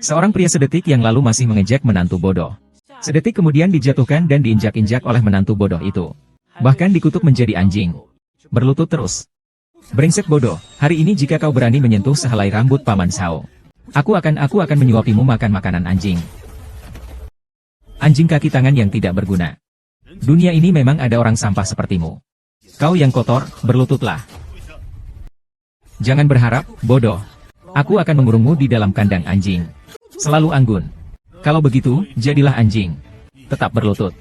Seorang pria sedetik yang lalu masih mengejek menantu bodoh. Sedetik kemudian dijatuhkan dan diinjak-injak oleh menantu bodoh itu. Bahkan dikutuk menjadi anjing. Berlutut terus. Brengsek bodoh, hari ini jika kau berani menyentuh sehelai rambut Paman Shao, aku akan menyuapimu makan makanan anjing. Anjing kaki tangan yang tidak berguna. Dunia ini memang ada orang sampah sepertimu. Kau yang kotor, berlututlah. Jangan berharap, bodoh. Aku akan mengurungmu di dalam kandang anjing. Selalu anggun. Kalau begitu, jadilah anjing. Tetap berlutut.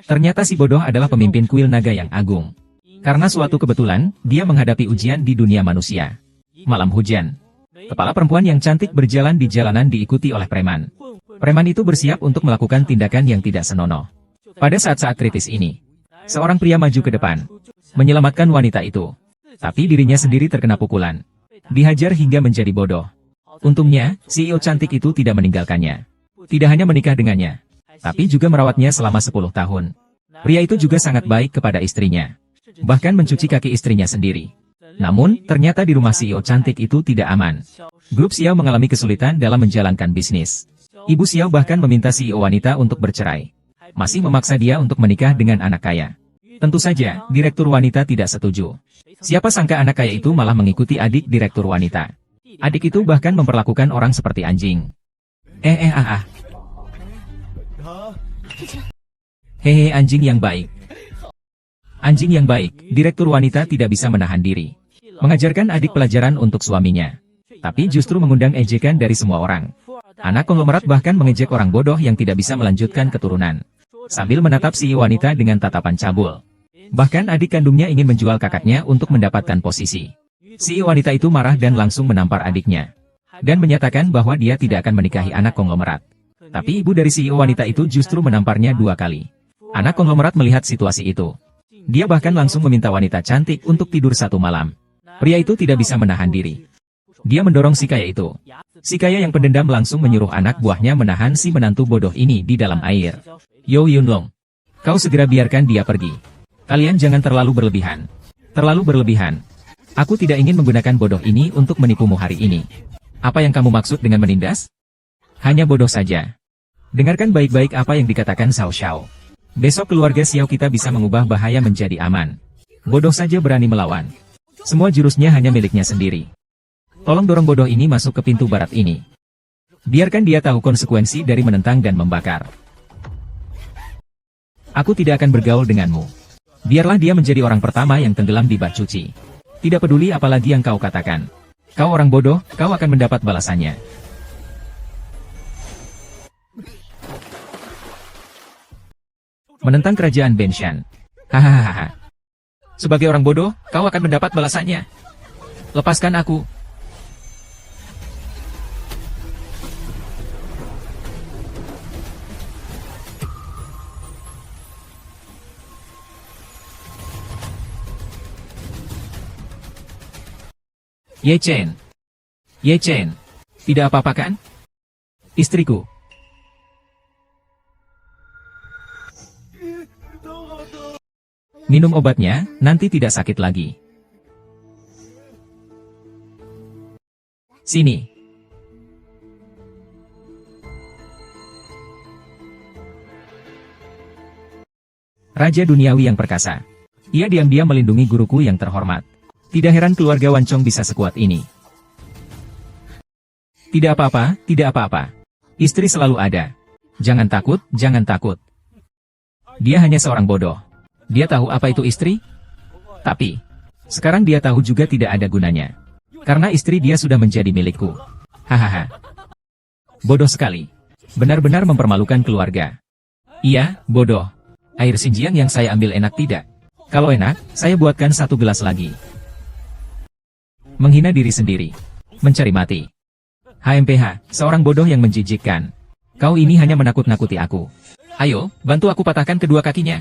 Ternyata si bodoh adalah pemimpin kuil naga yang agung. Karena suatu kebetulan, dia menghadapi ujian di dunia manusia. Malam hujan. Kepala perempuan yang cantik berjalan di jalanan diikuti oleh preman. Preman itu bersiap untuk melakukan tindakan yang tidak senonoh. Pada saat-saat kritis ini, seorang pria maju ke depan, menyelamatkan wanita itu. Tapi dirinya sendiri terkena pukulan. Dihajar hingga menjadi bodoh. Untungnya, CEO cantik itu tidak meninggalkannya. Tidak hanya menikah dengannya, tapi juga merawatnya selama 10 tahun. Pria itu juga sangat baik kepada istrinya. Bahkan mencuci kaki istrinya sendiri. Namun, ternyata di rumah CEO cantik itu tidak aman. Grup Xiao mengalami kesulitan dalam menjalankan bisnis. Ibu Xiao bahkan meminta CEO wanita untuk bercerai. Masih memaksa dia untuk menikah dengan anak kaya. Tentu saja, direktur wanita tidak setuju. Siapa sangka anak kaya itu malah mengikuti adik direktur wanita. Adik itu bahkan memperlakukan orang seperti anjing. Hehe, anjing yang baik. Anjing yang baik, direktur wanita tidak bisa menahan diri. Mengajarkan adik pelajaran untuk suaminya. Tapi justru mengundang ejekan dari semua orang. Anak konglomerat bahkan mengejek orang bodoh yang tidak bisa melanjutkan keturunan. Sambil menatap si wanita dengan tatapan cabul. Bahkan adik kandungnya ingin menjual kakaknya untuk mendapatkan posisi. Si wanita itu marah dan langsung menampar adiknya. Dan menyatakan bahwa dia tidak akan menikahi anak konglomerat. Tapi ibu dari si wanita itu justru menamparnya 2 kali. Anak konglomerat melihat situasi itu. Dia bahkan langsung meminta wanita cantik untuk tidur 1 malam. Pria itu tidak bisa menahan diri. Dia mendorong si kaya itu. Si kaya yang pendendam langsung menyuruh anak buahnya menahan si menantu bodoh ini di dalam air. Yo Yunlong, kau segera biarkan dia pergi. Kalian jangan terlalu berlebihan. Terlalu berlebihan. Aku tidak ingin menggunakan bodoh ini untuk menipumu hari ini. Apa yang kamu maksud dengan menindas? Hanya bodoh saja. Dengarkan baik-baik apa yang dikatakan Xiao Xiao. Besok keluarga Xiao kita bisa mengubah bahaya menjadi aman. Bodoh saja berani melawan. Semua jurusnya hanya miliknya sendiri. Tolong dorong bodoh ini masuk ke pintu barat ini. Biarkan dia tahu konsekuensi dari menentang dan membakar. Aku tidak akan bergaul denganmu. Biarlah dia menjadi orang pertama yang tenggelam di bak cuci. Tidak peduli apalagi yang kau katakan. Kau orang bodoh, kau akan mendapat balasannya. Menentang kerajaan Benshan. Hahaha. Sebagai orang bodoh, kau akan mendapat balasannya. Lepaskan aku. Ye Chen. Ye Chen. Tidak apa-apa kan? Istriku. Minum obatnya, nanti tidak sakit lagi. Sini. Raja duniawi yang perkasa. Ia diam-diam melindungi guruku yang terhormat. Tidak heran keluarga Wancong bisa sekuat ini. Tidak apa-apa, tidak apa-apa. Istri selalu ada. Jangan takut, jangan takut. Dia hanya seorang bodoh. Dia tahu apa itu istri? Tapi, sekarang dia tahu juga tidak ada gunanya. Karena istri dia sudah menjadi milikku. Hahaha. Bodoh sekali. Benar-benar mempermalukan keluarga. Iya, bodoh. Air Xinjiang yang saya ambil enak tidak? Kalau enak, saya buatkan 1 gelas lagi. Menghina diri sendiri. Mencari mati. HMPH, seorang bodoh yang menjijikkan. Kau ini hanya menakut-nakuti aku. Ayo, bantu aku patahkan kedua kakinya.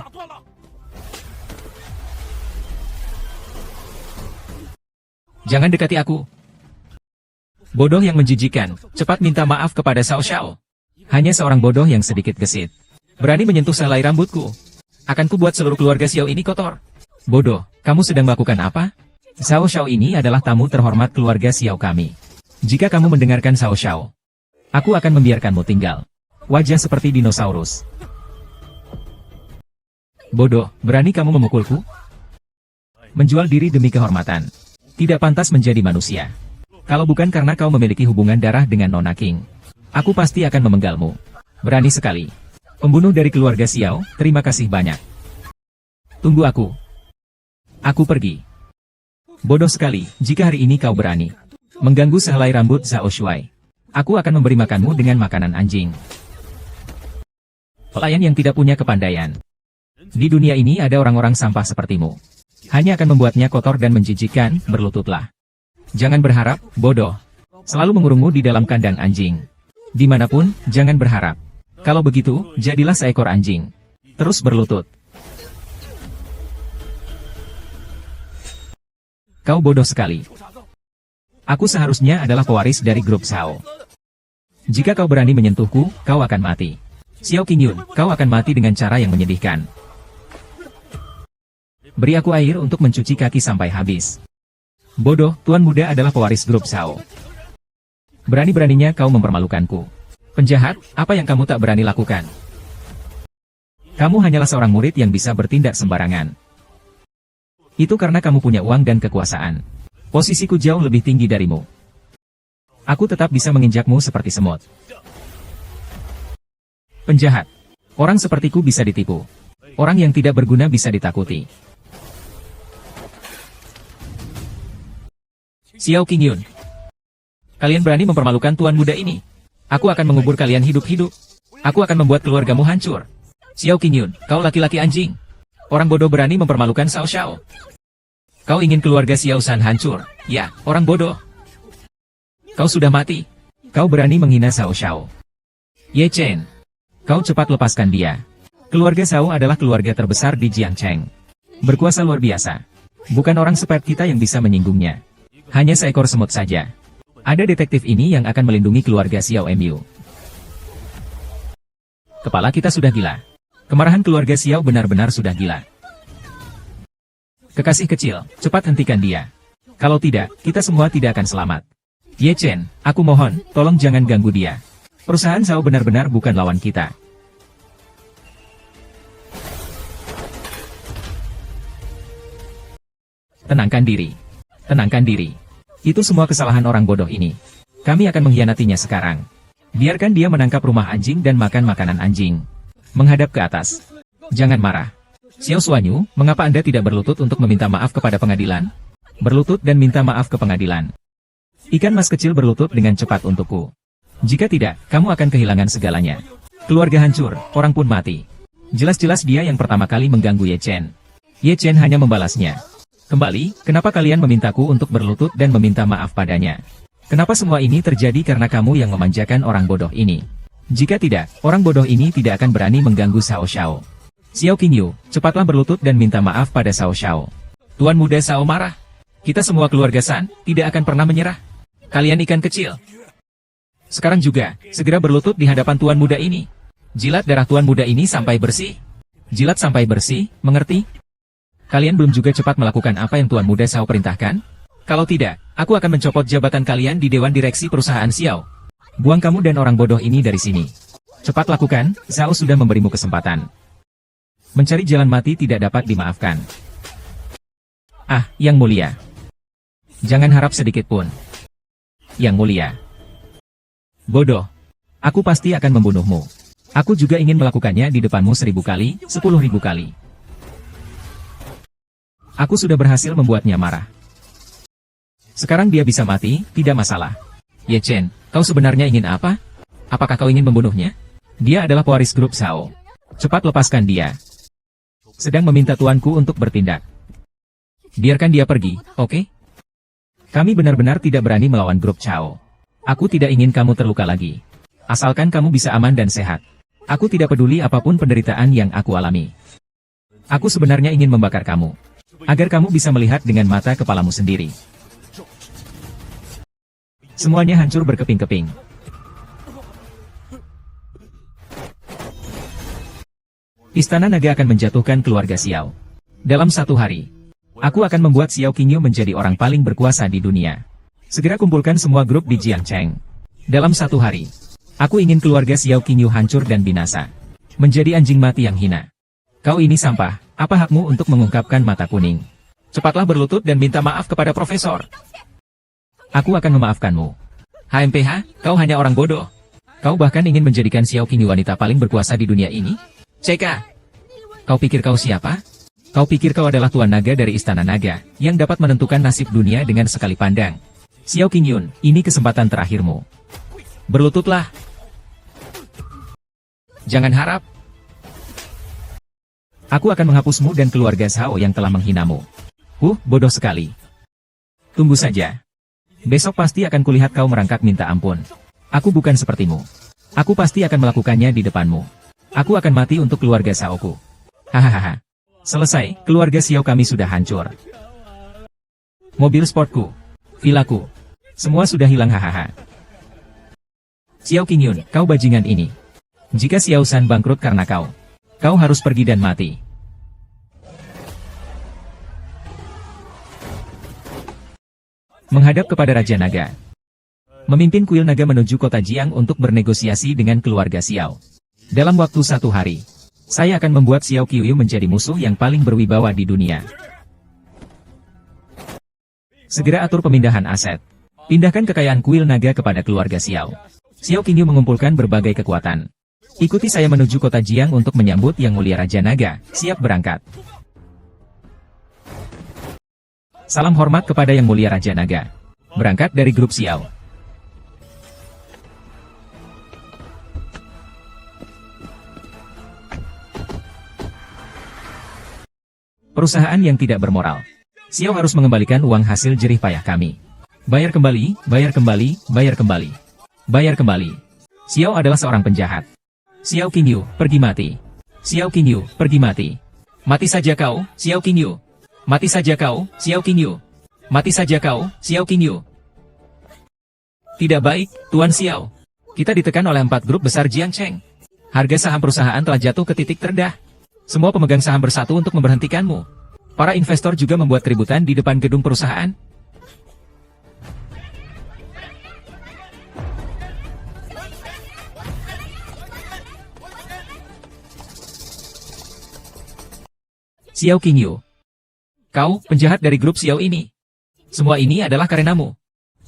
Jangan dekati aku. Bodoh yang menjijikkan, cepat minta maaf kepada Xiao Xiao. Hanya seorang bodoh yang sedikit gesit. Berani menyentuh selai rambutku. Akan kubuat seluruh keluarga Xiao ini kotor. Bodoh, kamu sedang melakukan apa? Xiao Xiao ini adalah tamu terhormat keluarga Xiao kami. Jika kamu mendengarkan Xiao Xiao, aku akan membiarkanmu tinggal. Wajah seperti dinosaurus. Bodoh, berani kamu memukulku? Menjual diri demi kehormatan. Tidak pantas menjadi manusia. Kalau bukan karena kau memiliki hubungan darah dengan Nona King, aku pasti akan memenggalmu. Berani sekali. Pembunuh dari keluarga Xiao, terima kasih banyak. Tunggu aku. Aku pergi. Bodoh sekali, jika hari ini kau berani mengganggu sehelai rambut Zhao Shuai, aku akan memberi makanmu dengan makanan anjing. Pelayan yang tidak punya kepandaian. Di dunia ini ada orang-orang sampah sepertimu. Hanya akan membuatnya kotor dan menjijikkan, berlututlah. Jangan berharap, bodoh. Selalu mengurungmu di dalam kandang anjing. Dimanapun, jangan berharap. Kalau begitu, jadilah seekor anjing. Terus berlutut. Kau bodoh sekali. Aku seharusnya adalah pewaris dari grup Xiao. Jika kau berani menyentuhku, kau akan mati. Xiao Qingyun, kau akan mati dengan cara yang menyedihkan. Beri aku air untuk mencuci kaki sampai habis. Bodoh, Tuan Muda adalah pewaris grup Xiao. Berani-beraninya kau mempermalukanku. Penjahat, apa yang kamu tak berani lakukan? Kamu hanyalah seorang murid yang bisa bertindak sembarangan. Itu karena kamu punya uang dan kekuasaan. Posisiku jauh lebih tinggi darimu. Aku tetap bisa menginjakmu seperti semut. Penjahat. Orang sepertiku bisa ditipu. Orang yang tidak berguna bisa ditakuti. Xiao Qingyun. Kalian berani mempermalukan tuan muda ini? Aku akan mengubur kalian hidup-hidup. Aku akan membuat keluargamu hancur. Xiao Qingyun, kau laki-laki anjing. Orang bodoh berani mempermalukan Xiao Xiao. Kau ingin keluarga Xiao San hancur? Ya, orang bodoh. Kau sudah mati. Kau berani menghina Xiao Xiao. Ye Chen. Kau cepat lepaskan dia. Keluarga Xiao adalah keluarga terbesar di Jiangcheng. Berkuasa luar biasa. Bukan orang seperti kita yang bisa menyinggungnya. Hanya seekor semut saja. Ada detektif ini yang akan melindungi keluarga Xiao Mu. Kepala kita sudah gila. Kemarahan keluarga Xiao benar-benar sudah gila. Kekasih kecil, cepat hentikan dia. Kalau tidak, kita semua tidak akan selamat. Ye Chen, aku mohon, tolong jangan ganggu dia. Perusahaan Xiao benar-benar bukan lawan kita. Tenangkan diri. Tenangkan diri. Itu semua kesalahan orang bodoh ini. Kami akan mengkhianatinya sekarang. Biarkan dia menangkap rumah anjing dan makan makanan anjing. Menghadap ke atas. Jangan marah. Xiao Suanyu, mengapa Anda tidak berlutut untuk meminta maaf kepada pengadilan? Berlutut dan minta maaf ke pengadilan. Ikan mas kecil berlutut dengan cepat untukku. Jika tidak, kamu akan kehilangan segalanya. Keluarga hancur, orang pun mati. Jelas-jelas dia yang pertama kali mengganggu Ye Chen. Ye Chen hanya membalasnya. Kembali, kenapa kalian memintaku untuk berlutut dan meminta maaf padanya? Kenapa semua ini terjadi karena kamu yang memanjakan orang bodoh ini? Jika tidak, orang bodoh ini tidak akan berani mengganggu Xiao Xiao. Xiao Qingyu, cepatlah berlutut dan minta maaf pada Xiao Xiao. Tuan muda Xiao marah. Kita semua keluarga San, tidak akan pernah menyerah. Kalian ikan kecil. Sekarang juga, segera berlutut di hadapan tuan muda ini. Jilat darah tuan muda ini sampai bersih. Jilat sampai bersih, mengerti? Kalian belum juga cepat melakukan apa yang tuan muda Xiao perintahkan? Kalau tidak, aku akan mencopot jabatan kalian di Dewan Direksi Perusahaan Xiao. Buang kamu dan orang bodoh ini dari sini. Cepat lakukan, Xiao sudah memberimu kesempatan. Mencari jalan mati tidak dapat dimaafkan. Ah, Yang Mulia. Jangan harap sedikit pun. Yang Mulia. Bodoh. Aku pasti akan membunuhmu. Aku juga ingin melakukannya di depanmu 1000 kali, 10.000 kali. Aku sudah berhasil membuatnya marah. Sekarang dia bisa mati, tidak masalah. Ye Chen, kau sebenarnya ingin apa? Apakah kau ingin membunuhnya? Dia adalah pewaris grup Xiao. Cepat lepaskan dia. Sedang meminta tuanku untuk bertindak. Biarkan dia pergi, oke? Kami benar-benar tidak berani melawan grup Xiao. Aku tidak ingin kamu terluka lagi. Asalkan kamu bisa aman dan sehat. Aku tidak peduli apapun penderitaan yang aku alami. Aku sebenarnya ingin membakar kamu. Agar kamu bisa melihat dengan mata kepalamu sendiri. Semuanya hancur berkeping-keping. Istana Naga akan menjatuhkan keluarga Xiao. Dalam 1 hari, aku akan membuat Xiao Qingyu menjadi orang paling berkuasa di dunia. Segera kumpulkan semua grup di Jiangcheng. Dalam 1 hari, aku ingin keluarga Xiao Qingyu hancur dan binasa. Menjadi anjing mati yang hina. Kau ini sampah, apa hakmu untuk mengungkapkan mata kuning? Cepatlah berlutut dan minta maaf kepada profesor. Aku akan memaafkanmu. HMPH, kau hanya orang bodoh. Kau bahkan ingin menjadikan Xiao Qingyu wanita paling berkuasa di dunia ini? CK. Kau pikir kau siapa? Kau pikir kau adalah Tuan Naga dari Istana Naga, yang dapat menentukan nasib dunia dengan sekali pandang. Xiao Qingyun, ini kesempatan terakhirmu. Berlututlah. Jangan harap. Aku akan menghapusmu dan keluarga Shao yang telah menghinamu. Bodoh sekali. Tunggu saja. Besok pasti akan kulihat kau merangkak minta ampun. Aku bukan sepertimu. Aku pasti akan melakukannya di depanmu. Aku akan mati untuk keluarga Shao-ku. Hahaha. Selesai, keluarga Xiao kami sudah hancur. Mobil sportku, vilaku, semua sudah hilang hahaha. Xiao Qingyun, kau bajingan ini. Jika Xiao San bangkrut karena kau harus pergi dan mati. Menghadap kepada Raja Naga. Memimpin kuil naga menuju kota Jiang untuk bernegosiasi dengan keluarga Xiao. Dalam waktu 1 hari, saya akan membuat Xiao Qiyu menjadi musuh yang paling berwibawa di dunia. Segera atur pemindahan aset. Pindahkan kekayaan kuil naga kepada keluarga Xiao. Xiao Qingyu mengumpulkan berbagai kekuatan. Ikuti saya menuju kota Jiang untuk menyambut Yang Mulia Raja Naga. Siap berangkat. Salam hormat kepada Yang Mulia Raja Naga. Berangkat dari grup Xiao. Perusahaan yang tidak bermoral. Xiao harus mengembalikan uang hasil jerih payah kami. Bayar kembali, bayar kembali, bayar kembali. Bayar kembali. Xiao adalah seorang penjahat. Xiao Qingyu, pergi mati. Xiao Qingyu, pergi mati. Mati saja kau, Xiao Qingyu. Mati saja kau, Xiao Qingyu. Mati saja kau, Xiao Qingyu. Tidak baik, Tuan Xiao. Kita ditekan oleh 4 grup besar Jiangcheng. Harga saham perusahaan telah jatuh ke titik terendah. Semua pemegang saham bersatu untuk memberhentikanmu. Para investor juga membuat keributan di depan gedung perusahaan. Xiao Qingyu. Kau, penjahat dari grup Xiao ini. Semua ini adalah karenamu.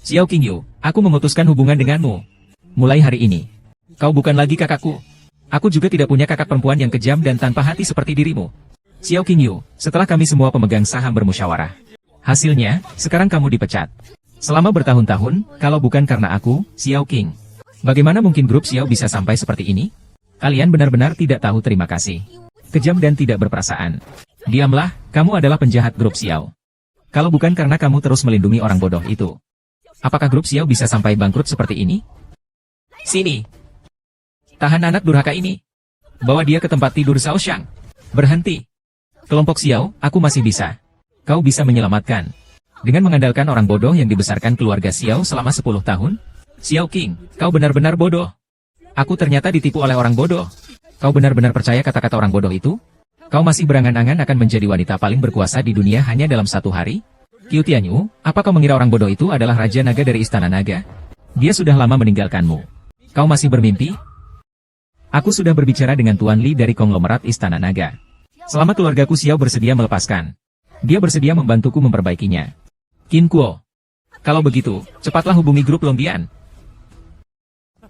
Xiao Qingyu, aku memutuskan hubungan denganmu. Mulai hari ini, kau bukan lagi kakakku. Aku juga tidak punya kakak perempuan yang kejam dan tanpa hati seperti dirimu. Xiao Qingyu, setelah kami semua pemegang saham bermusyawarah. Hasilnya, sekarang kamu dipecat. Selama bertahun-tahun, kalau bukan karena aku, Xiao Qing. Bagaimana mungkin grup Xiao bisa sampai seperti ini? Kalian benar-benar tidak tahu terima kasih. Kejam dan tidak berperasaan. Diamlah, kamu adalah penjahat grup Xiao. Kalau bukan karena kamu terus melindungi orang bodoh itu. Apakah grup Xiao bisa sampai bangkrut seperti ini? Sini. Tahan anak durhaka ini. Bawa dia ke tempat tidur Shaoxiang. Berhenti. Kelompok Xiao, aku masih bisa. Kau bisa menyelamatkan. Dengan mengandalkan orang bodoh yang dibesarkan keluarga Xiao selama 10 tahun? Xiao Qing, kau benar-benar bodoh. Aku ternyata ditipu oleh orang bodoh. Kau benar-benar percaya kata-kata orang bodoh itu? Kau masih berangan-angan akan menjadi wanita paling berkuasa di dunia hanya dalam 1 hari? Qiu Tianyu, apa kau mengira orang bodoh itu adalah Raja Naga dari Istana Naga? Dia sudah lama meninggalkanmu. Kau masih bermimpi? Aku sudah berbicara dengan Tuan Li dari konglomerat Istana Naga. Selama keluargaku Xiao bersedia melepaskan. Dia bersedia membantuku memperbaikinya. Qin Kuo. Kalau begitu, cepatlah hubungi grup Longdian.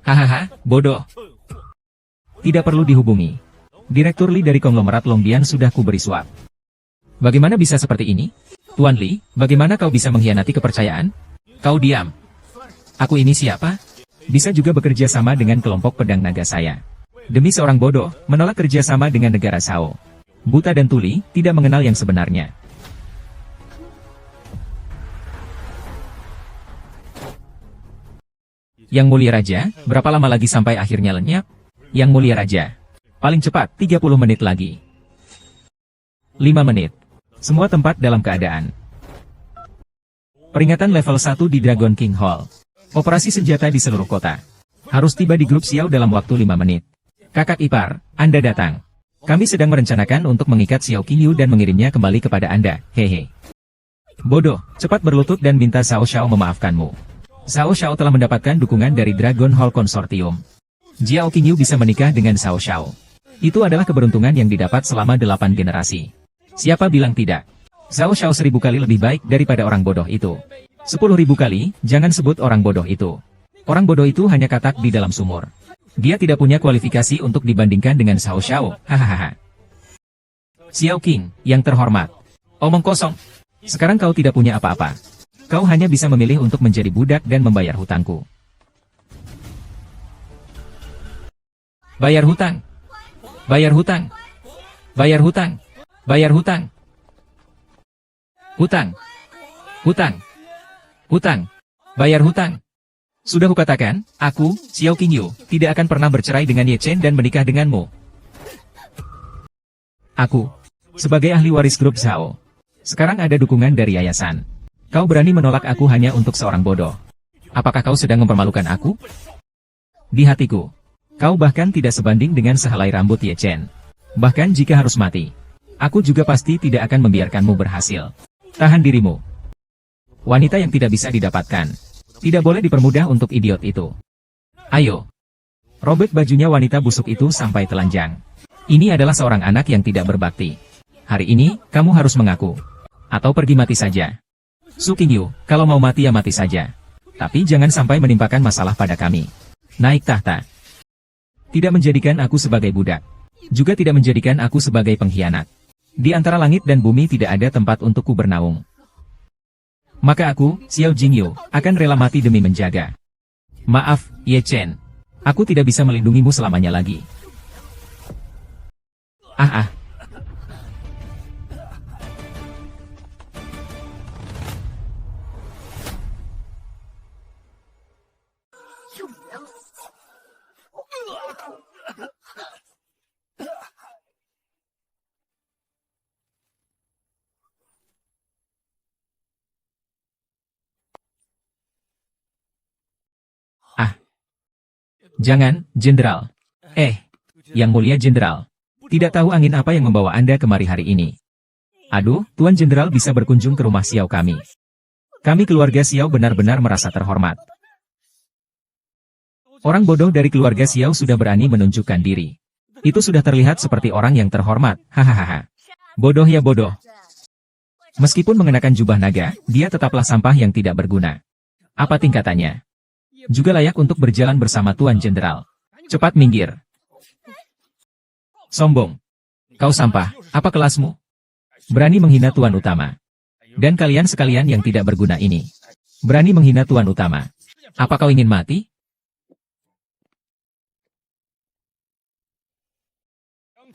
Hahaha, bodoh. Tidak perlu dihubungi. Direktur Li dari konglomerat Longdian sudah kuberi suap. Bagaimana bisa seperti ini? Tuan Li, bagaimana kau bisa mengkhianati kepercayaan? Kau diam. Aku ini siapa? Bisa juga bekerja sama dengan kelompok pedang naga saya. Demi seorang bodoh, menolak kerjasama dengan negara Shao. Buta dan tuli, tidak mengenal yang sebenarnya. Yang Mulia Raja, berapa lama lagi sampai akhirnya lenyap? Yang Mulia Raja, paling cepat 30 menit lagi. 5 menit. Semua tempat dalam keadaan. Peringatan level 1 di Dragon King Hall. Operasi senjata di seluruh kota. Harus tiba di grup Xiao dalam waktu 5 menit. Kakak ipar, Anda datang. Kami sedang merencanakan untuk mengikat Xiao Qingyu dan mengirimnya kembali kepada Anda, hehe. Bodoh, cepat berlutut dan minta Xiao Xiao memaafkanmu. Xiao Xiao telah mendapatkan dukungan dari Dragon Hall Consortium. Jiao Qingyu bisa menikah dengan Xiao Xiao. Itu adalah keberuntungan yang didapat selama 8 generasi. Siapa bilang tidak? Xiao Xiao 1000 kali lebih baik daripada orang bodoh itu. 10.000 kali, jangan sebut orang bodoh itu. Orang bodoh itu hanya katak di dalam sumur. Dia tidak punya kualifikasi untuk dibandingkan dengan Xiao Xiao, hahaha. Xiao Qing, yang terhormat. Omong kosong. Sekarang kau tidak punya apa-apa. Kau hanya bisa memilih untuk menjadi budak dan membayar hutangku. Bayar hutang. Bayar hutang. Bayar hutang. Bayar hutang. Hutang. Hutang. Hutang. Bayar hutang. Sudah kukatakan, aku, Xiao Qingyu, tidak akan pernah bercerai dengan Ye Chen dan menikah denganmu. Aku, sebagai ahli waris grup Zhao, sekarang ada dukungan dari yayasan. Kau berani menolak aku hanya untuk seorang bodoh. Apakah kau sedang mempermalukan aku? Di hatiku, kau bahkan tidak sebanding dengan sehelai rambut Ye Chen. Bahkan jika harus mati, aku juga pasti tidak akan membiarkanmu berhasil. Tahan dirimu. Wanita yang tidak bisa didapatkan. Tidak boleh dipermudah untuk idiot itu. Ayo. Robek bajunya wanita busuk itu sampai telanjang. Ini adalah seorang anak yang tidak berbakti. Hari ini, kamu harus mengaku. Atau pergi mati saja. Su Qingyu, kalau mau mati ya mati saja. Tapi jangan sampai menimpakan masalah pada kami. Naik tahta. Tidak menjadikan aku sebagai budak. Juga tidak menjadikan aku sebagai pengkhianat. Di antara langit dan bumi tidak ada tempat untukku bernaung. Maka aku, Xiao Jingyu, akan rela mati demi menjaga. Maaf, Ye Chen. Aku tidak bisa melindungimu selamanya lagi. Ah. Jangan, Jenderal. Yang mulia Jenderal. Tidak tahu angin apa yang membawa Anda kemari hari ini. Aduh, Tuan Jenderal bisa berkunjung ke rumah Xiao kami. Kami keluarga Xiao benar-benar merasa terhormat. Orang bodoh dari keluarga Xiao sudah berani menunjukkan diri. Itu sudah terlihat seperti orang yang terhormat, hahaha. Bodoh ya bodoh. Meskipun mengenakan jubah naga, dia tetaplah sampah yang tidak berguna. Apa tingkatannya? Juga layak untuk berjalan bersama Tuan Jenderal. Cepat minggir. Sombong. Kau sampah, apa kelasmu? Berani menghina Tuan Utama. Dan kalian sekalian yang tidak berguna ini. Berani menghina Tuan Utama. Apa kau ingin mati?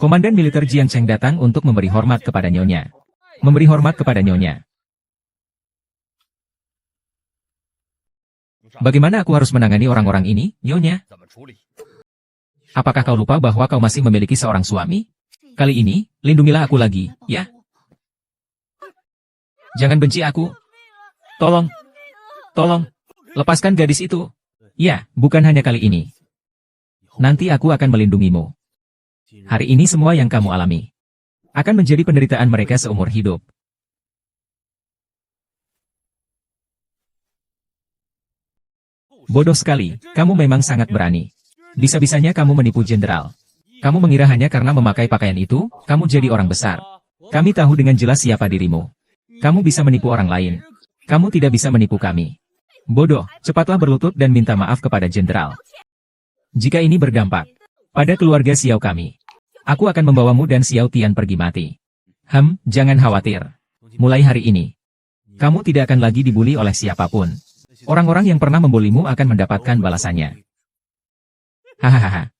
Komandan militer Jiang Cheng datang untuk memberi hormat kepada Nyonya. Memberi hormat kepada Nyonya. Bagaimana aku harus menangani orang-orang ini, Nyonya? Apakah kau lupa bahwa kau masih memiliki seorang suami? Kali ini, lindungilah aku lagi, ya? Jangan benci aku. Tolong. Tolong. Lepaskan gadis itu. Ya, bukan hanya kali ini. Nanti aku akan melindungimu. Hari ini semua yang kamu alami akan menjadi penderitaan mereka seumur hidup. Bodoh sekali, kamu memang sangat berani. Bisa-bisanya kamu menipu Jenderal. Kamu mengira hanya karena memakai pakaian itu, kamu jadi orang besar. Kami tahu dengan jelas siapa dirimu. Kamu bisa menipu orang lain. Kamu tidak bisa menipu kami. Bodoh, cepatlah berlutut dan minta maaf kepada Jenderal. Jika ini berdampak pada keluarga Xiao kami, aku akan membawamu dan Xiao Tian pergi mati. Jangan khawatir. Mulai hari ini, kamu tidak akan lagi dibuli oleh siapapun. Orang-orang yang pernah membulimu akan mendapatkan balasannya. Hahaha.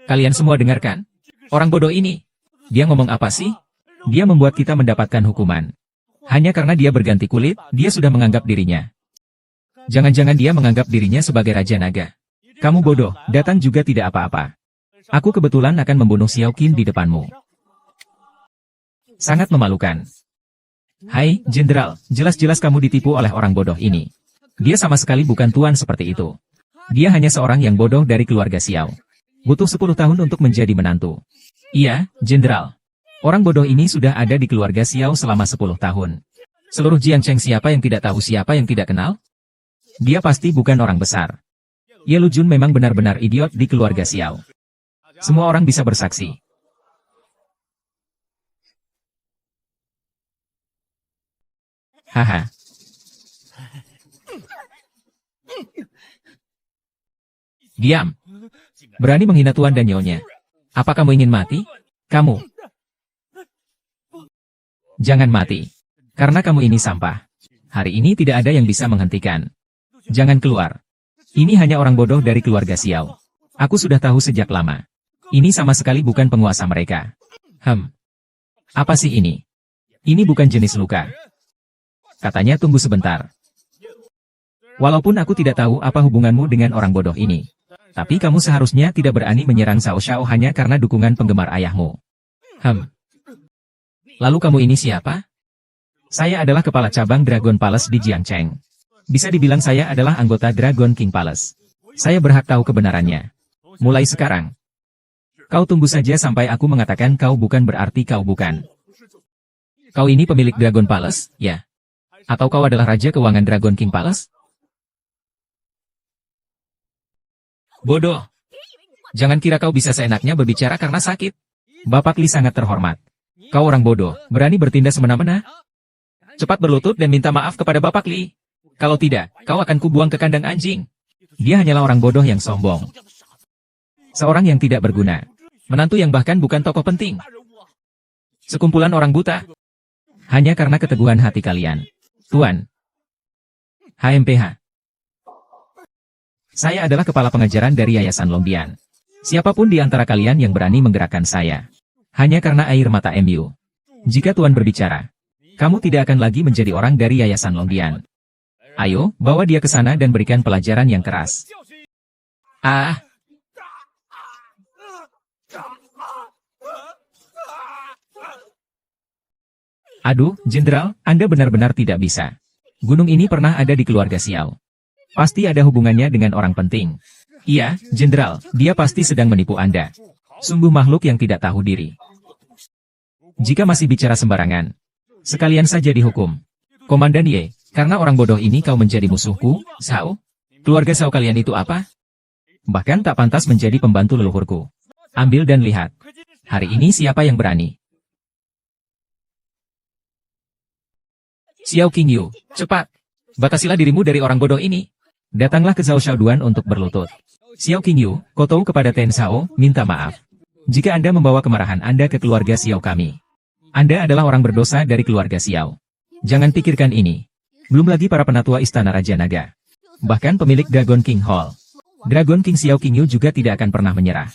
Kalian semua dengarkan? Orang bodoh ini. Dia ngomong apa sih? Dia membuat kita mendapatkan hukuman. Hanya karena dia berganti kulit, dia sudah menganggap dirinya. Jangan-jangan dia menganggap dirinya sebagai Raja Naga. Kamu bodoh, datang juga tidak apa-apa. Aku kebetulan akan membunuh Xiao Qin di depanmu. Sangat memalukan. Hai, Jenderal, jelas-jelas kamu ditipu oleh orang bodoh ini. Dia sama sekali bukan tuan seperti itu. Dia hanya seorang yang bodoh dari keluarga Xiao. Butuh 10 tahun untuk menjadi menantu. Iya, Jenderal. Orang bodoh ini sudah ada di keluarga Xiao selama 10 tahun. Seluruh Jiangcheng siapa yang tidak tahu siapa yang tidak kenal? Dia pasti bukan orang besar. Ye Lujun memang benar-benar idiot di keluarga Xiao. Semua orang bisa bersaksi. Haha. Diam. Berani menghina tuan dan nyonya. Apa kamu ingin mati? Kamu. Jangan mati. Karena kamu ini sampah. Hari ini tidak ada yang bisa menghentikan. Jangan keluar. Ini hanya orang bodoh dari keluarga Xiao. Aku sudah tahu sejak lama. Ini sama sekali bukan penguasa mereka. Apa sih ini? Ini bukan jenis luka. Katanya tunggu sebentar. Walaupun aku tidak tahu apa hubunganmu dengan orang bodoh ini. Tapi kamu seharusnya tidak berani menyerang Cao Xiao hanya karena dukungan penggemar ayahmu. Lalu kamu ini siapa? Saya adalah kepala cabang Dragon Palace di Jiangcheng. Bisa dibilang saya adalah anggota Dragon King Palace. Saya berhak tahu kebenarannya. Mulai sekarang. Kau tunggu saja sampai aku mengatakan kau bukan berarti kau bukan. Kau ini pemilik Dragon Palace, ya? Atau kau adalah Raja Keuangan Dragon King Palace? Bodoh. Jangan kira kau bisa seenaknya berbicara karena sakit. Bapak Li sangat terhormat. Kau orang bodoh, berani bertindak semena-mena? Cepat berlutut dan minta maaf kepada Bapak Li. Kalau tidak, kau akan kubuang ke kandang anjing. Dia hanyalah orang bodoh yang sombong. Seorang yang tidak berguna. Menantu yang bahkan bukan tokoh penting. Sekumpulan orang buta. Hanya karena keteguhan hati kalian. Tuan. HMPH. Saya adalah kepala pengajaran dari Yayasan Longdian. Siapapun di antara kalian yang berani menggerakkan saya. Hanya karena air mata MU. Jika Tuan berbicara, kamu tidak akan lagi menjadi orang dari Yayasan Longdian. Ayo, bawa dia ke sana dan berikan pelajaran yang keras. Aduh, Jenderal, Anda benar-benar tidak bisa. Gunung ini pernah ada di keluarga Xiao. Pasti ada hubungannya dengan orang penting. Iya, Jenderal, dia pasti sedang menipu Anda. Sungguh makhluk yang tidak tahu diri. Jika masih bicara sembarangan, sekalian saja dihukum. Komandan Ye, karena orang bodoh ini kau menjadi musuhku, Xiao? Keluarga Xiao kalian itu apa? Bahkan tak pantas menjadi pembantu leluhurku. Ambil dan lihat. Hari ini siapa yang berani? Xiao Qingyu, cepat. Batasilah dirimu dari orang bodoh ini. Datanglah ke Zhao Xiaoduan untuk berlutut. Xiao Qingyu, Kotou kepada Ten Shao, minta maaf. Jika Anda membawa kemarahan Anda ke keluarga Xiao kami. Anda adalah orang berdosa dari keluarga Xiao. Jangan pikirkan ini. Belum lagi para penatua Istana Raja Naga. Bahkan pemilik Dragon King Hall. Dragon King Xiao Qingyu juga tidak akan pernah menyerah.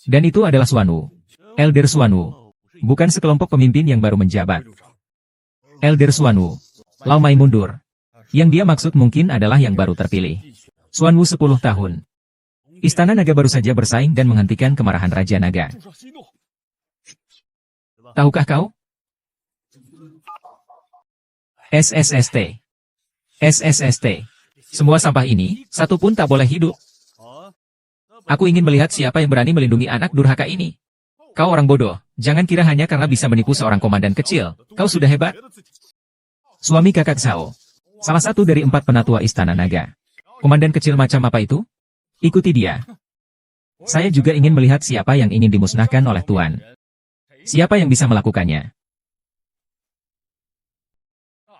Dan itu adalah Xuanwu. Elder Xuanwu. Bukan sekelompok pemimpin yang baru menjabat. Elder Xuanwu. Lao Mai mundur. Yang dia maksud mungkin adalah yang baru terpilih. Xuanwu 10 tahun. Istana Naga baru saja bersaing dan menghentikan kemarahan Raja Naga. Tahukah kau? SSST. SSST. Semua sampah ini, satu pun tak boleh hidup. Aku ingin melihat siapa yang berani melindungi anak durhaka ini. Kau orang bodoh, jangan kira hanya karena bisa menipu seorang komandan kecil, kau sudah hebat. Suami kakak Xiao. Salah satu dari 4 penatua Istana Naga. Komandan kecil macam apa itu? Ikuti dia. Saya juga ingin melihat siapa yang ingin dimusnahkan oleh Tuan. Siapa yang bisa melakukannya?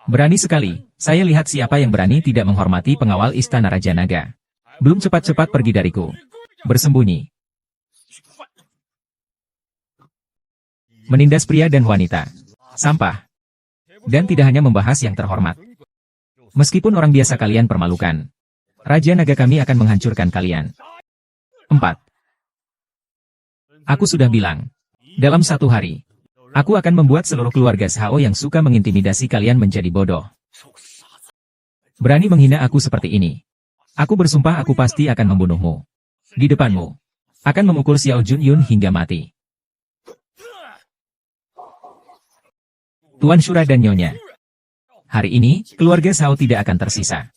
Berani sekali, saya lihat siapa yang berani tidak menghormati pengawal Istana Raja Naga. Belum cepat-cepat pergi dariku. Bersembunyi. Menindas pria dan wanita. Sampah. Dan tidak hanya membahas yang terhormat. Meskipun orang biasa kalian permalukan. Raja Naga kami akan menghancurkan kalian. 4. Aku sudah bilang. Dalam 1 hari. Aku akan membuat seluruh keluarga Xiao yang suka mengintimidasi kalian menjadi bodoh. Berani menghina aku seperti ini. Aku bersumpah aku pasti akan membunuhmu. Di depanmu. Akan memukul Xiao Junyun hingga mati. Tuan Shura dan Nyonya. Hari ini, keluarga Xiao tidak akan tersisa.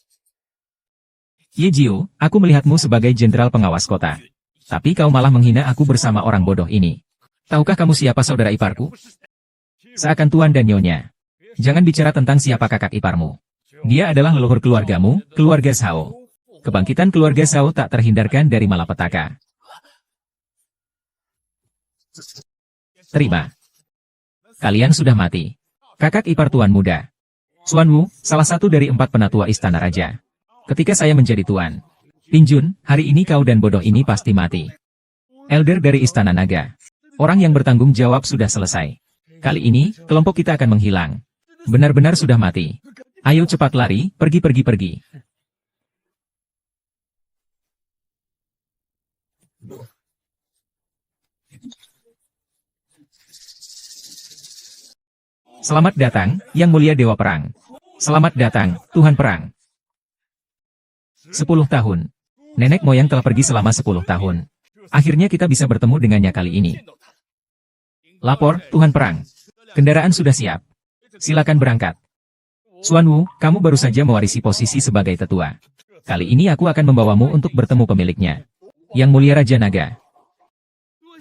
Ye Jiu, aku melihatmu sebagai jenderal pengawas kota. Tapi kau malah menghina aku bersama orang bodoh ini. Tahukah kamu siapa saudara iparku? Seakan tuan dan nyonya. Jangan bicara tentang siapa kakak iparmu. Dia adalah leluhur keluargamu, keluarga Shao. Kebangkitan keluarga Shao tak terhindarkan dari malapetaka. Terima. Kalian sudah mati. Kakak ipar tuan muda. Xuan Wu, salah satu dari 4 penatua istana raja. Ketika saya menjadi tuan, Pinjun, hari ini kau dan bodoh ini pasti mati. Elder dari Istana Naga. Orang yang bertanggung jawab sudah selesai. Kali ini, kelompok kita akan menghilang. Benar-benar sudah mati. Ayo cepat lari, pergi. Selamat datang, Yang Mulia Dewa Perang. Selamat datang, Tuhan Perang. 10 tahun. Nenek moyang telah pergi selama 10 tahun. Akhirnya kita bisa bertemu dengannya kali ini. Lapor, Tuhan Perang. Kendaraan sudah siap. Silakan berangkat. Xuan Wu, kamu baru saja mewarisi posisi sebagai tetua. Kali ini aku akan membawamu untuk bertemu pemiliknya. Yang Mulia Raja Naga.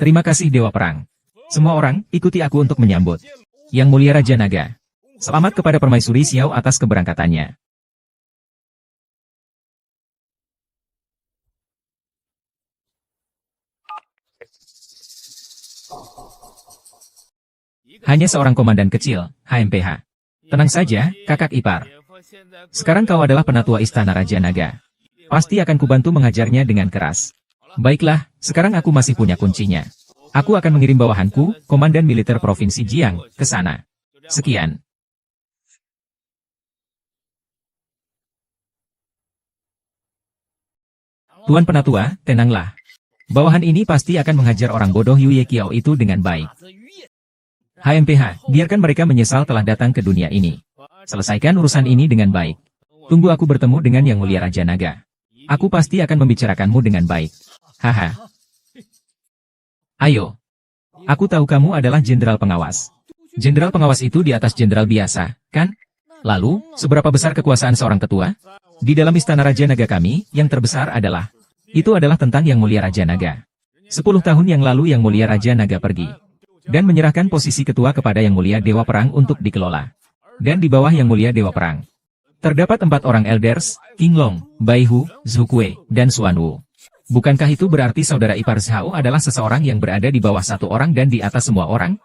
Terima kasih Dewa Perang. Semua orang, ikuti aku untuk menyambut Yang Mulia Raja Naga. Selamat kepada Permaisuri Xiao atas keberangkatannya. Hanya seorang komandan kecil, HMPH. Tenang saja, kakak ipar. Sekarang kau adalah penatua Istana Raja Naga. Pasti akan kubantu mengajarnya dengan keras. Baiklah, sekarang aku masih punya kuncinya. Aku akan mengirim bawahanku, Komandan Militer Provinsi Jiang, ke sana. Sekian. Tuan Penatua, tenanglah. Bawahan ini pasti akan menghajar orang bodoh Yu Ye Kiao itu dengan baik. HMPH, biarkan mereka menyesal telah datang ke dunia ini. Selesaikan urusan ini dengan baik. Tunggu aku bertemu dengan Yang Mulia Raja Naga. Aku pasti akan membicarakanmu dengan baik. Haha. Ayo. Aku tahu kamu adalah jenderal pengawas. Jenderal pengawas itu di atas jenderal biasa, kan? Lalu, seberapa besar kekuasaan seorang ketua? Di dalam Istana Raja Naga kami, yang terbesar adalah... Itu adalah tentang Yang Mulia Raja Naga. 10 tahun yang lalu Yang Mulia Raja Naga pergi. Dan menyerahkan posisi ketua kepada Yang Mulia Dewa Perang untuk dikelola. Dan di bawah Yang Mulia Dewa Perang, terdapat 4 orang elders, King Long, Bai Hu, Zhu Kui, dan Xuan Wu. Bukankah itu berarti saudara ipar Shao adalah seseorang yang berada di bawah 1 orang dan di atas semua orang?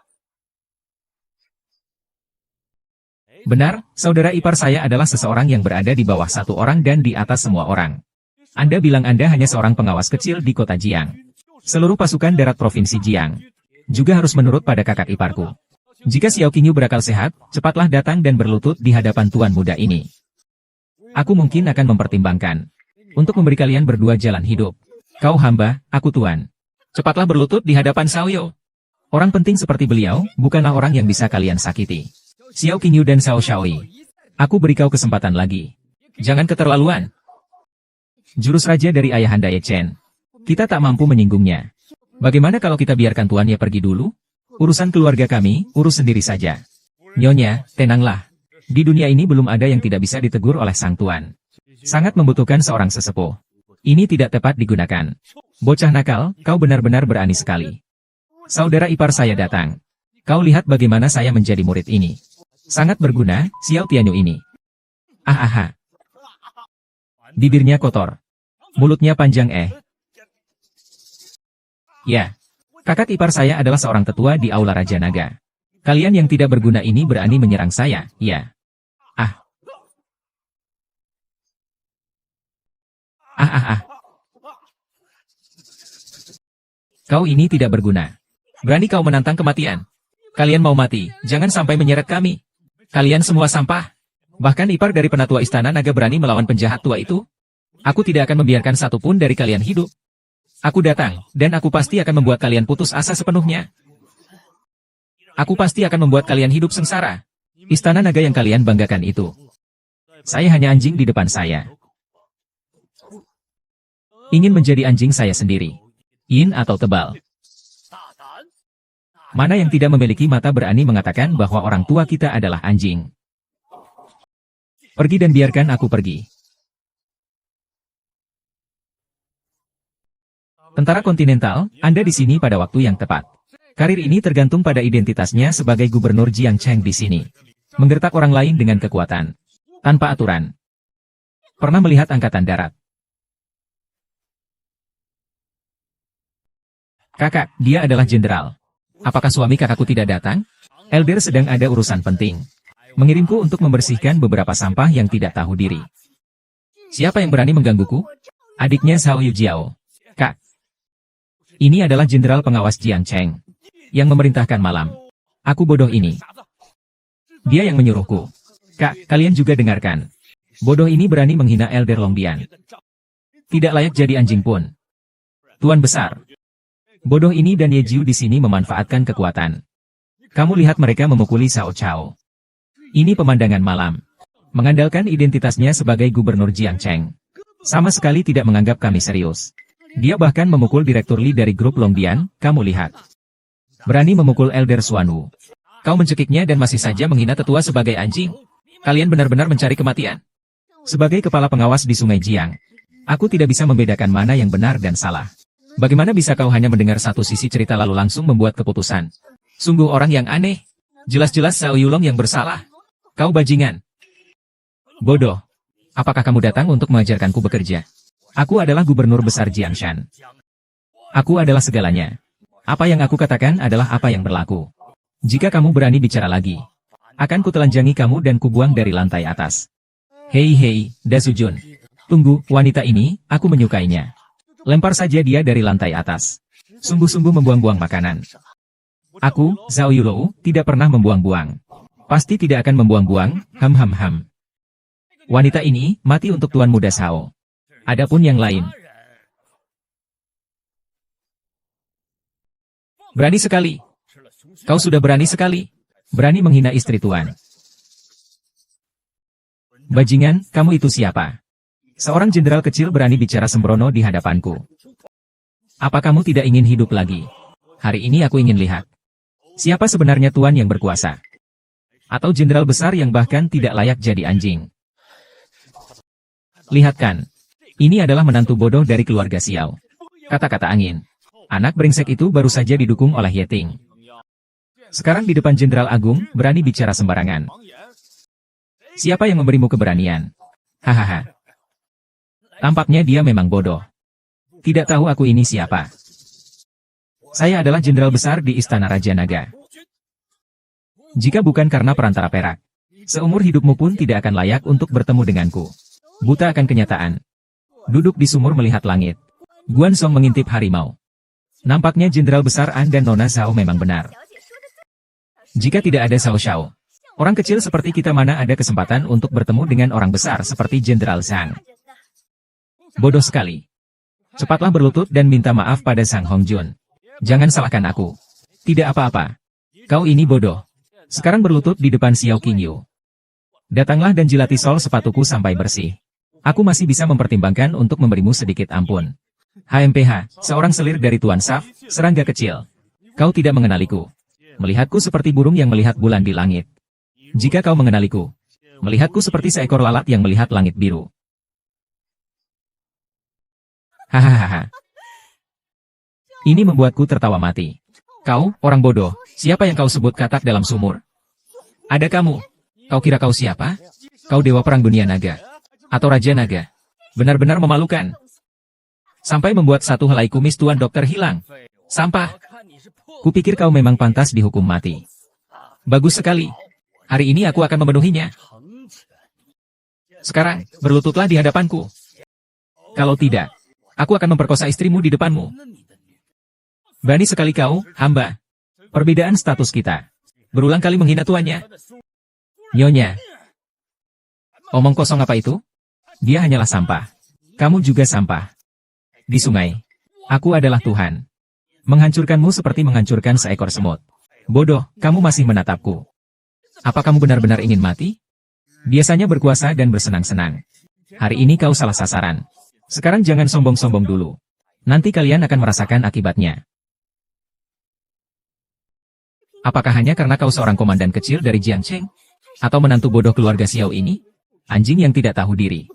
Benar, saudara ipar saya adalah seseorang yang berada di bawah 1 orang dan di atas semua orang. Anda bilang Anda hanya seorang pengawas kecil di kota Jiang. Seluruh pasukan darat Provinsi Jiang juga harus menurut pada kakak iparku. Jika Xiao Qingyu berakal sehat, cepatlah datang dan berlutut di hadapan tuan muda ini. Aku mungkin akan mempertimbangkan untuk memberi kalian berdua jalan hidup. Kau hamba, aku tuan. Cepatlah berlutut di hadapan Xiaoyo. Orang penting seperti beliau, bukanlah orang yang bisa kalian sakiti. Xiao Qingyu dan Xiao Shaoi. Aku beri kau kesempatan lagi. Jangan keterlaluan. Jurus raja dari ayahanda Ye Chen. Kita tak mampu menyinggungnya. Bagaimana kalau kita biarkan tuannya pergi dulu? Urusan keluarga kami, urus sendiri saja. Nyonya, tenanglah. Di dunia ini belum ada yang tidak bisa ditegur oleh sang tuan. Sangat membutuhkan seorang sesepuh. Ini tidak tepat digunakan. Bocah nakal, kau benar-benar berani sekali. Saudara ipar saya datang. Kau lihat bagaimana saya menjadi murid ini. Sangat berguna, Xiao Tianyu ini. Ah. Bibirnya kotor. Mulutnya panjang Ya. Kakak ipar saya adalah seorang tetua di Aula Raja Naga. Kalian yang tidak berguna ini berani menyerang saya, ya. Ah. Kau ini tidak berguna. Berani kau menantang kematian. Kalian mau mati, jangan sampai menyeret kami. Kalian semua sampah. Bahkan ipar dari penatua Istana Naga berani melawan penjahat tua itu. Aku tidak akan membiarkan satupun dari kalian hidup. Aku datang, dan aku pasti akan membuat kalian putus asa sepenuhnya. Aku pasti akan membuat kalian hidup sengsara. Istana Naga yang kalian banggakan itu. Saya hanya anjing di depan saya. Ingin menjadi anjing saya sendiri. Yin atau tebal. Mana yang tidak memiliki mata berani mengatakan bahwa orang tua kita adalah anjing. Pergi dan biarkan aku pergi. Tentara Kontinental, Anda di sini pada waktu yang tepat. Karir ini tergantung pada identitasnya sebagai gubernur Jiangcheng di sini. Menggertak orang lain dengan kekuatan. Tanpa aturan. Pernah melihat angkatan darat? Kakak, dia adalah jenderal. Apakah suami kakakku tidak datang? Elder sedang ada urusan penting. Mengirimku untuk membersihkan beberapa sampah yang tidak tahu diri. Siapa yang berani menggangguku? Adiknya Xiao Yujiao. Kak. Ini adalah jenderal pengawas Jiangcheng. Yang memerintahkan malam. Aku bodoh ini. Dia yang menyuruhku. Kak, kalian juga dengarkan. Bodoh ini berani menghina Elder Longbian. Tidak layak jadi anjing pun. Tuan besar. Bodoh ini dan Ye Jiu di sini memanfaatkan kekuatan. Kamu lihat mereka memukuli Xiao Chao. Ini pemandangan malam. Mengandalkan identitasnya sebagai gubernur Jiangcheng. Sama sekali tidak menganggap kami serius. Dia bahkan memukul Direktur Li dari grup Longbian, kamu lihat. Berani memukul Elder Xuanwu. Kau mencekiknya dan masih saja menghina tetua sebagai anjing. Kalian benar-benar mencari kematian. Sebagai kepala pengawas di Sungai Jiang, aku tidak bisa membedakan mana yang benar dan salah. Bagaimana bisa kau hanya mendengar satu sisi cerita lalu langsung membuat keputusan? Sungguh orang yang aneh. Jelas-jelas Xiao Yulong yang bersalah. Kau bajingan. Bodoh. Apakah kamu datang untuk mengajarkanku bekerja? Aku adalah gubernur besar Jiangshan. Aku adalah segalanya. Apa yang aku katakan adalah apa yang berlaku. Jika kamu berani bicara lagi, akan kutelanjangi kamu dan kubuang dari lantai atas. Hei, Da Sujun. Tunggu, wanita ini, aku menyukainya. Lempar saja dia dari lantai atas. Sungguh-sungguh membuang-buang makanan. Aku, Xiao Yulou, tidak pernah membuang-buang. Pasti tidak akan membuang-buang, ham. Wanita ini, mati untuk Tuan Muda Xiao. Adapun yang lain. Berani sekali. Kau sudah berani sekali. Berani menghina istri Tuan. Bajingan, kamu itu siapa? Seorang jenderal kecil berani bicara sembrono di hadapanku. Apa kamu tidak ingin hidup lagi? Hari ini aku ingin lihat. Siapa sebenarnya Tuan yang berkuasa? Atau jenderal besar yang bahkan tidak layak jadi anjing? Lihat kan. Ini adalah menantu bodoh dari keluarga Xiao. Kata-kata angin. Anak brengsek itu baru saja didukung oleh Ye Ting. Sekarang di depan Jenderal Agung, berani bicara sembarangan. Siapa yang memberimu keberanian? Hahaha. Tampaknya dia memang bodoh. Tidak tahu aku ini siapa. Saya adalah jenderal besar di Istana Raja Naga. Jika bukan karena perantara perak, seumur hidupmu pun tidak akan layak untuk bertemu denganku. Buta akan kenyataan. Duduk di sumur melihat langit. Guan Song mengintip harimau. Nampaknya jenderal besar An dan Nona Zhao memang benar. Jika tidak ada Xiao Xiao, orang kecil seperti kita mana ada kesempatan untuk bertemu dengan orang besar seperti Jenderal Zhang. Bodoh sekali. Cepatlah berlutut dan minta maaf pada Sang Hongjun. Jangan salahkan aku. Tidak apa-apa. Kau ini bodoh. Sekarang berlutut di depan Xiao Qingyu. Datanglah dan jilati sol sepatuku sampai bersih. Aku masih bisa mempertimbangkan untuk memberimu sedikit ampun. HMPH, seorang selir dari Tuan Saf, serangga kecil. Kau tidak mengenaliku. Melihatku seperti burung yang melihat bulan di langit. Jika kau mengenaliku, melihatku seperti seekor lalat yang melihat langit biru. Hahaha. Ini membuatku tertawa mati. Kau, orang bodoh, siapa yang kau sebut katak dalam sumur? Ada kamu. Kau kira kau siapa? Kau dewa perang dunia naga. Atau raja naga. Benar-benar memalukan. Sampai membuat satu helai kumis Tuan Dokter hilang. Sampah. Kupikir kau memang pantas dihukum mati. Bagus sekali. Hari ini aku akan memenuhinya. Sekarang, berlututlah di hadapanku. Kalau tidak, aku akan memperkosa istrimu di depanmu. Berani sekali kau, hamba. Perbedaan status kita. Berulang kali menghina tuannya. Nyonya. Omong kosong apa itu? Dia hanyalah sampah. Kamu juga sampah. Di sungai. Aku adalah Tuhan. Menghancurkanmu seperti menghancurkan seekor semut. Bodoh, kamu masih menatapku. Apa kamu benar-benar ingin mati? Biasanya berkuasa dan bersenang-senang. Hari ini kau salah sasaran. Sekarang jangan sombong-sombong dulu. Nanti kalian akan merasakan akibatnya. Apakah hanya karena kau seorang komandan kecil dari Jiangcheng? Atau menantu bodoh keluarga Xiao ini? Anjing yang tidak tahu diri.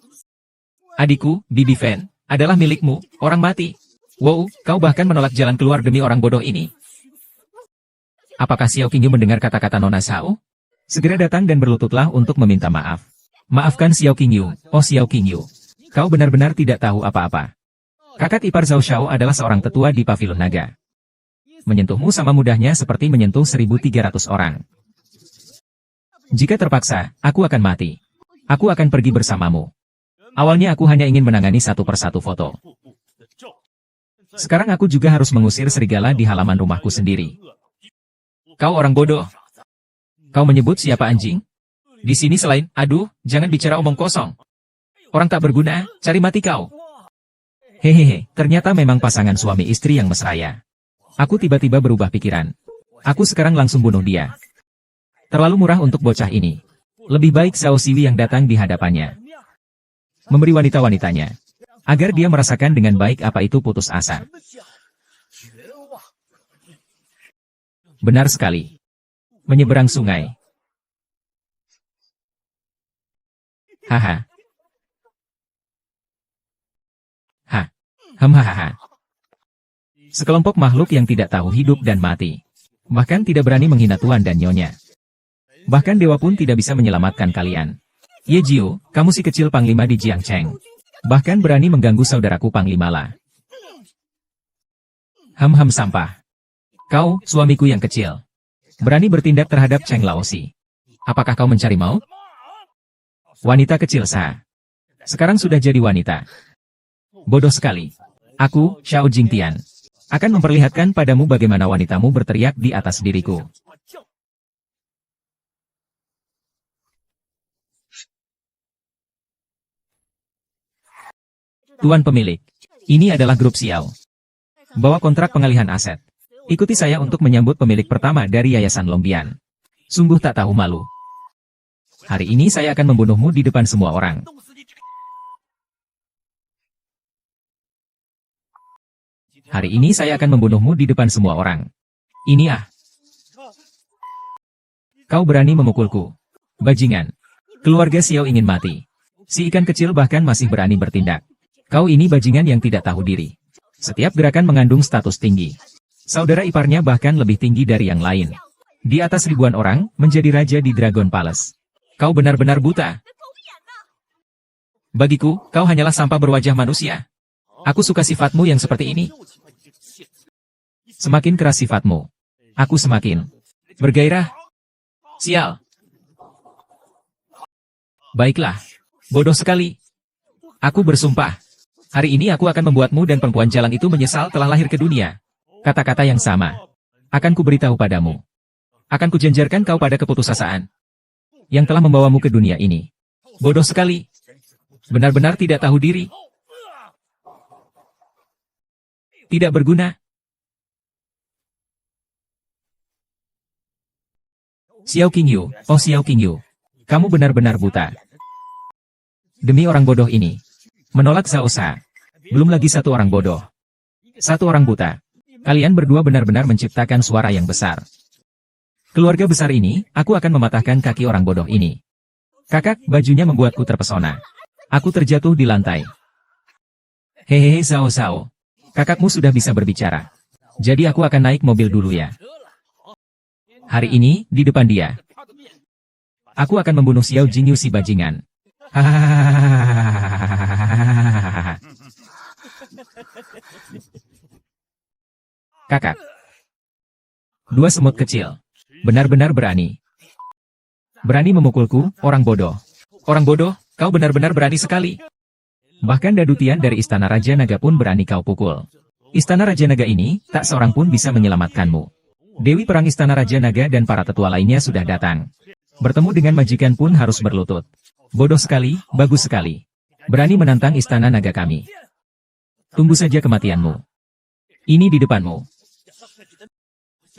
Adikku, Bibi Fen, adalah milikmu, orang mati. Wow, kau bahkan menolak jalan keluar demi orang bodoh ini. Apakah Xiao Qingyu mendengar kata-kata Nona Sao? Segera datang dan berlututlah untuk meminta maaf. Maafkan Xiao Qingyu, oh Xiao Qingyu. Kau benar-benar tidak tahu apa-apa. Kakak ipar Zhao Shao adalah seorang tetua di Pavilion Naga. Menyentuhmu sama mudahnya seperti menyentuh 1.300 orang. Jika terpaksa, aku akan mati. Aku akan pergi bersamamu. Awalnya aku hanya ingin menangani satu persatu foto. Sekarang aku juga harus mengusir serigala di halaman rumahku sendiri. Kau orang bodoh. Kau menyebut siapa anjing? Di sini selain, aduh, jangan bicara omong kosong. Orang tak berguna, cari mati kau. Hehehe, ternyata memang pasangan suami istri yang mesra. Aku tiba-tiba berubah pikiran. Aku sekarang langsung bunuh dia. Terlalu murah untuk bocah ini. Lebih baik Xiao Siwi yang datang di hadapannya. Memberi wanita-wanitanya. Agar dia merasakan dengan baik apa itu putus asa. Benar sekali. Menyeberang sungai. Haha. Hahaha. Sekelompok makhluk yang tidak tahu hidup dan mati. Bahkan tidak berani menghina tuan dan nyonya. Bahkan dewa pun tidak bisa menyelamatkan kalian. Ye Jiu, kamu si kecil panglima di Jiangcheng. Bahkan berani mengganggu saudaraku Panglima La. Ham sampah. Kau, suamiku yang kecil. Berani bertindak terhadap Cheng Laosi. Apakah kau mencari maut? Wanita kecil Sa. Sekarang sudah jadi wanita. Bodoh sekali. Aku, Xiao Jingtian, akan memperlihatkan padamu bagaimana wanitamu berteriak di atas diriku. Tuan pemilik, ini adalah grup Xiao. Bawa kontrak pengalihan aset. Ikuti saya untuk menyambut pemilik pertama dari Yayasan Longbian. Sungguh tak tahu malu. Hari ini saya akan membunuhmu di depan semua orang. Hari ini saya akan membunuhmu di depan semua orang. Ini ah. Kau berani memukulku. Bajingan. Keluarga Xiao ingin mati. Si ikan kecil bahkan masih berani bertindak. Kau ini bajingan yang tidak tahu diri. Setiap gerakan mengandung status tinggi. Saudara iparnya bahkan lebih tinggi dari yang lain. Di atas ribuan orang, menjadi raja di Dragon Palace. Kau benar-benar buta. Bagiku, kau hanyalah sampah berwajah manusia. Aku suka sifatmu yang seperti ini. Semakin keras sifatmu, aku semakin bergairah. Sial. Baiklah. Bodoh sekali. Aku bersumpah. Hari ini aku akan membuatmu dan perempuan jalan itu menyesal telah lahir ke dunia. Kata-kata yang sama. Akan kuberitahu padamu. Akan kujanjarkan kau pada keputusasaan. Yang telah membawamu ke dunia ini. Bodoh sekali. Benar-benar tidak tahu diri. Tidak berguna. Xiao Qingyu, oh Xiao Qingyu. Kamu benar-benar buta. Demi orang bodoh ini. Menolak Zhao Sa. Belum lagi satu orang bodoh. Satu orang buta. Kalian berdua benar-benar menciptakan suara yang besar. Keluarga besar ini, aku akan mematahkan kaki orang bodoh ini. Kakak, bajunya membuatku terpesona. Aku terjatuh di lantai. Hehehe Zhao Shao. Kakakmu sudah bisa berbicara. Jadi aku akan naik mobil dulu ya. Hari ini, di depan dia. Aku akan membunuh Xiao Jingyu si bajingan. Hahaha. Kakak. Dua semut kecil. Benar-benar berani. Berani memukulku, orang bodoh. Orang bodoh, kau benar-benar berani sekali. Bahkan Dadutian dari Istana Raja Naga pun berani kau pukul. Istana Raja Naga ini, tak seorang pun bisa menyelamatkanmu. Dewi Perang Istana Raja Naga dan para tetua lainnya sudah datang. Bertemu dengan majikan pun harus berlutut. Bodoh sekali, bagus sekali. Berani menantang Istana Naga kami. Tunggu saja kematianmu. Ini di depanmu.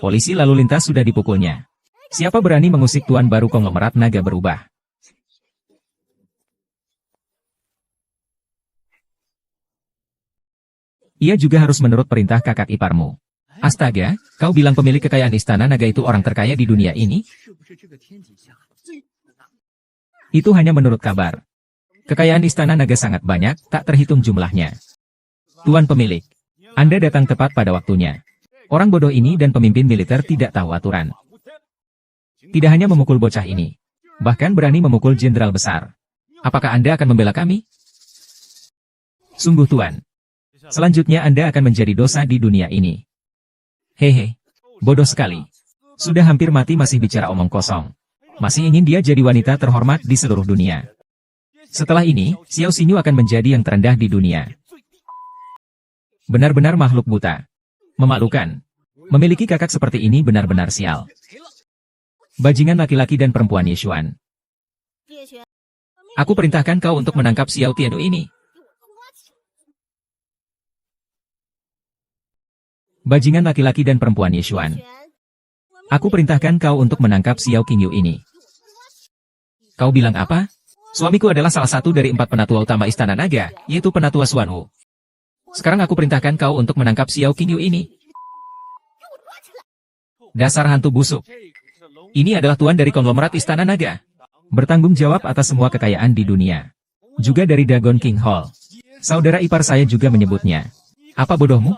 Polisi lalu lintas sudah dipukulnya. Siapa berani mengusik tuan baru konglomerat naga berubah? Ia juga harus menurut perintah kakak iparmu. Astaga, kau bilang pemilik kekayaan istana naga itu orang terkaya di dunia ini? Itu hanya menurut kabar. Kekayaan istana naga sangat banyak, tak terhitung jumlahnya. Tuan pemilik, Anda datang tepat pada waktunya. Orang bodoh ini dan pemimpin militer tidak tahu aturan. Tidak hanya memukul bocah ini, bahkan berani memukul jenderal besar. Apakah Anda akan membela kami? Sungguh Tuan. Selanjutnya Anda akan menjadi dosa di dunia ini. Hehe, bodoh sekali. Sudah hampir mati masih bicara omong kosong. Masih ingin dia jadi wanita terhormat di seluruh dunia. Setelah ini, Xiao Xinyu akan menjadi yang terendah di dunia. Benar-benar makhluk buta. Memalukan. Memiliki kakak seperti ini benar-benar sial. Bajingan laki-laki dan perempuan Yeshuan. Aku perintahkan kau untuk menangkap Xiao Tianyu ini. Bajingan laki-laki dan perempuan Yeshuan. Aku perintahkan kau untuk menangkap Xiao Qingyu ini. Kau bilang apa? Suamiku adalah salah satu dari 4 penatua utama Istana Naga, yaitu penatua Xuanwu. Sekarang aku perintahkan kau untuk menangkap Xiao Qingyu ini. Dasar hantu busuk. Ini adalah tuan dari konglomerat Istana Naga. Bertanggung jawab atas semua kekayaan di dunia. Juga dari Dagon King Hall. Saudara ipar saya juga menyebutnya. Apa bodohmu?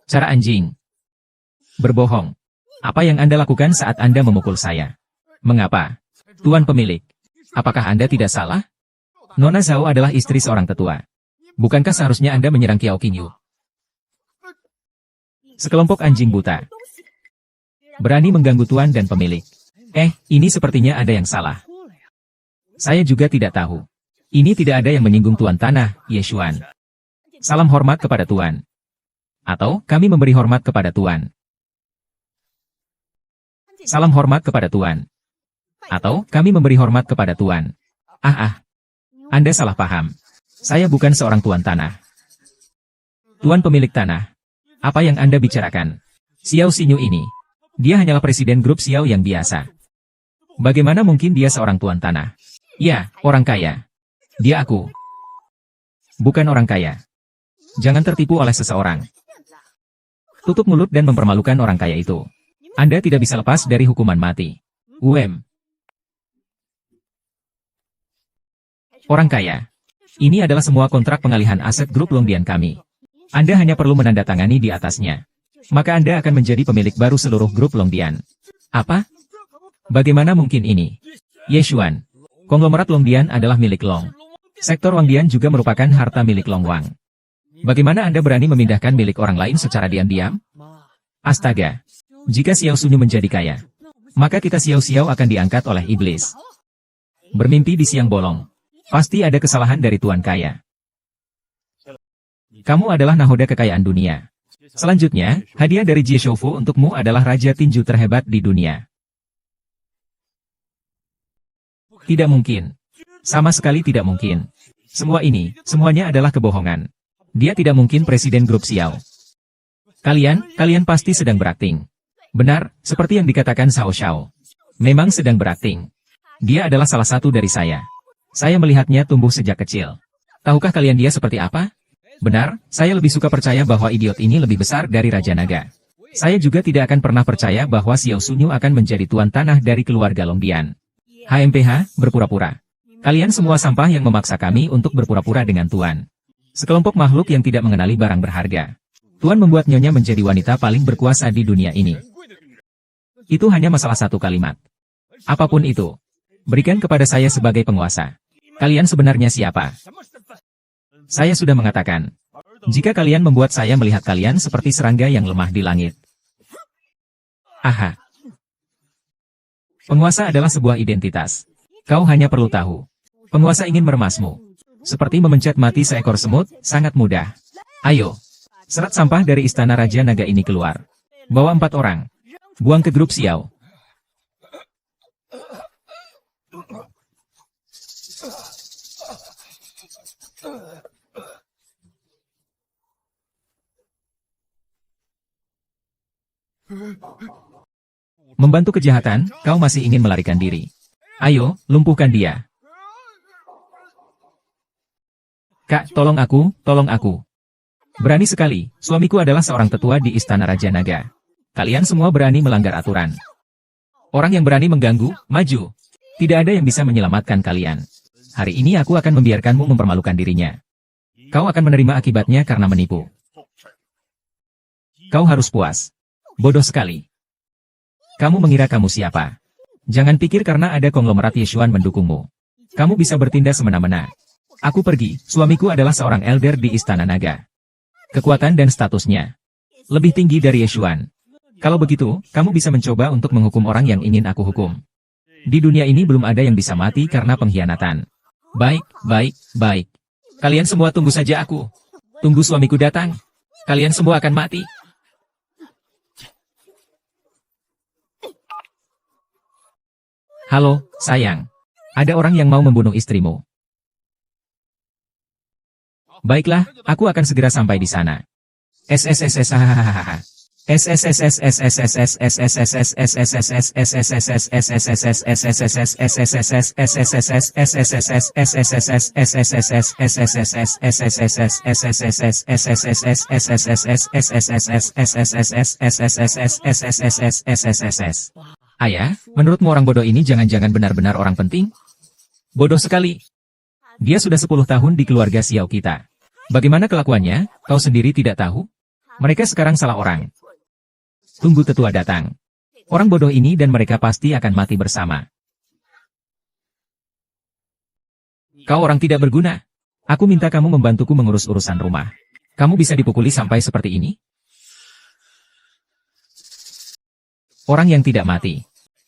Cara anjing. Berbohong. Apa yang Anda lakukan saat Anda memukul saya? Mengapa? Tuan pemilik. Apakah Anda tidak salah? Nona Zhao adalah istri seorang tetua. Bukankah seharusnya Anda menyerang Qiao Qingyu? Sekelompok anjing buta. Berani mengganggu tuan dan pemilik. Ini sepertinya ada yang salah. Saya juga tidak tahu. Ini tidak ada yang menyinggung tuan tanah, Yeshuan. Salam hormat kepada tuan. Atau, kami memberi hormat kepada tuan. Salam hormat kepada tuan. Atau, kami memberi hormat kepada tuan. Anda salah paham. Saya bukan seorang tuan tanah. Tuan pemilik tanah. Apa yang Anda bicarakan? Xiao Xinyu ini. Dia hanyalah presiden grup Xiao yang biasa. Bagaimana mungkin dia seorang tuan tanah? Ya, orang kaya. Dia aku. Bukan orang kaya. Jangan tertipu oleh seseorang. Tutup mulut dan mempermalukan orang kaya itu. Anda tidak bisa lepas dari hukuman mati. Orang kaya. Ini adalah semua kontrak pengalihan aset grup Longdian kami. Anda hanya perlu menandatangani di atasnya. Maka Anda akan menjadi pemilik baru seluruh grup Longdian. Apa? Bagaimana mungkin ini? Yeshuan. Konglomerat Longdian adalah milik Long. Sektor Wangdian juga merupakan harta milik Long Wang. Bagaimana Anda berani memindahkan milik orang lain secara diam-diam? Astaga. Jika Xiao Xinyu menjadi kaya, maka kita Xiao akan diangkat oleh iblis. Bermimpi di siang bolong. Pasti ada kesalahan dari tuan kaya. Kamu adalah nahoda kekayaan dunia. Selanjutnya, hadiah dari Jie Shoufu untukmu adalah raja tinju terhebat di dunia. Tidak mungkin. Sama sekali tidak mungkin. Semuanya adalah kebohongan. Dia tidak mungkin presiden grup Xiao. Kalian pasti sedang berakting. Benar, seperti yang dikatakan Xiao Xiao. Memang sedang berakting. Dia adalah salah satu dari saya. Saya melihatnya tumbuh sejak kecil. Tahukah kalian dia seperti apa? Benar, saya lebih suka percaya bahwa idiot ini lebih besar dari Raja Naga. Saya juga tidak akan pernah percaya bahwa Xiao Xinyu akan menjadi tuan tanah dari keluarga Longdian. HMPH, berpura-pura. Kalian semua sampah yang memaksa kami untuk berpura-pura dengan tuan. Sekelompok makhluk yang tidak mengenali barang berharga. Tuan membuat nyonya menjadi wanita paling berkuasa di dunia ini. Itu hanya masalah satu kalimat. Apapun itu, berikan kepada saya sebagai penguasa. Kalian sebenarnya siapa? Saya sudah mengatakan, jika kalian membuat saya melihat kalian seperti serangga yang lemah di langit. Penguasa adalah sebuah identitas. Kau hanya perlu tahu. Penguasa ingin meremasmu. Seperti memencet mati seekor semut, sangat mudah. Ayo. Serat sampah dari istana Raja Naga ini keluar. Bawa 4 orang. Buang ke grup Xiao. Membantu kejahatan, kau masih ingin melarikan diri. Ayo, lumpuhkan dia. Kak, tolong aku. Berani sekali, suamiku adalah seorang tetua di Istana Raja Naga. Kalian semua berani melanggar aturan. Orang yang berani mengganggu, maju. Tidak ada yang bisa menyelamatkan kalian. Hari ini aku akan membiarkanmu mempermalukan dirinya. Kau akan menerima akibatnya karena menipu. Kau harus puas. Bodoh sekali. Kamu mengira kamu siapa? Jangan pikir karena ada konglomerat Yeshuan mendukungmu. Kamu bisa bertindak semena-mena. Aku pergi, suamiku adalah seorang elder di Istana Naga. Kekuatan dan statusnya lebih tinggi dari Yeshuan. Kalau begitu, kamu bisa mencoba untuk menghukum orang yang ingin aku hukum. Di dunia ini belum ada yang bisa mati karena pengkhianatan. Baik, baik, baik. Kalian semua tunggu saja aku. Tunggu suamiku datang. Kalian semua akan mati. Halo, sayang. Ada orang yang mau membunuh istrimu. Baiklah, aku akan segera sampai di sana. SSSS hahaha. Ayah, menurutmu orang bodoh ini jangan-jangan benar-benar orang penting? Bodoh sekali. Dia sudah 10 tahun di keluarga Xiao kita. Bagaimana kelakuannya, kau sendiri tidak tahu? Mereka sekarang salah orang. Tunggu tetua datang. Orang bodoh ini dan mereka pasti akan mati bersama. Kau orang tidak berguna. Aku minta kamu membantuku mengurus urusan rumah. Kamu bisa dipukuli sampai seperti ini? Orang yang tidak mati.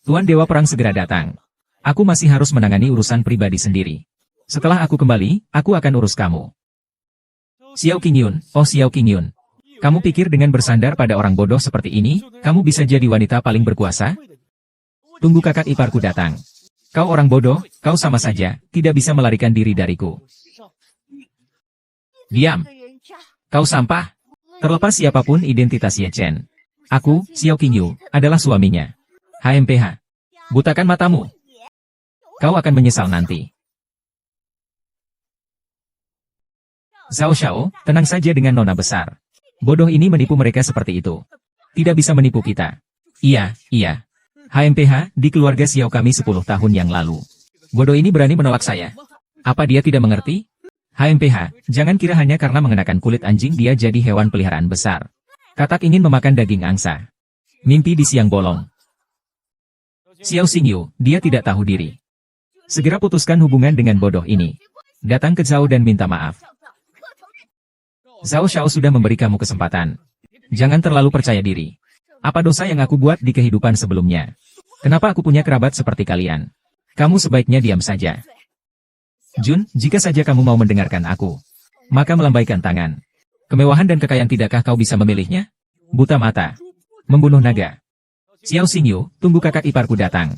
Tuan Dewa Perang segera datang. Aku masih harus menangani urusan pribadi sendiri. Setelah aku kembali, aku akan urus kamu. Xiao Qingyun, oh Xiao Qingyun. Kamu pikir dengan bersandar pada orang bodoh seperti ini, kamu bisa jadi wanita paling berkuasa? Tunggu kakak iparku datang. Kau orang bodoh, kau sama saja, tidak bisa melarikan diri dariku. Diam. Kau sampah. Terlepas siapapun identitas Ye Chen. Aku, Xiao Qingyu, adalah suaminya. HMPH. Butakan matamu. Kau akan menyesal nanti. Zhao Xiao, tenang saja dengan nona besar. Bodoh ini menipu mereka seperti itu. Tidak bisa menipu kita. Iya, iya. HMPH, di keluarga Xiao kami 10 tahun yang lalu. Bodoh ini berani menolak saya. Apa dia tidak mengerti? HMPH, jangan kira hanya karena mengenakan kulit anjing dia jadi hewan peliharaan besar. Katak ingin memakan daging angsa. Mimpi di siang bolong. Xiao Xingyu, dia tidak tahu diri. Segera putuskan hubungan dengan bodoh ini. Datang ke Zhao dan minta maaf. Zhao Xiao sudah memberi kamu kesempatan. Jangan terlalu percaya diri. Apa dosa yang aku buat di kehidupan sebelumnya? Kenapa aku punya kerabat seperti kalian? Kamu sebaiknya diam saja. Jun, jika saja kamu mau mendengarkan aku, maka melambaikan tangan. Kemewahan dan kekayaan tidakkah kau bisa memilihnya? Buta mata. Membunuh naga. Xiao Xingyu, tunggu kakak iparku datang.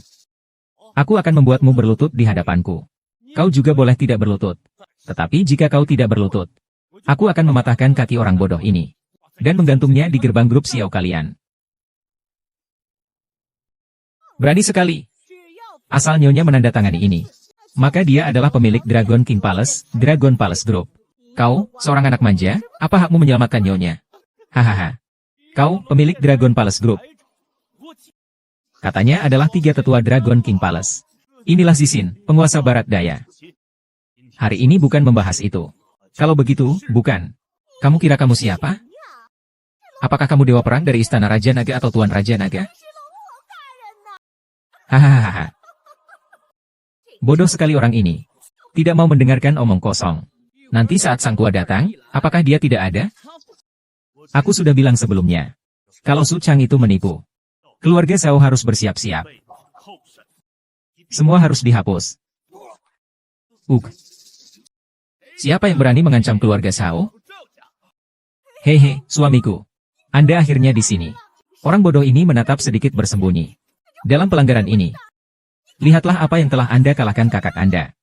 Aku akan membuatmu berlutut di hadapanku. Kau juga boleh tidak berlutut. Tetapi jika kau tidak berlutut, aku akan mematahkan kaki orang bodoh ini. Dan menggantungnya di gerbang grup Xiao kalian. Berani sekali. Asal nyonya menandatangani ini, maka dia adalah pemilik Dragon King Palace, Dragon Palace Group. Kau, seorang anak manja, apa hakmu menyelamatkan nyonya? Hahaha. Kau, pemilik Dragon Palace Group. Katanya adalah 3 tetua Dragon King Palace. Inilah Zixin, penguasa barat daya. Hari ini bukan membahas itu. Kalau begitu, bukan. Kamu kira kamu siapa? Apakah kamu Dewa Perang dari Istana Raja Naga atau Tuan Raja Naga? Hahaha. Bodoh sekali orang ini. Tidak mau mendengarkan omong kosong. Nanti saat sang tua datang, apakah dia tidak ada? Aku sudah bilang sebelumnya. Kalau Su Chang itu menipu, keluarga Zhao harus bersiap-siap. Semua harus dihapus. Siapa yang berani mengancam keluarga Zhao? Hehe, suamiku. Anda akhirnya di sini. Orang bodoh ini menatap sedikit bersembunyi. Dalam pelanggaran ini, lihatlah apa yang telah Anda kalahkan kakak Anda.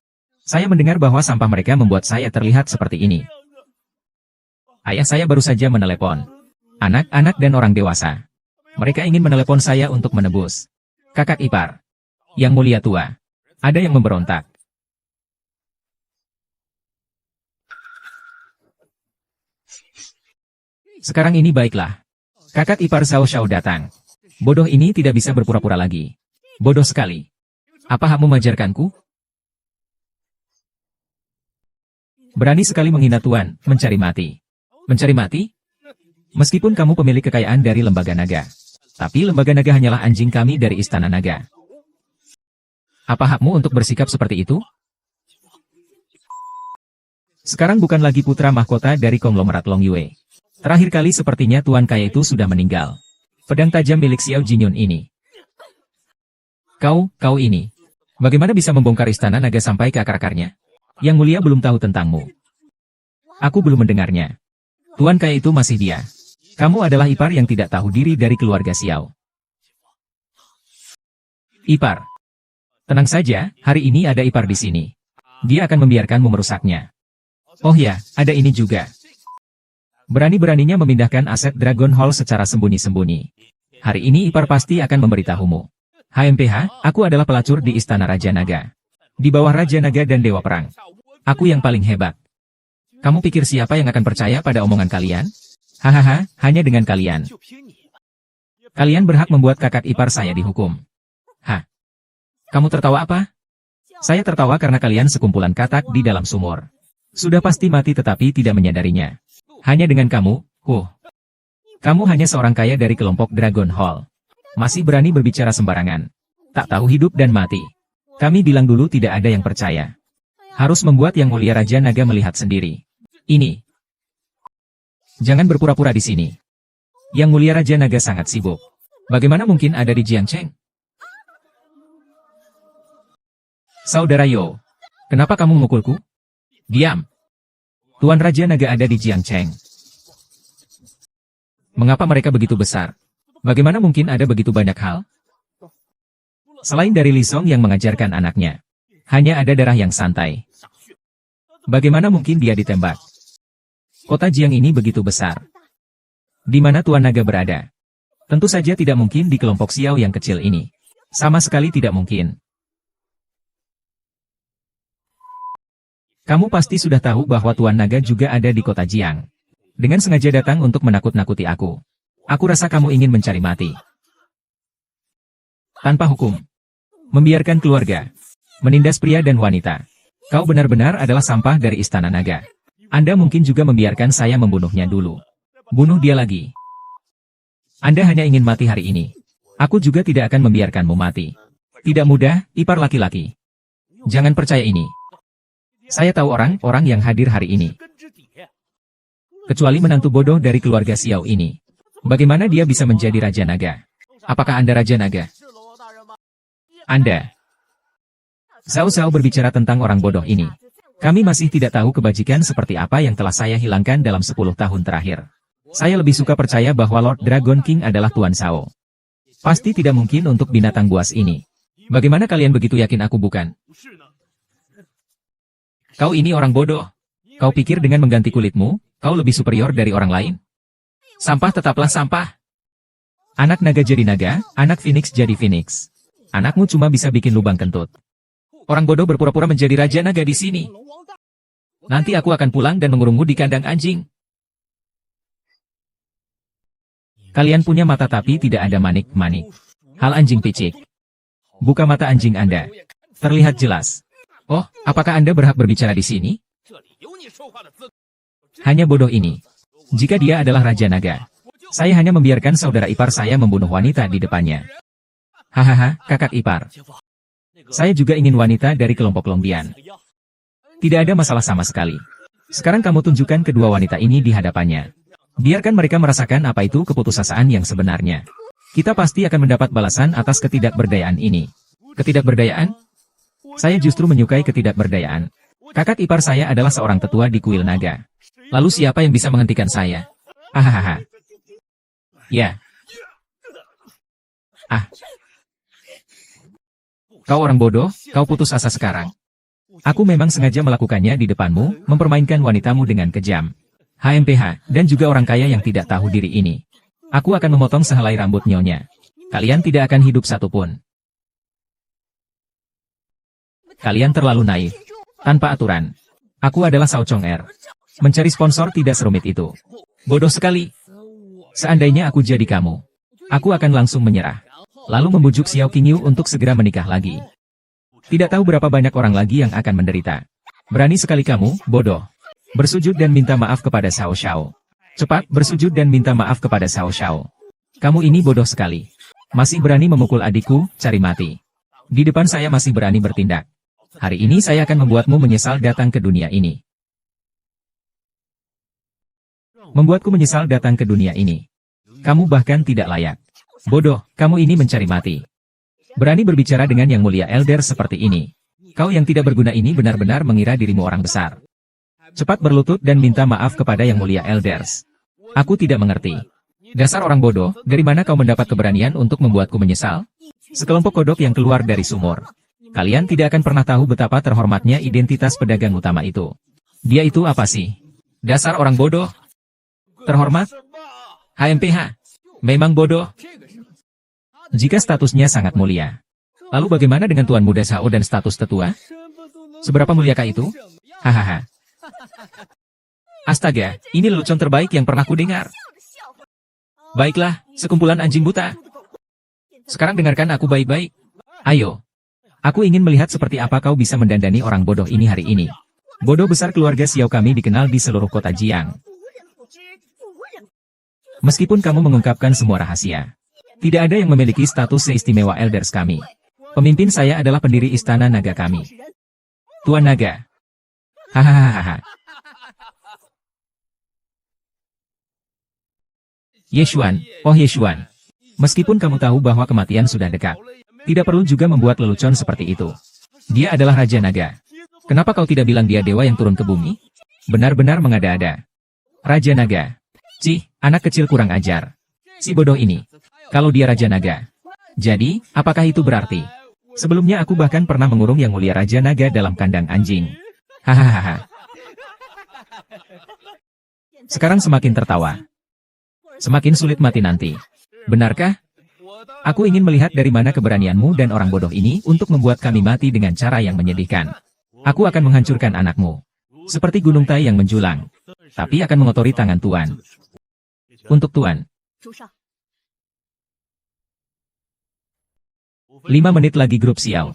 Saya mendengar bahwa sampah mereka membuat saya terlihat seperti ini. Ayah saya baru saja menelepon. Anak-anak dan orang dewasa. Mereka ingin menelepon saya untuk menebus. Kakak ipar. Yang mulia tua. Ada yang memberontak. Sekarang ini baiklah. Kakak ipar Zhao Xiao datang. Bodoh ini tidak bisa berpura-pura lagi. Bodoh sekali. Apa hakmu mengajarkanku? Berani sekali menghina Tuan, mencari mati. Mencari mati? Meskipun kamu pemilik kekayaan dari lembaga naga. Tapi lembaga naga hanyalah anjing kami dari istana naga. Apa hakmu untuk bersikap seperti itu? Sekarang bukan lagi putra mahkota dari konglomerat Long Yue. Terakhir kali sepertinya Tuan Kaya itu sudah meninggal. Pedang tajam milik Xiao Jinyun ini. Kau ini. Bagaimana bisa membongkar istana naga sampai ke akar-akarnya? Yang mulia belum tahu tentangmu. Aku belum mendengarnya. Tuan Kaya itu masih dia. Kamu adalah ipar yang tidak tahu diri dari keluarga Xiao. Ipar. Tenang saja, hari ini ada ipar di sini. Dia akan membiarkanmu merusaknya. Oh ya, ada ini juga. Berani-beraninya memindahkan aset Dragon Hall secara sembunyi-sembunyi. Hari ini ipar pasti akan memberitahumu. HMPH, aku adalah pelacur di Istana Raja Naga. Di bawah Raja Naga dan Dewa Perang. Aku yang paling hebat. Kamu pikir siapa yang akan percaya pada omongan kalian? Hahaha, hanya dengan kalian. Kalian berhak membuat kakak ipar saya dihukum. Hah? Kamu tertawa apa? Saya tertawa karena kalian sekumpulan katak di dalam sumur. Sudah pasti mati tetapi tidak menyadarinya. Hanya dengan kamu, kamu hanya seorang kaya dari kelompok Dragon Hall. Masih berani berbicara sembarangan. Tak tahu hidup dan mati. Kami bilang dulu tidak ada yang percaya. Harus membuat Yang Mulia Raja Naga melihat sendiri. Ini. Jangan berpura-pura di sini. Yang Mulia Raja Naga sangat sibuk. Bagaimana mungkin ada di Jiangcheng? Saudara Yo, kenapa kamu memukulku? Diam. Tuan Raja Naga ada di Jiangcheng. Mengapa mereka begitu besar? Bagaimana mungkin ada begitu banyak hal? Selain dari Li Song yang mengajarkan anaknya, hanya ada darah yang santai. Bagaimana mungkin dia ditembak? Kota Jiang ini begitu besar. Di mana Tuan Naga berada? Tentu saja tidak mungkin di kelompok Xiao yang kecil ini. Sama sekali tidak mungkin. Kamu pasti sudah tahu bahwa Tuan Naga juga ada di kota Jiang. Dengan sengaja datang untuk menakut-nakuti aku. Aku rasa kamu ingin mencari mati. Tanpa hukum. Membiarkan keluarga. Menindas pria dan wanita. Kau benar-benar adalah sampah dari Istana Naga. Anda mungkin juga membiarkan saya membunuhnya dulu. Bunuh dia lagi. Anda hanya ingin mati hari ini. Aku juga tidak akan membiarkanmu mati. Tidak mudah, ipar laki-laki. Jangan percaya ini. Saya tahu orang-orang yang hadir hari ini. Kecuali menantu bodoh dari keluarga Xiao ini. Bagaimana dia bisa menjadi Raja Naga? Apakah Anda Raja Naga? Anda. Xiao berbicara tentang orang bodoh ini. Kami masih tidak tahu kebajikan seperti apa yang telah saya hilangkan dalam 10 tahun terakhir. Saya lebih suka percaya bahwa Lord Dragon King adalah Tuan Xiao. Pasti tidak mungkin untuk binatang buas ini. Bagaimana kalian begitu yakin aku bukan? Kau ini orang bodoh. Kau pikir dengan mengganti kulitmu, kau lebih superior dari orang lain? Sampah tetaplah sampah. Anak naga jadi naga, anak Phoenix jadi Phoenix. Anakmu cuma bisa bikin lubang kentut. Orang bodoh berpura-pura menjadi Raja Naga di sini. Nanti aku akan pulang dan mengurungmu di kandang anjing. Kalian punya mata tapi tidak ada manik-manik. Hal anjing picik. Buka mata anjing Anda. Terlihat jelas. Oh, apakah Anda berhak berbicara di sini? Hanya bodoh ini. Jika dia adalah Raja Naga, saya hanya membiarkan saudara ipar saya membunuh wanita di depannya. Hahaha, kakak ipar. Saya juga ingin wanita dari kelompok Longbian. Tidak ada masalah sama sekali. Sekarang kamu tunjukkan kedua wanita ini di hadapannya. Biarkan mereka merasakan apa itu keputusasaan yang sebenarnya. Kita pasti akan mendapat balasan atas ketidakberdayaan ini. Ketidakberdayaan? Saya justru menyukai ketidakberdayaan. Kakak ipar saya adalah seorang tetua di kuil naga. Lalu siapa yang bisa menghentikan saya? Hahaha. Ya. Kau orang bodoh, kau putus asa sekarang. Aku memang sengaja melakukannya di depanmu, mempermainkan wanitamu dengan kejam. HMPH, dan juga orang kaya yang tidak tahu diri ini. Aku akan memotong sehelai rambut nyonya. Kalian tidak akan hidup satupun. Kalian terlalu naif. Tanpa aturan. Aku adalah Sao Chong Er. Mencari sponsor tidak serumit itu. Bodoh sekali. Seandainya aku jadi kamu, aku akan langsung menyerah. Lalu membujuk Xiao Qingyu untuk segera menikah lagi. Tidak tahu berapa banyak orang lagi yang akan menderita. Berani sekali kamu, bodoh. Bersujud dan minta maaf kepada Xiao Xiao. Cepat, bersujud dan minta maaf kepada Xiao Xiao. Kamu ini bodoh sekali. Masih berani memukul adikku, cari mati. Di depan saya masih berani bertindak. Hari ini saya akan membuatmu menyesal datang ke dunia ini. Membuatku menyesal datang ke dunia ini. Kamu bahkan tidak layak. Bodoh, kamu ini mencari mati. Berani berbicara dengan yang mulia elder seperti ini. Kau yang tidak berguna ini benar-benar mengira dirimu orang besar. Cepat berlutut dan minta maaf kepada yang mulia elders. Aku tidak mengerti. Dasar orang bodoh, dari mana kau mendapat keberanian untuk membuatku menyesal? Sekelompok kodok yang keluar dari sumur. Kalian tidak akan pernah tahu betapa terhormatnya identitas pedagang utama itu. Dia itu apa sih? Dasar orang bodoh. Terhormat? HMPH. Memang bodoh. Jika statusnya sangat mulia. Lalu bagaimana dengan Tuan Muda Sao dan status tetua? Seberapa muliakah itu? Hahaha. Astaga, ini lelucon terbaik yang pernah kudengar. Baiklah, sekumpulan anjing buta. Sekarang dengarkan aku baik-baik. Ayo. Aku ingin melihat seperti apa kau bisa mendandani orang bodoh ini hari ini. Bodoh besar keluarga Xiao kami dikenal di seluruh kota Jiang. Meskipun kamu mengungkapkan semua rahasia, tidak ada yang memiliki status seistimewa elders kami. Pemimpin saya adalah pendiri istana naga kami. Tuan Naga. Hahaha. Yeshuan, oh Yeshuan. Meskipun kamu tahu bahwa kematian sudah dekat, tidak perlu juga membuat lelucon seperti itu. Dia adalah Raja Naga. Kenapa kau tidak bilang dia dewa yang turun ke bumi? Benar-benar mengada-ada. Raja Naga. Cih, anak kecil kurang ajar. Si bodoh ini. Kalau dia Raja Naga. Jadi, apakah itu berarti? Sebelumnya aku bahkan pernah mengurung yang mulia Raja Naga dalam kandang anjing. Hahaha. Sekarang semakin tertawa. Semakin sulit mati nanti. Benarkah? Aku ingin melihat dari mana keberanianmu dan orang bodoh ini untuk membuat kami mati dengan cara yang menyedihkan. Aku akan menghancurkan anakmu. Seperti gunung Tai yang menjulang. Tapi akan mengotori tangan Tuan. Untuk Tuan. 5 menit lagi grup Xiao.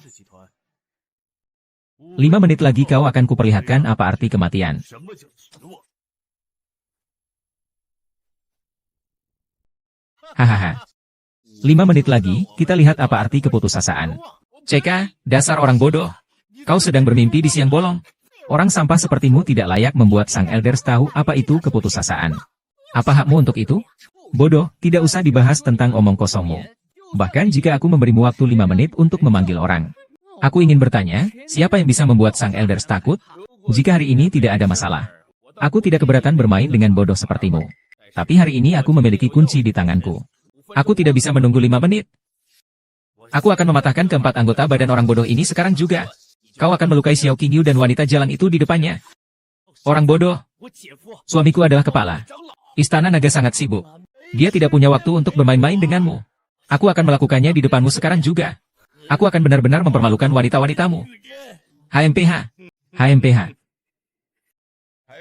5 menit lagi kau akan kuperlihatkan apa arti kematian. Hahaha. 5 menit lagi, kita lihat apa arti keputusasaan. CK, dasar orang bodoh. Kau sedang bermimpi di siang bolong. Orang sampah sepertimu tidak layak membuat sang elders tahu apa itu keputusasaan. Apa hakmu untuk itu? Bodoh, tidak usah dibahas tentang omong kosongmu. Bahkan jika aku memberimu waktu 5 menit untuk memanggil orang. Aku ingin bertanya, siapa yang bisa membuat sang elders takut? Jika hari ini tidak ada masalah. Aku tidak keberatan bermain dengan bodoh sepertimu. Tapi hari ini aku memiliki kunci di tanganku. Aku tidak bisa menunggu 5 menit. Aku akan mematahkan keempat anggota badan orang bodoh ini sekarang juga. Kau akan melukai Xiao Qingyu dan wanita jalan itu di depannya. Orang bodoh. Suamiku adalah kepala. Istana naga sangat sibuk. Dia tidak punya waktu untuk bermain-main denganmu. Aku akan melakukannya di depanmu sekarang juga. Aku akan benar-benar mempermalukan wanita-wanitamu. HMPH. HMPH.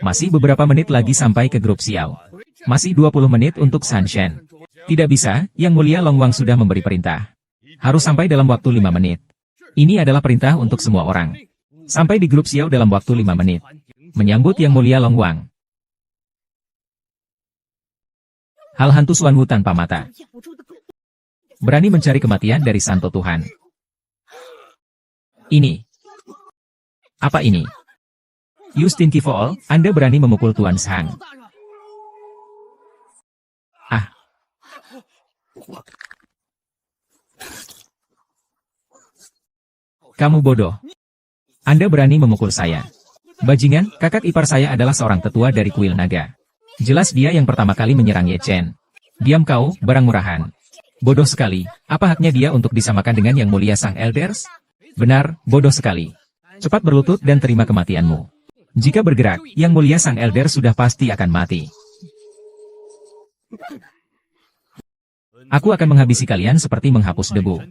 Masih beberapa menit lagi sampai ke grup Xiao. Masih 20 menit untuk San Shen. Tidak bisa, Yang Mulia Long Wang sudah memberi perintah. Harus sampai dalam waktu 5 menit. Ini adalah perintah untuk semua orang. Sampai di grup Xiao dalam waktu 5 menit. Menyambut Yang Mulia Long Wang. Hal hantu Suanwu tanpa mata. Berani mencari kematian dari Santo Tuhan. Ini. Apa ini? Yustin Kifol, Anda berani memukul Tuan Sang. Ah. Kamu bodoh. Anda berani memukul saya. Bajingan, kakak ipar saya adalah seorang tetua dari kuil naga. Jelas dia yang pertama kali menyerang Ye Chen. Diam kau, barang murahan. Bodoh sekali, apa haknya dia untuk disamakan dengan yang mulia sang elders? Benar, bodoh sekali. Cepat berlutut dan terima kematianmu. Jika bergerak, yang mulia sang elder sudah pasti akan mati. Aku akan menghabisi kalian seperti menghapus debu.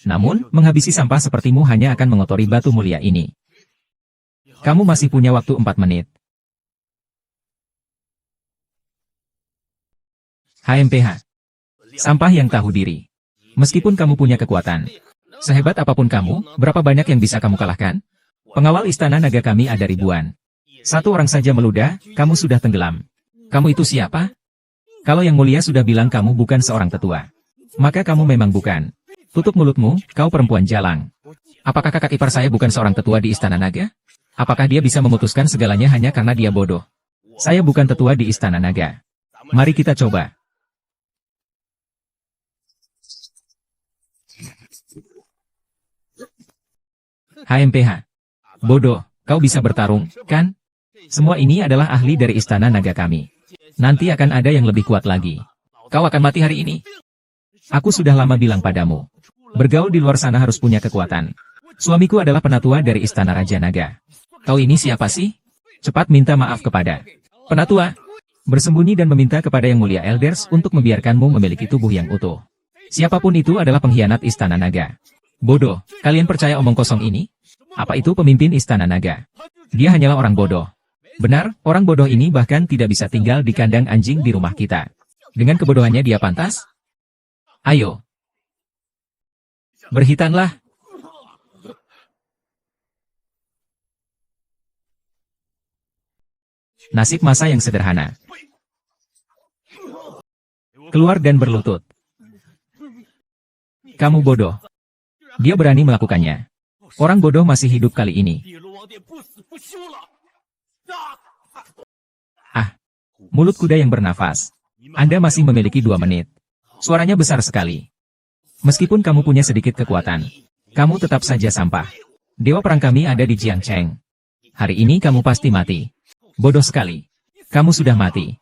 Namun, menghabisi sampah sepertimu hanya akan mengotori batu mulia ini. Kamu masih punya waktu 4 menit. HMPH. Sampah yang tahu diri. Meskipun kamu punya kekuatan, sehebat apapun kamu, berapa banyak yang bisa kamu kalahkan? Pengawal istana naga kami ada ribuan. Satu orang saja meludah, kamu sudah tenggelam. Kamu itu siapa? Kalau Yang Mulia sudah bilang kamu bukan seorang tetua, maka kamu memang bukan. Tutup mulutmu, kau perempuan jalang. Apakah kakak ipar saya bukan seorang tetua di Istana Naga? Apakah dia bisa memutuskan segalanya hanya karena dia bodoh? Saya bukan tetua di Istana Naga. Mari kita coba. HMPH. Bodoh, kau bisa bertarung, kan? Semua ini adalah ahli dari Istana Naga kami. Nanti akan ada yang lebih kuat lagi. Kau akan mati hari ini. Aku sudah lama bilang padamu. Bergaul di luar sana harus punya kekuatan. Suamiku adalah penatua dari Istana Raja Naga. Kau ini siapa sih? Cepat minta maaf kepada penatua. Bersembunyi dan meminta kepada Yang Mulia Elders untuk membiarkanmu memiliki tubuh yang utuh. Siapapun itu adalah pengkhianat Istana Naga. Bodoh, kalian percaya omong kosong ini? Apa itu pemimpin Istana Naga? Dia hanyalah orang bodoh. Benar, orang bodoh ini bahkan tidak bisa tinggal di kandang anjing di rumah kita. Dengan kebodohannya dia pantas? Ayo. Berhitanlah. Nasib masa yang sederhana. Keluar dan berlutut. Kamu bodoh. Dia berani melakukannya. Orang bodoh masih hidup kali ini. Ah, mulut kuda yang bernafas. Anda masih memiliki 2 menit. Suaranya besar sekali. Meskipun kamu punya sedikit kekuatan, kamu tetap saja sampah. Dewa perang kami ada di Jiangcheng. Hari ini kamu pasti mati. Bodoh sekali. Kamu sudah mati.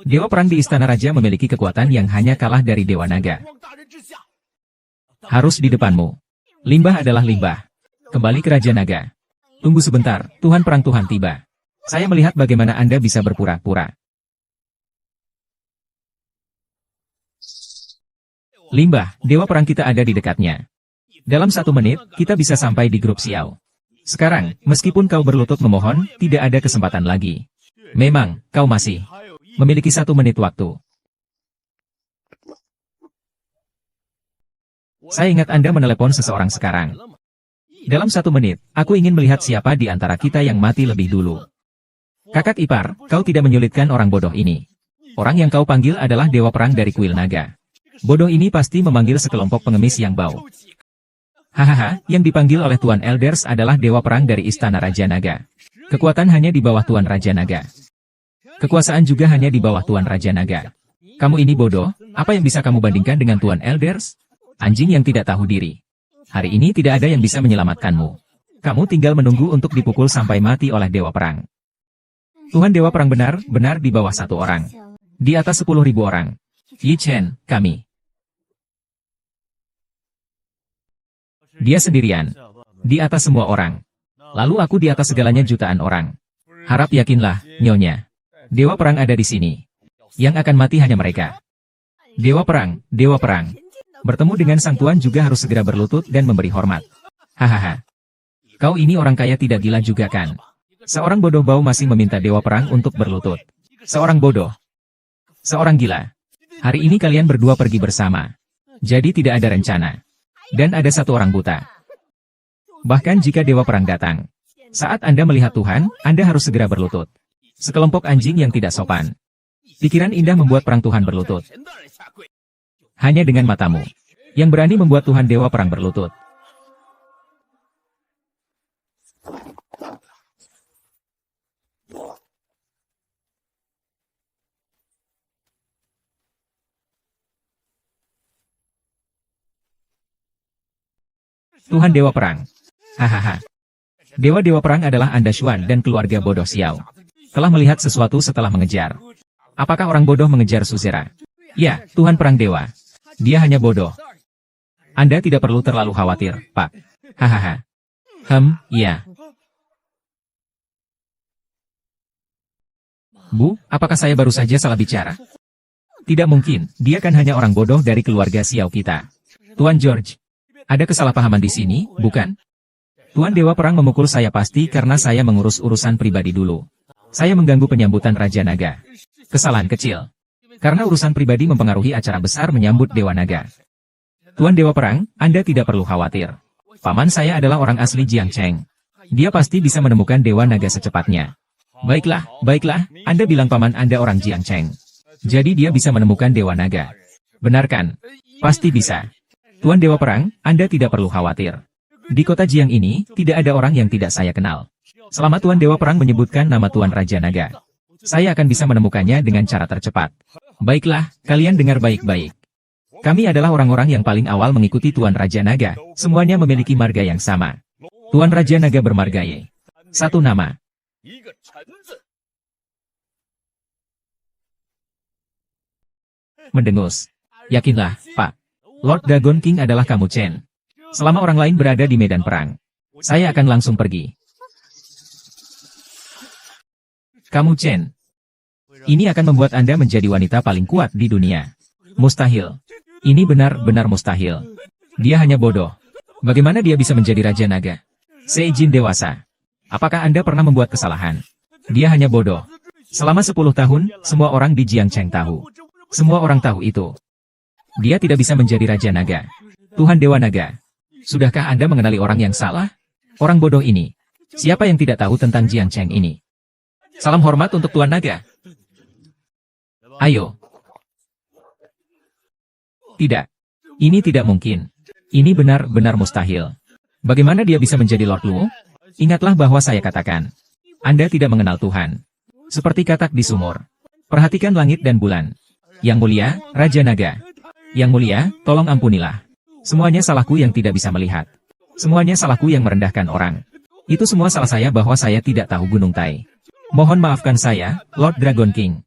Dewa perang di Istana Raja memiliki kekuatan yang hanya kalah dari Dewa Naga. Harus di depanmu. Limbah adalah limbah. Kembali ke Raja Naga. Tunggu sebentar, Tuhan perang Tuhan tiba. Saya melihat bagaimana Anda bisa berpura-pura. Limbah, Dewa perang kita ada di dekatnya. Dalam 1 menit, kita bisa sampai di grup Xiao. Sekarang, meskipun kau berlutut memohon, tidak ada kesempatan lagi. Memang, kau masih memiliki 1 menit waktu. Saya ingat Anda menelepon seseorang sekarang. Dalam 1 menit, aku ingin melihat siapa di antara kita yang mati lebih dulu. Kakak ipar, kau tidak menyulitkan orang bodoh ini. Orang yang kau panggil adalah Dewa Perang dari Kuil Naga. Bodoh ini pasti memanggil sekelompok pengemis yang bau. Hahaha, yang dipanggil oleh Tuan Elders adalah Dewa Perang dari Istana Raja Naga. Kekuatan hanya di bawah Tuan Raja Naga. Kekuasaan juga hanya di bawah Tuan Raja Naga. Kamu ini bodoh, apa yang bisa kamu bandingkan dengan Tuan Elders? Anjing yang tidak tahu diri. Hari ini tidak ada yang bisa menyelamatkanmu. Kamu tinggal menunggu untuk dipukul sampai mati oleh Dewa Perang. Tuhan Dewa Perang benar di bawah 1 orang. Di atas 10.000 orang. Yi Chen, kami. Dia sendirian. Di atas semua orang. Lalu aku di atas segalanya jutaan orang. Harap yakinlah, Nyonya. Dewa Perang ada di sini. Yang akan mati hanya mereka. Dewa Perang, Dewa Perang. Bertemu dengan Sang Tuan juga harus segera berlutut dan memberi hormat. Hahaha. Kau ini orang kaya tidak gila juga kan? Seorang bodoh bau masih meminta Dewa Perang untuk berlutut. Seorang bodoh. Seorang gila. Hari ini kalian berdua pergi bersama. Jadi tidak ada rencana. Dan ada 1 orang buta. Bahkan jika Dewa Perang datang. Saat Anda melihat Tuhan, Anda harus segera berlutut. Sekelompok anjing yang tidak sopan. Pikiran indah membuat perang Tuhan berlutut. Hanya dengan matamu. Yang berani membuat Tuhan Dewa Perang berlutut. Tuhan Dewa Perang. Hahaha. Dewa-dewa perang adalah Anda Xuan dan keluarga bodoh Xiao. Telah melihat sesuatu setelah mengejar. Apakah orang bodoh mengejar Suzera? Ya, Tuhan Perang Dewa. Dia hanya bodoh. Anda tidak perlu terlalu khawatir, Pak. Hahaha. Iya. Bu, apakah saya baru saja salah bicara? Tidak mungkin, dia kan hanya orang bodoh dari keluarga Xiao kita. Tuan George. Ada kesalahpahaman di sini, bukan? Tuan Dewa Perang memukul saya pasti karena saya mengurus urusan pribadi dulu. Saya mengganggu penyambutan Raja Naga. Kesalahan kecil. Karena urusan pribadi mempengaruhi acara besar menyambut Dewa Naga. Tuan Dewa Perang, Anda tidak perlu khawatir. Paman saya adalah orang asli Jiangcheng. Dia pasti bisa menemukan Dewa Naga secepatnya. Baiklah, baiklah, Anda bilang paman Anda orang Jiangcheng. Jadi dia bisa menemukan Dewa Naga. Benar kan? Pasti bisa. Tuan Dewa Perang, Anda tidak perlu khawatir. Di kota Jiang ini, tidak ada orang yang tidak saya kenal. Selama Tuan Dewa Perang menyebutkan nama Tuan Raja Naga, saya akan bisa menemukannya dengan cara tercepat. Baiklah, kalian dengar baik-baik. Kami adalah orang-orang yang paling awal mengikuti Tuan Raja Naga. Semuanya memiliki marga yang sama. Tuan Raja Naga bermarga Y. Satu nama. Mendengus. Yakinlah, Pak. Lord Dragon King adalah kamu, Chen. Selama orang lain berada di medan perang, saya akan langsung pergi. Kamu, Chen. Ini akan membuat Anda menjadi wanita paling kuat di dunia. Mustahil. Ini benar-benar mustahil. Dia hanya bodoh. Bagaimana dia bisa menjadi Raja Naga? Seijin dewasa. Apakah Anda pernah membuat kesalahan? Dia hanya bodoh. Selama 10 tahun, semua orang di Jiangcheng tahu. Semua orang tahu itu. Dia tidak bisa menjadi Raja Naga. Tuhan Dewa Naga. Sudahkah Anda mengenali orang yang salah? Orang bodoh ini. Siapa yang tidak tahu tentang Jiangcheng ini? Salam hormat untuk Tuan Naga. Ayo. Tidak. Ini tidak mungkin. Ini benar-benar mustahil. Bagaimana dia bisa menjadi Lord Luo? Ingatlah bahwa saya katakan. Anda tidak mengenal Tuhan. Seperti katak di sumur. Perhatikan langit dan bulan. Yang mulia, Raja Naga. Yang mulia, tolong ampunilah. Semuanya salahku yang tidak bisa melihat. Semuanya salahku yang merendahkan orang. Itu semua salah saya bahwa saya tidak tahu Gunung Tai. Mohon maafkan saya, Lord Dragon King.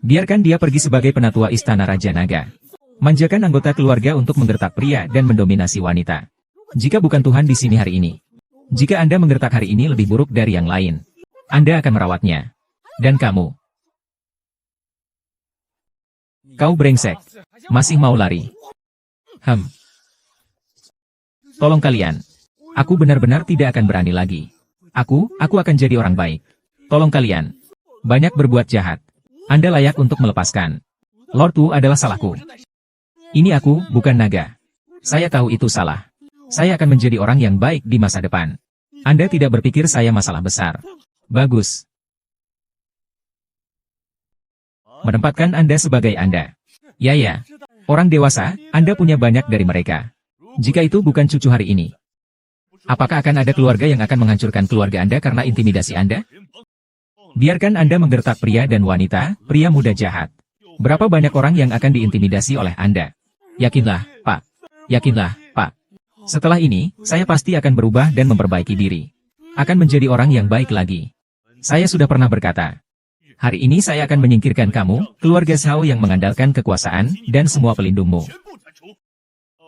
Biarkan dia pergi sebagai penatua istana Raja Naga. Manjakan anggota keluarga untuk menggertak pria dan mendominasi wanita. Jika bukan Tuhan di sini hari ini. Jika Anda menggertak hari ini lebih buruk dari yang lain, Anda akan merawatnya. Dan kamu. Kau brengsek. Masih mau lari. Tolong kalian. Aku benar-benar tidak akan berani lagi. Aku akan jadi orang baik. Tolong kalian. Banyak berbuat jahat. Anda layak untuk melepaskan. Lord Wu adalah salahku. Ini aku, bukan naga. Saya tahu itu salah. Saya akan menjadi orang yang baik di masa depan. Anda tidak berpikir saya masalah besar. Bagus. Menempatkan Anda sebagai Anda. Ya. Orang dewasa, Anda punya banyak dari mereka. Jika itu bukan cucu hari ini. Apakah akan ada keluarga yang akan menghancurkan keluarga Anda karena intimidasi Anda? Biarkan Anda menggertak pria dan wanita, pria muda jahat. Berapa banyak orang yang akan diintimidasi oleh Anda? Yakinlah, Pak. Yakinlah, Pak. Setelah ini, saya pasti akan berubah dan memperbaiki diri. Akan menjadi orang yang baik lagi. Saya sudah pernah berkata, hari ini saya akan menyingkirkan kamu, keluarga Shao yang mengandalkan kekuasaan, dan semua pelindungmu.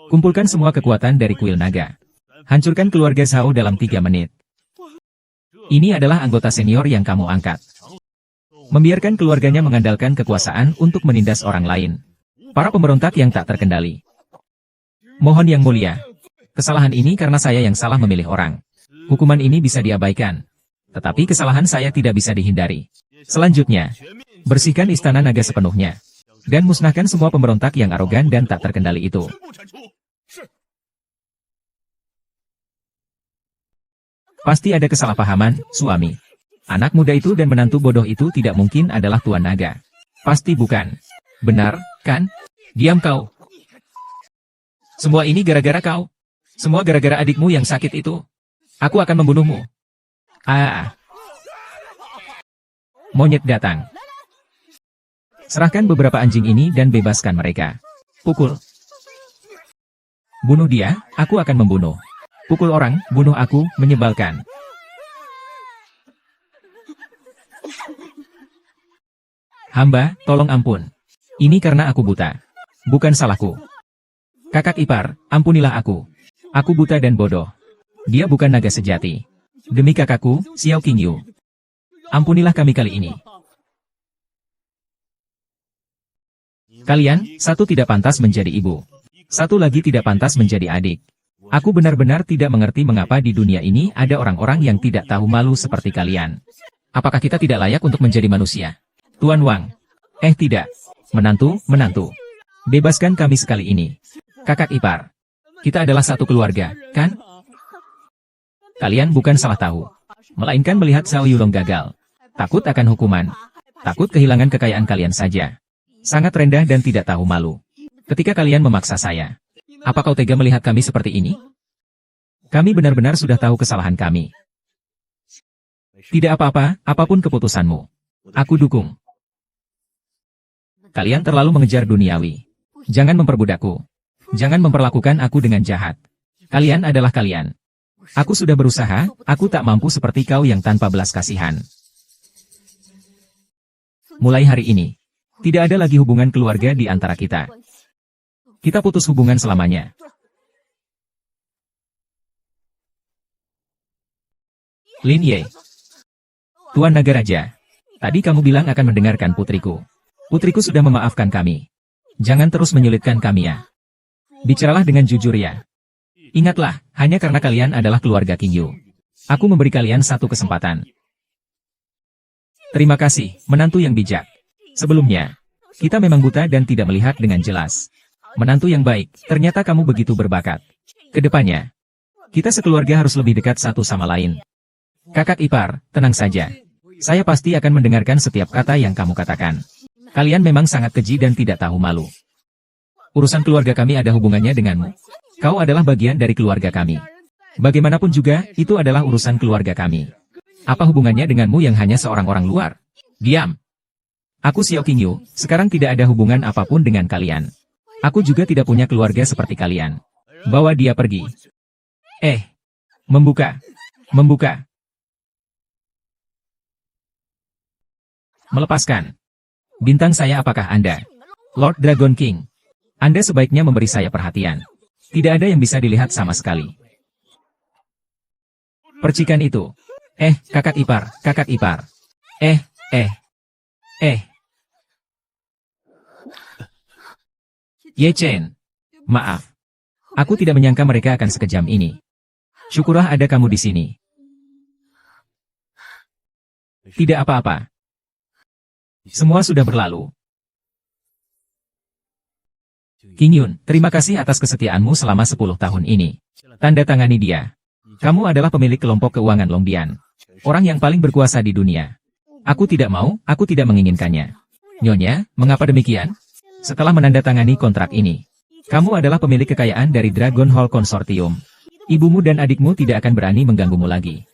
Kumpulkan semua kekuatan dari kuil naga. Hancurkan keluarga Shao dalam 3 menit. Ini adalah anggota senior yang kamu angkat. Membiarkan keluarganya mengandalkan kekuasaan untuk menindas orang lain. Para pemberontak yang tak terkendali. Mohon yang mulia. Kesalahan ini karena saya yang salah memilih orang. Hukuman ini bisa diabaikan. Tetapi kesalahan saya tidak bisa dihindari. Selanjutnya, bersihkan istana naga sepenuhnya. Dan musnahkan semua pemberontak yang arogan dan tak terkendali itu. Pasti ada kesalahpahaman, suami. Anak muda itu dan menantu bodoh itu tidak mungkin adalah Tuan Naga. Pasti bukan. Benar, kan? Diam kau. Semua ini gara-gara kau. Semua gara-gara adikmu yang sakit itu. Aku akan membunuhmu. Monyet datang. Serahkan beberapa anjing ini dan bebaskan mereka. Pukul. Bunuh dia, aku akan membunuh. Pukul orang, bunuh aku, menyebalkan. Hamba, tolong ampun. Ini karena aku buta. Bukan salahku. Kakak ipar, ampunilah aku. Aku buta dan bodoh. Dia bukan naga sejati. Demi kakakku, Xiao Qingyu. Ampunilah kami kali ini. Kalian, satu tidak pantas menjadi ibu. Satu lagi tidak pantas menjadi adik. Aku benar-benar tidak mengerti mengapa di dunia ini ada orang-orang yang tidak tahu malu seperti kalian. Apakah kita tidak layak untuk menjadi manusia? Tuan Wang. Tidak. Menantu. Bebaskan kami sekali ini. Kakak ipar. Kita adalah satu keluarga, kan? Kalian bukan salah tahu. Melainkan melihat Xiao Yulong gagal. Takut akan hukuman. Takut kehilangan kekayaan kalian saja. Sangat rendah dan tidak tahu malu. Ketika kalian memaksa saya. Apa kau tega melihat kami seperti ini? Kami benar-benar sudah tahu kesalahan kami. Tidak apa-apa, apapun keputusanmu. Aku dukung. Kalian terlalu mengejar duniawi. Jangan memperbudakku. Jangan memperlakukan aku dengan jahat. Kalian adalah kalian. Aku sudah berusaha, aku tak mampu seperti kau yang tanpa belas kasihan. Mulai hari ini, tidak ada lagi hubungan keluarga di antara kita. Kita putus hubungan selamanya. Lin Ye. Tuan Naga Raja, tadi kamu bilang akan mendengarkan putriku. Putriku sudah memaafkan kami. Jangan terus menyulitkan kami ya. Bicaralah dengan jujur ya. Ingatlah, hanya karena kalian adalah keluarga King Yu. Aku memberi kalian satu kesempatan. Terima kasih, menantu yang bijak. Sebelumnya, kita memang buta dan tidak melihat dengan jelas. Menantu yang baik, ternyata kamu begitu berbakat. Kedepannya, kita sekeluarga harus lebih dekat satu sama lain. Kakak ipar, tenang saja. Saya pasti akan mendengarkan setiap kata yang kamu katakan. Kalian memang sangat keji dan tidak tahu malu. Urusan keluarga kami ada hubungannya denganmu. Kau adalah bagian dari keluarga kami. Bagaimanapun juga, itu adalah urusan keluarga kami. Apa hubungannya denganmu yang hanya seorang orang luar? Diam. Aku Xiao King Yu, sekarang tidak ada hubungan apapun dengan kalian. Aku juga tidak punya keluarga seperti kalian. Bawa dia pergi. Membuka. Melepaskan. Bintang saya apakah Anda? Lord Dragon King. Anda sebaiknya memberi saya perhatian. Tidak ada yang bisa dilihat sama sekali. Percikan itu. Kakak ipar. Ye Chen. Maaf. Aku tidak menyangka mereka akan sekejam ini. Syukurlah ada kamu di sini. Tidak apa-apa. Semua sudah berlalu. King Yun, terima kasih atas kesetiaanmu selama 10 tahun ini. Tanda tangani dia. Kamu adalah pemilik kelompok keuangan Longbian. Orang yang paling berkuasa di dunia. Aku tidak mau, aku tidak menginginkannya. Nyonya, mengapa demikian? Setelah menandatangani kontrak ini, kamu adalah pemilik kekayaan dari Dragon Hall Consortium. Ibumu dan adikmu tidak akan berani mengganggumu lagi.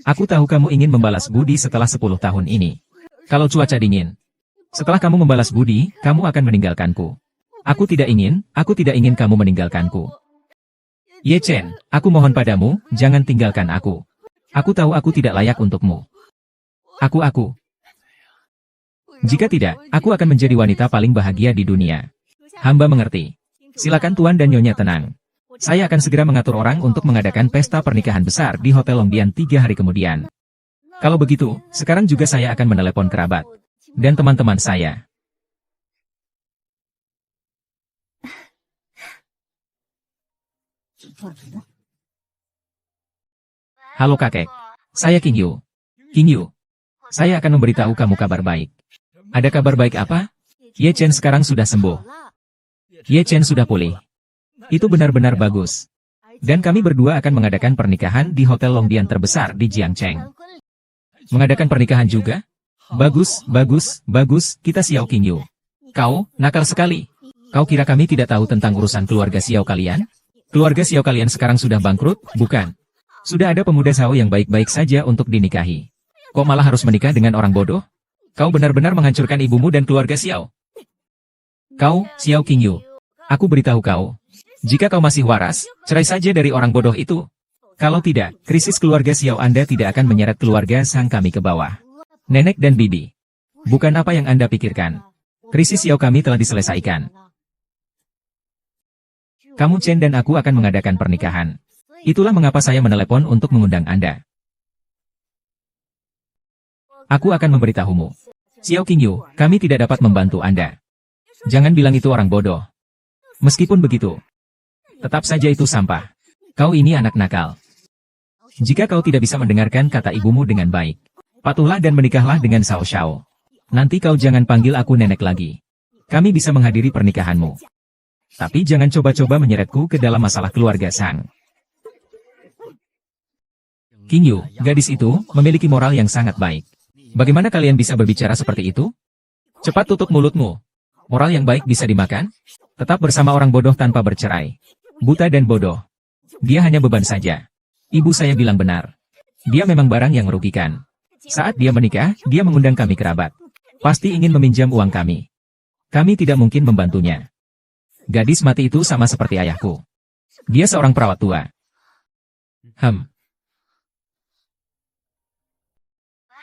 Aku tahu kamu ingin membalas budi setelah 10 tahun ini. Kalau cuaca dingin. Setelah kamu membalas budi, kamu akan meninggalkanku. Aku tidak ingin kamu meninggalkanku. Ye Chen, aku mohon padamu, jangan tinggalkan aku. Aku tahu aku tidak layak untukmu. Aku. Jika tidak, aku akan menjadi wanita paling bahagia di dunia. Hamba mengerti. Silakan Tuan dan Nyonya tenang. Saya akan segera mengatur orang untuk mengadakan pesta pernikahan besar di Hotel Longbian 3 hari kemudian. Kalau begitu, sekarang juga saya akan menelepon kerabat dan teman-teman saya. Halo kakek. Saya King Yu. Saya akan memberitahu kamu kabar baik. Ada kabar baik apa? Ye Chen sekarang sudah sembuh. Ye Chen sudah pulih. Itu benar-benar bagus. Dan kami berdua akan mengadakan pernikahan di Hotel Longbian terbesar di Jiangcheng. Mengadakan pernikahan juga? Bagus, kita Xiao King Yu. Kau, nakal sekali. Kau kira kami tidak tahu tentang urusan keluarga Xiao kalian? Keluarga Xiao kalian sekarang sudah bangkrut, bukan? Sudah ada pemuda Xiao yang baik-baik saja untuk dinikahi. Kok malah harus menikah dengan orang bodoh? Kau benar-benar menghancurkan ibumu dan keluarga Xiao. Kau, Xiao King Yu. Aku beritahu kau. Jika kau masih waras, cerai saja dari orang bodoh itu. Kalau tidak, krisis keluarga Xiao Anda tidak akan menyeret keluarga sang kami ke bawah. Nenek dan bibi. Bukan apa yang Anda pikirkan. Krisis Xiao kami telah diselesaikan. Kamu Chen dan aku akan mengadakan pernikahan. Itulah mengapa saya menelepon untuk mengundang Anda. Aku akan memberitahumu. Xiao King Yu, kami tidak dapat membantu Anda. Jangan bilang itu orang bodoh. Meskipun begitu, tetap saja itu sampah. Kau ini anak nakal. Jika kau tidak bisa mendengarkan kata ibumu dengan baik, patuhlah dan menikahlah dengan Xiao Xiao. Nanti kau jangan panggil aku nenek lagi. Kami bisa menghadiri pernikahanmu. Tapi jangan coba-coba menyeretku ke dalam masalah keluarga Sang. King Yu, gadis itu, memiliki moral yang sangat baik. Bagaimana kalian bisa berbicara seperti itu? Cepat tutup mulutmu. Moral yang baik bisa dimakan? Tetap bersama orang bodoh tanpa bercerai. Buta dan bodoh. Dia hanya beban saja. Ibu saya bilang benar. Dia memang barang yang merugikan. Saat dia menikah, dia mengundang kami kerabat. Pasti ingin meminjam uang kami. Kami tidak mungkin membantunya. Gadis mati itu sama seperti ayahku. Dia seorang perawat tua.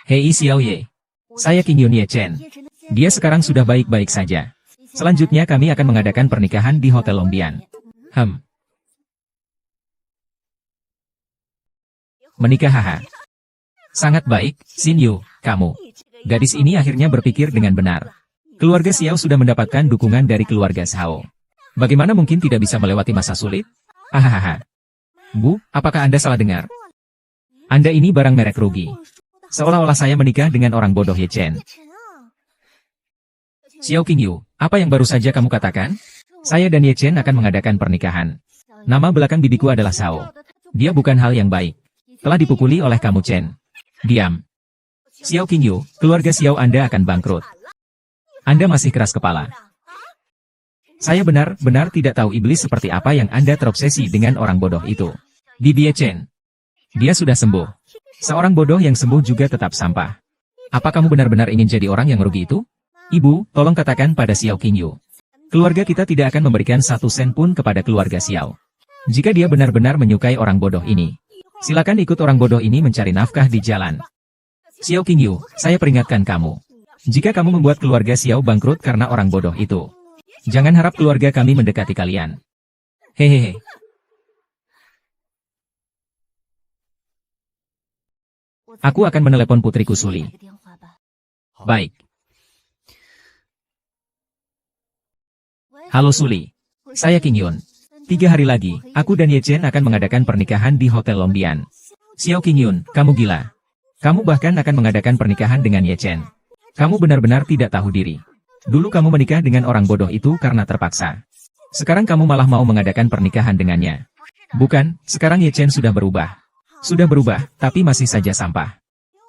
Hei Xiao Ye. Saya King Yun Ye Chen. Dia sekarang sudah baik-baik saja. Selanjutnya kami akan mengadakan pernikahan di Hotel Longbian. Menikah haha. Sangat baik, Xin Yu, kamu. Gadis ini akhirnya berpikir dengan benar. Keluarga Xiao sudah mendapatkan dukungan dari keluarga Shao. Bagaimana mungkin tidak bisa melewati masa sulit? Hahaha. Bu, apakah Anda salah dengar? Anda ini barang merek rugi. Seolah-olah saya menikah dengan orang bodoh Ye Chen. Xiao King Yu, apa yang baru saja kamu katakan? Saya dan Ye Chen akan mengadakan pernikahan. Nama belakang bibiku adalah Shao. Dia bukan hal yang baik. Telah dipukuli oleh kamu Chen. Diam. Xiao King Yu, keluarga Xiao Anda akan bangkrut. Anda masih keras kepala. Saya benar-benar tidak tahu iblis seperti apa yang Anda terobsesi dengan orang bodoh itu. Bibi Ye Chen. Dia sudah sembuh. Seorang bodoh yang sembuh juga tetap sampah. Apa kamu benar-benar ingin jadi orang yang merugi itu? Ibu, tolong katakan pada Xiao King Yu. Keluarga kita tidak akan memberikan 1 sen pun kepada keluarga Xiao. Jika dia benar-benar menyukai orang bodoh ini, silakan ikut orang bodoh ini mencari nafkah di jalan. Xiao King Yu, saya peringatkan kamu. Jika kamu membuat keluarga Xiao bangkrut karena orang bodoh itu, jangan harap keluarga kami mendekati kalian. Hehehe. Aku akan menelepon putriku Suli. Baik. Halo Suli. Saya King Yun. 3 hari lagi, aku dan Ye Chen akan mengadakan pernikahan di Hotel Longbian. Xiao King Yun, kamu gila. Kamu bahkan akan mengadakan pernikahan dengan Ye Chen. Kamu benar-benar tidak tahu diri. Dulu kamu menikah dengan orang bodoh itu karena terpaksa. Sekarang kamu malah mau mengadakan pernikahan dengannya. Bukan, sekarang Ye Chen sudah berubah. Sudah berubah, tapi masih saja sampah.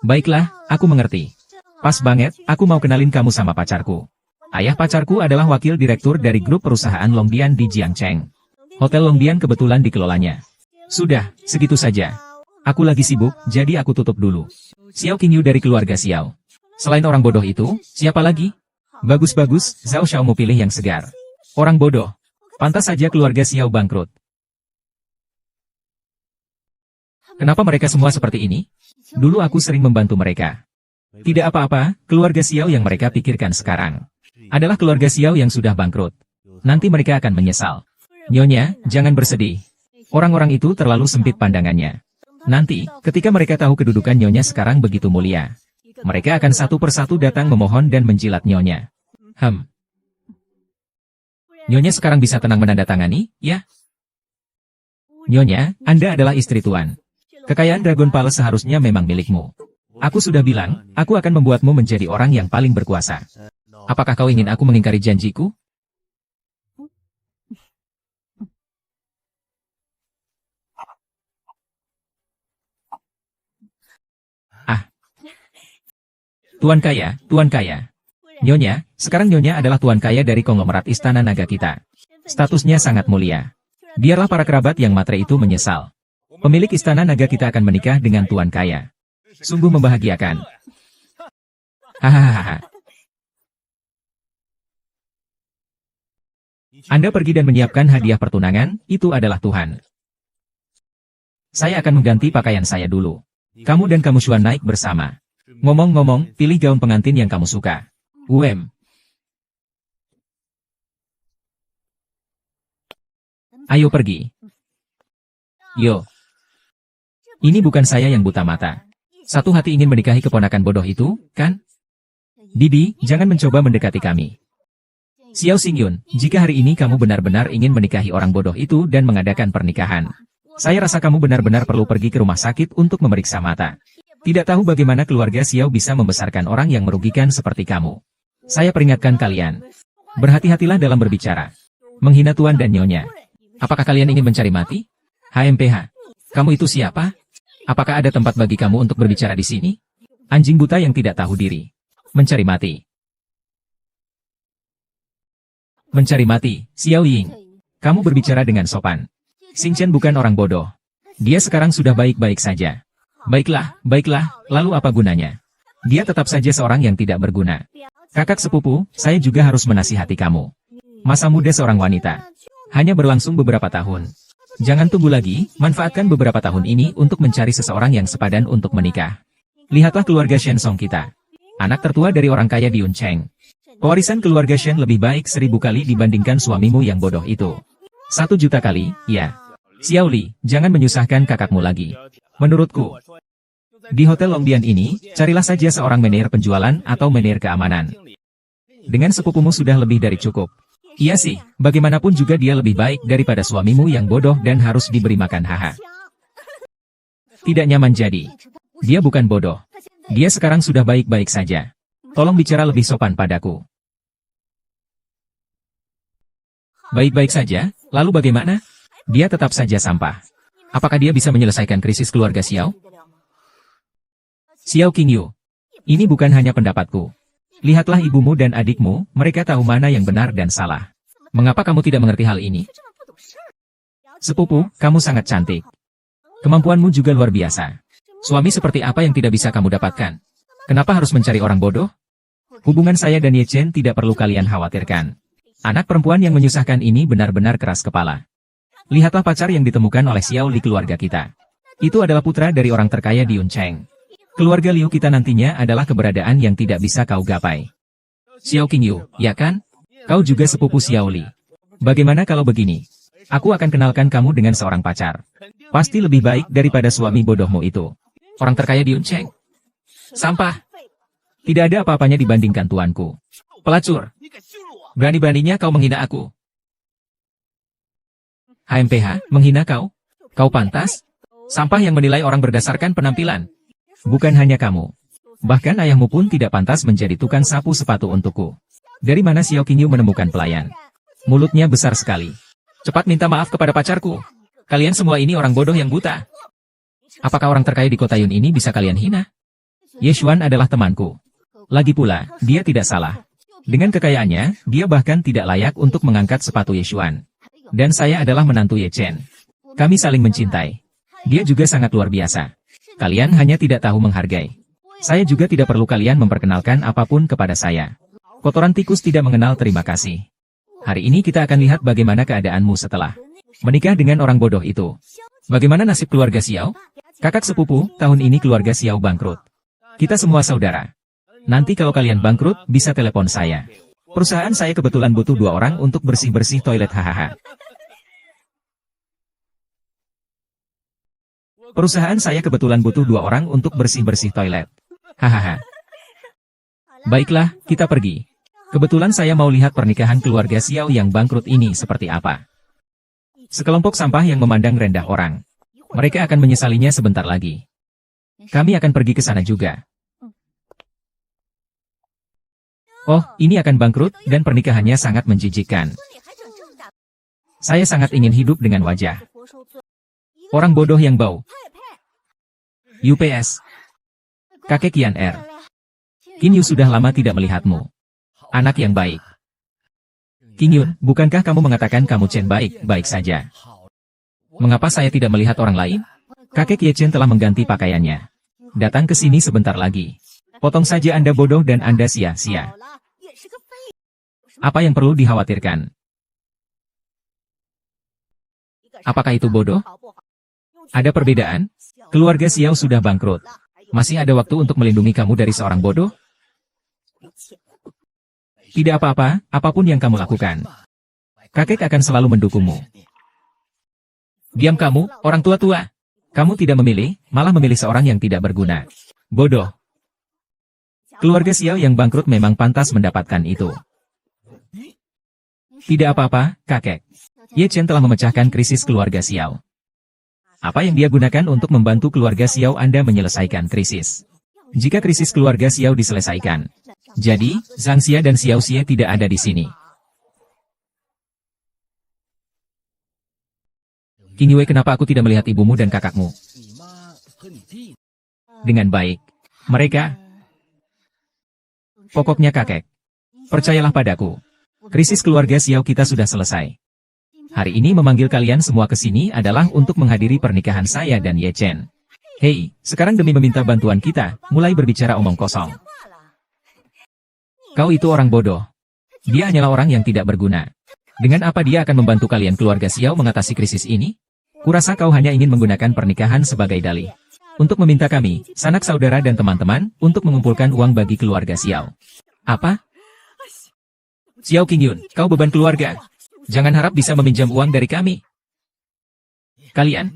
Baiklah, aku mengerti. Pas banget, aku mau kenalin kamu sama pacarku. Ayah pacarku adalah wakil direktur dari grup perusahaan Longbian di Jiangcheng. Hotel Longbian kebetulan dikelolanya. Sudah, segitu saja. Aku lagi sibuk, jadi aku tutup dulu. Xiao King Yu dari keluarga Xiao. Selain orang bodoh itu, siapa lagi? Bagus-bagus, Zhao Xiao mau pilih yang segar. Orang bodoh. Pantas saja keluarga Xiao bangkrut. Kenapa mereka semua seperti ini? Dulu aku sering membantu mereka. Tidak apa-apa, keluarga Xiao yang mereka pikirkan sekarang adalah keluarga Xiao yang sudah bangkrut. Nanti mereka akan menyesal. Nyonya, jangan bersedih. Orang-orang itu terlalu sempit pandangannya. Nanti, ketika mereka tahu kedudukan Nyonya sekarang begitu mulia, mereka akan satu persatu datang memohon dan menjilat Nyonya. Nyonya sekarang bisa tenang menandatangani, ya? Nyonya, Anda adalah istri tuan. Kekayaan Dragon Palace seharusnya memang milikmu. Aku sudah bilang, aku akan membuatmu menjadi orang yang paling berkuasa. Apakah kau ingin aku mengingkari janjiku? Tuan kaya, Tuan kaya. Nyonya, sekarang Nyonya adalah Tuan kaya dari konglomerat Istana Naga kita. Statusnya sangat mulia. Biarlah para kerabat yang matre itu menyesal. Pemilik Istana Naga kita akan menikah dengan Tuan kaya. Sungguh membahagiakan. Hahaha. Anda pergi dan menyiapkan hadiah pertunangan, itu adalah Tuhan. Saya akan mengganti pakaian saya dulu. Kamu dan kamu Xuan naik bersama. Ngomong-ngomong, pilih gaun pengantin yang kamu suka. Ayo pergi. Yo. Ini bukan saya yang buta mata. Satu hati ingin menikahi keponakan bodoh itu, kan? Bibi, jangan mencoba mendekati kami. Xiao Xingyun, jika hari ini kamu benar-benar ingin menikahi orang bodoh itu dan mengadakan pernikahan, saya rasa kamu benar-benar perlu pergi ke rumah sakit untuk memeriksa mata. Tidak tahu bagaimana keluarga Xiao bisa membesarkan orang yang merugikan seperti kamu. Saya peringatkan kalian. Berhati-hatilah dalam berbicara. Menghina tuan dan nyonya. Apakah kalian ingin mencari mati? HMPH. Kamu itu siapa? Apakah ada tempat bagi kamu untuk berbicara di sini? Anjing buta yang tidak tahu diri. Mencari mati. Mencari mati, Xiao Ying. Kamu berbicara dengan sopan. Xing Chen bukan orang bodoh. Dia sekarang sudah baik-baik saja. Baiklah, lalu apa gunanya? Dia tetap saja seorang yang tidak berguna. Kakak sepupu, saya juga harus menasihati kamu. Masa muda seorang wanita hanya berlangsung beberapa tahun. Jangan tunggu lagi, manfaatkan beberapa tahun ini untuk mencari seseorang yang sepadan untuk menikah. Lihatlah keluarga Shen Song kita. Anak tertua dari orang kaya di Yuncheng. Pewarisan keluarga Shen lebih baik 1000 kali dibandingkan suamimu yang bodoh itu. 1 juta kali, ya. Xiao Li, jangan menyusahkan kakakmu lagi. Menurutku, di Hotel Longdian ini, carilah saja seorang manajer penjualan atau manajer keamanan. Dengan sepupumu sudah lebih dari cukup. Iya sih, bagaimanapun juga dia lebih baik daripada suamimu yang bodoh dan harus diberi makan haha. Tidak nyaman jadi. Dia bukan bodoh. Dia sekarang sudah baik-baik saja. Tolong bicara lebih sopan padaku. Baik-baik saja, lalu bagaimana? Dia tetap saja sampah. Apakah dia bisa menyelesaikan krisis keluarga Xiao? Xiao Qingyu, ini bukan hanya pendapatku. Lihatlah ibumu dan adikmu, mereka tahu mana yang benar dan salah. Mengapa kamu tidak mengerti hal ini? Sepupu, kamu sangat cantik. Kemampuanmu juga luar biasa. Suami seperti apa yang tidak bisa kamu dapatkan? Kenapa harus mencari orang bodoh? Hubungan saya dan Ye Chen tidak perlu kalian khawatirkan. Anak perempuan yang menyusahkan ini benar-benar keras kepala. Lihatlah pacar yang ditemukan oleh Xiao Li keluarga kita. Itu adalah putra dari orang terkaya di Yuncheng. Keluarga Liu kita nantinya adalah keberadaan yang tidak bisa kau gapai. Xiao Qingyu, ya kan? Kau juga sepupu Xiao Li. Bagaimana kalau begini? Aku akan kenalkan kamu dengan seorang pacar. Pasti lebih baik daripada suami bodohmu itu. Orang terkaya di Yuncheng. Sampah. Tidak ada apa-apanya dibandingkan tuanku. Pelacur. Berani-beraninya kau menghina aku. HMPH, menghina kau? Kau pantas? Sampah yang menilai orang berdasarkan penampilan. Bukan hanya kamu. Bahkan ayahmu pun tidak pantas menjadi tukang sapu sepatu untukku. Dari mana Xiao Qingyu menemukan pelayan? Mulutnya besar sekali. Cepat minta maaf kepada pacarku. Kalian semua ini orang bodoh yang buta. Apakah orang terkaya di kota Yun ini bisa kalian hina? Ye Xuan adalah temanku. Lagi pula, dia tidak salah. Dengan kekayaannya, dia bahkan tidak layak untuk mengangkat sepatu Ye Xuan. Dan saya adalah menantu Ye Chen. Kami saling mencintai. Dia juga sangat luar biasa. Kalian hanya tidak tahu menghargai. Saya juga tidak perlu kalian memperkenalkan apapun kepada saya. Kotoran tikus tidak mengenal terima kasih. Hari ini kita akan lihat bagaimana keadaanmu setelah menikah dengan orang bodoh itu. Bagaimana nasib keluarga Xiao? Kakak sepupu, tahun ini keluarga Xiao bangkrut. Kita semua saudara. Nanti kalau kalian bangkrut, bisa telepon saya. Perusahaan saya kebetulan butuh 2 orang untuk bersih-bersih toilet hahaha. Perusahaan saya kebetulan butuh 2 orang untuk bersih-bersih toilet. Hahaha. Baiklah, kita pergi. Kebetulan saya mau lihat pernikahan keluarga Xiao yang bangkrut ini seperti apa. Sekelompok sampah yang memandang rendah orang. Mereka akan menyesalinya sebentar lagi. Kami akan pergi ke sana juga. Oh, ini akan bangkrut, dan pernikahannya sangat menjijikkan. Saya sangat ingin hidup dengan wajah orang bodoh yang bau. UPS. Kakek Kian R. Qingyu sudah lama tidak melihatmu. Anak yang baik. Qingyu, bukankah kamu mengatakan kamu Chen baik-baik saja? Mengapa saya tidak melihat orang lain? Kakek Ye Chen telah mengganti pakaiannya. Datang ke sini sebentar lagi. Potong saja Anda bodoh dan Anda sia-sia. Apa yang perlu dikhawatirkan? Apakah itu bodoh? Ada perbedaan? Keluarga Xiao sudah bangkrut. Masih ada waktu untuk melindungi kamu dari seorang bodoh? Tidak apa-apa, apapun yang kamu lakukan. Kakek akan selalu mendukungmu. Diam kamu, orang tua-tua. Kamu tidak memilih, malah memilih seorang yang tidak berguna. Bodoh. Keluarga Xiao yang bangkrut memang pantas mendapatkan itu. Tidak apa-apa, kakek. Ye Chen telah memecahkan krisis keluarga Xiao. Apa yang dia gunakan untuk membantu keluarga Xiao Anda menyelesaikan krisis? Jika krisis keluarga Xiao diselesaikan, jadi, Zhang Xia dan Xiao Xie tidak ada di sini. Qingyue, kenapa aku tidak melihat ibumu dan kakakmu? Dengan baik. Mereka. Pokoknya kakek. Percayalah padaku. Krisis keluarga Xiao kita sudah selesai. Hari ini memanggil kalian semua ke sini adalah untuk menghadiri pernikahan saya dan Ye Chen. Hei, sekarang demi meminta bantuan kita, mulai berbicara omong kosong. Kau itu orang bodoh. Dia hanyalah orang yang tidak berguna. Dengan apa dia akan membantu kalian keluarga Xiao mengatasi krisis ini? Kurasa kau hanya ingin menggunakan pernikahan sebagai dalih. Untuk meminta kami, sanak saudara dan teman-teman, untuk mengumpulkan uang bagi keluarga Xiao. Apa? Xiao Qingyun, kau beban keluarga. Jangan harap bisa meminjam uang dari kami. Kalian.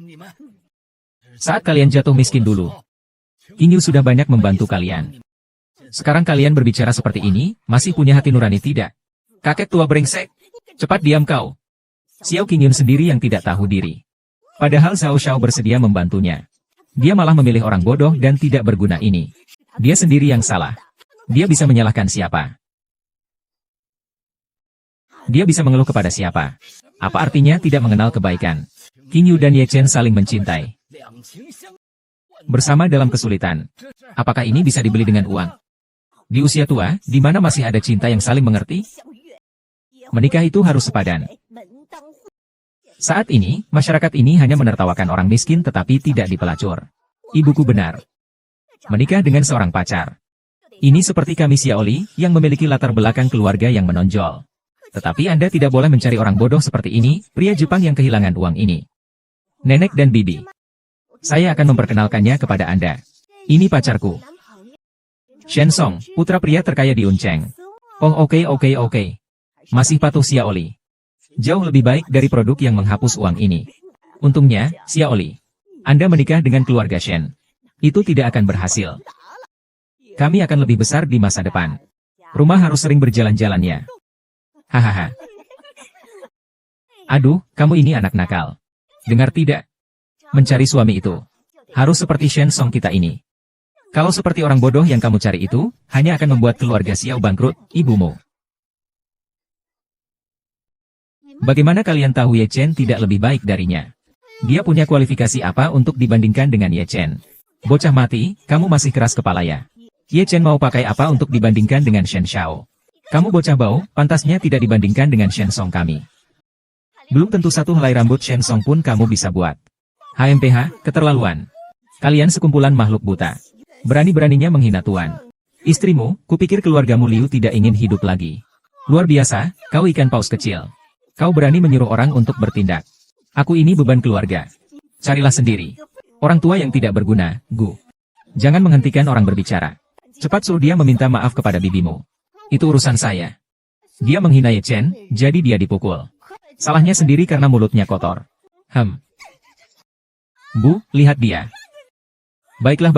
Saat kalian jatuh miskin dulu, Qingyu sudah banyak membantu kalian. Sekarang kalian berbicara seperti ini, masih punya hati nurani tidak? Kakek tua brengsek. Cepat diam kau. Xiao Qingyun sendiri yang tidak tahu diri. Padahal Xiao Xiao bersedia membantunya. Dia malah memilih orang bodoh dan tidak berguna ini. Dia sendiri yang salah. Dia bisa menyalahkan siapa? Dia bisa mengeluh kepada siapa? Apa artinya tidak mengenal kebaikan? Qingyu dan Ye Chen saling mencintai. Bersama dalam kesulitan. Apakah ini bisa dibeli dengan uang? Di usia tua, di mana masih ada cinta yang saling mengerti? Menikah itu harus sepadan. Saat ini, masyarakat ini hanya menertawakan orang miskin tetapi tidak dipelacur. Ibuku benar. Menikah dengan seorang pacar. Ini seperti kami Xiaoli, yang memiliki latar belakang keluarga yang menonjol. Tetapi Anda tidak boleh mencari orang bodoh seperti ini, pria Jepang yang kehilangan uang ini. Nenek dan bibi. Saya akan memperkenalkannya kepada Anda. Ini pacarku. Shen Song, putra pria terkaya di Uncheng. Oh oke. Masih patuh Xiaoli. Jauh lebih baik dari produk yang menghapus uang ini. Untungnya, Xiaoli, Anda menikah dengan keluarga Shen. Itu tidak akan berhasil. Kami akan lebih besar di masa depan. Rumah harus sering berjalan-jalannya. Hahaha. Aduh, kamu ini anak nakal. Dengar tidak? Mencari suami itu harus seperti Shen Song kita ini. Kalau seperti orang bodoh yang kamu cari itu, hanya akan membuat keluarga Xiao bangkrut, ibumu. Bagaimana kalian tahu Ye Chen tidak lebih baik darinya? Dia punya kualifikasi apa untuk dibandingkan dengan Ye Chen? Bocah mati, kamu masih keras kepala ya? Ye Chen mau pakai apa untuk dibandingkan dengan Shen Xiao? Kamu bocah bau, pantasnya tidak dibandingkan dengan Shen Song kami. Belum tentu satu helai rambut Shen Song pun kamu bisa buat. HMPH, keterlaluan. Kalian sekumpulan makhluk buta. Berani-beraninya menghina Tuan. Istrimu, kupikir keluargamu Liu tidak ingin hidup lagi. Luar biasa, kau ikan paus kecil. Kau berani menyuruh orang untuk bertindak. Aku ini beban keluarga. Carilah sendiri. Orang tua yang tidak berguna, Gu. Jangan menghentikan orang berbicara. Cepat suruh dia meminta maaf kepada bibimu. Itu urusan saya. Dia menghina Ye Chen, jadi dia dipukul. Salahnya sendiri karena mulutnya kotor. Bu, lihat dia. Baiklah,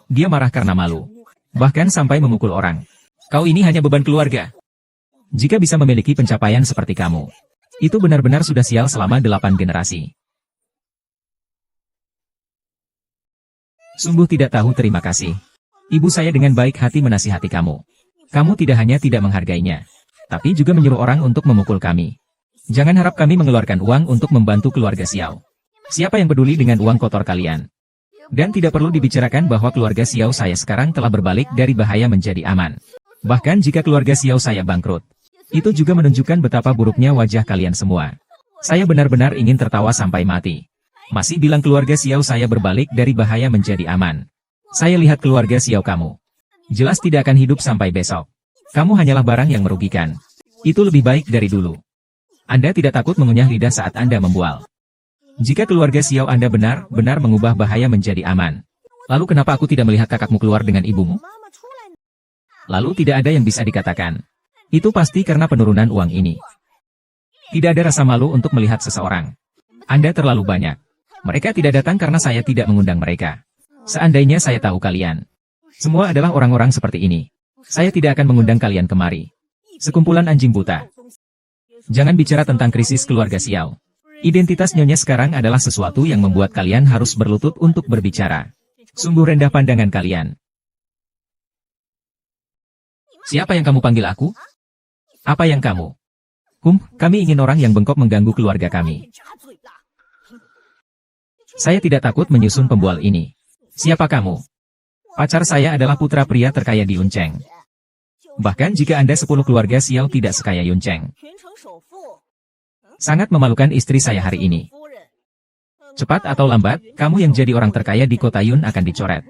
dia marah karena malu. Bahkan sampai memukul orang. Kau ini hanya beban keluarga. Jika bisa memiliki pencapaian seperti kamu, itu benar-benar sudah sial selama 8 generasi. Sungguh tidak tahu terima kasih. Ibu saya dengan baik hati menasihati kamu. Kamu tidak hanya tidak menghargainya, tapi juga menyuruh orang untuk memukul kami. Jangan harap kami mengeluarkan uang untuk membantu keluarga Xiao. Siapa yang peduli dengan uang kotor kalian? Dan tidak perlu dibicarakan bahwa keluarga Xiao saya sekarang telah berbalik dari bahaya menjadi aman. Bahkan jika keluarga Xiao saya bangkrut, itu juga menunjukkan betapa buruknya wajah kalian semua. Saya benar-benar ingin tertawa sampai mati. Masih bilang keluarga Xiao saya berbalik dari bahaya menjadi aman. Saya lihat keluarga Xiao kamu. Jelas tidak akan hidup sampai besok. Kamu hanyalah barang yang merugikan. Itu lebih baik dari dulu. Anda tidak takut mengunyah lidah saat Anda membual. Jika keluarga Xiao Anda benar-benar mengubah bahaya menjadi aman, lalu kenapa aku tidak melihat kakakmu keluar dengan ibumu? Lalu tidak ada yang bisa dikatakan. Itu pasti karena penurunan uang ini. Tidak ada rasa malu untuk melihat seseorang. Anda terlalu banyak. Mereka tidak datang karena saya tidak mengundang mereka. Seandainya saya tahu kalian semua adalah orang-orang seperti ini, saya tidak akan mengundang kalian kemari. Sekumpulan anjing buta. Jangan bicara tentang krisis keluarga Xiao. Identitas nyonya sekarang adalah sesuatu yang membuat kalian harus berlutut untuk berbicara. Sungguh rendah pandangan kalian. Siapa yang kamu panggil aku? Apa yang kamu? Kami ingin orang yang bengkok mengganggu keluarga kami. Saya tidak takut menyusun pembual ini. Siapa kamu? Pacar saya adalah putra pria terkaya di Yunceng. Bahkan jika Anda 10 keluarga Xiao tidak sekaya Yunceng. Sangat memalukan istri saya hari ini. Cepat atau lambat, kamu yang jadi orang terkaya di kota Yun akan dicoret.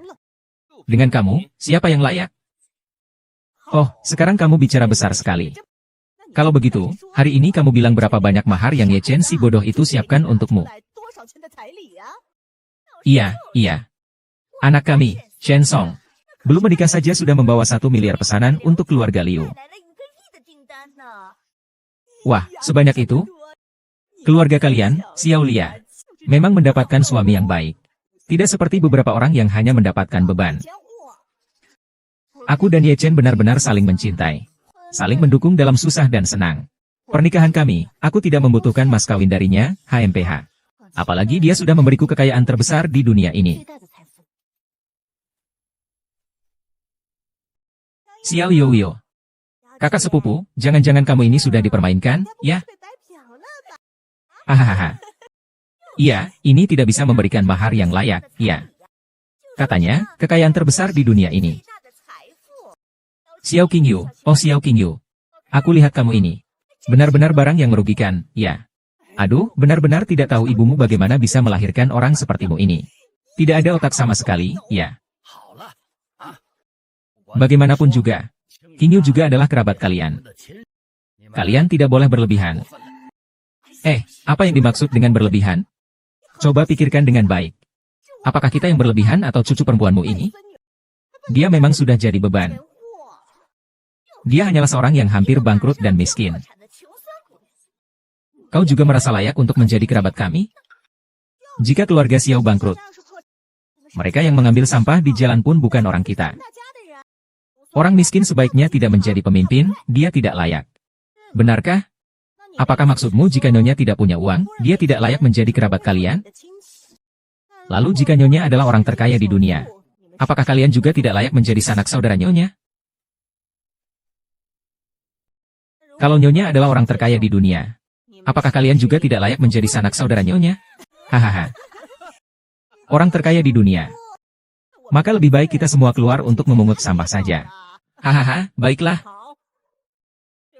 Dengan kamu, siapa yang layak? Oh, sekarang kamu bicara besar sekali. Kalau begitu, hari ini kamu bilang berapa banyak mahar yang Ye Chen si bodoh itu siapkan untukmu. Iya. Anak kami, Shen Song. Belum menikah saja sudah membawa 1 miliar pesanan untuk keluarga Liu. Wah, sebanyak itu? Keluarga kalian, Xiao Lia, memang mendapatkan suami yang baik. Tidak seperti beberapa orang yang hanya mendapatkan beban. Aku dan Ye Chen benar-benar saling mencintai. Saling mendukung dalam susah dan senang. Pernikahan kami, aku tidak membutuhkan mas kawin darinya, HMPH. Apalagi dia sudah memberiku kekayaan terbesar di dunia ini. Xiao Youyo. Kakak sepupu, jangan-jangan kamu ini sudah dipermainkan, ya? Hahaha. Iya, ini tidak bisa memberikan mahar yang layak, ya. Katanya, kekayaan terbesar di dunia ini. Xiao Qingyu, oh Xiao Qingyu. Aku lihat kamu ini. Benar-benar barang yang merugikan, ya. Aduh, benar-benar tidak tahu ibumu bagaimana bisa melahirkan orang sepertimu ini. Tidak ada otak sama sekali, ya. Bagaimanapun juga, Qingyu juga adalah kerabat kalian. Kalian tidak boleh berlebihan. Apa yang dimaksud dengan berlebihan? Coba pikirkan dengan baik. Apakah kita yang berlebihan atau cucu perempuanmu ini? Dia memang sudah jadi beban. Dia hanyalah seorang yang hampir bangkrut dan miskin. Kau juga merasa layak untuk menjadi kerabat kami? Jika keluarga Xiao bangkrut, mereka yang mengambil sampah di jalan pun bukan orang kita. Orang miskin sebaiknya tidak menjadi pemimpin, dia tidak layak. Benarkah? Apakah maksudmu jika Nyonya tidak punya uang, dia tidak layak menjadi kerabat kalian? Lalu jika Nyonya adalah orang terkaya di dunia, apakah kalian juga tidak layak menjadi sanak saudara Nyonya? Kalau Nyonya adalah orang terkaya di dunia, apakah kalian juga tidak layak menjadi sanak saudara Nyonya? Hahaha. Orang terkaya di dunia. Maka lebih baik kita semua keluar untuk memungut sampah saja. Hahaha, baiklah.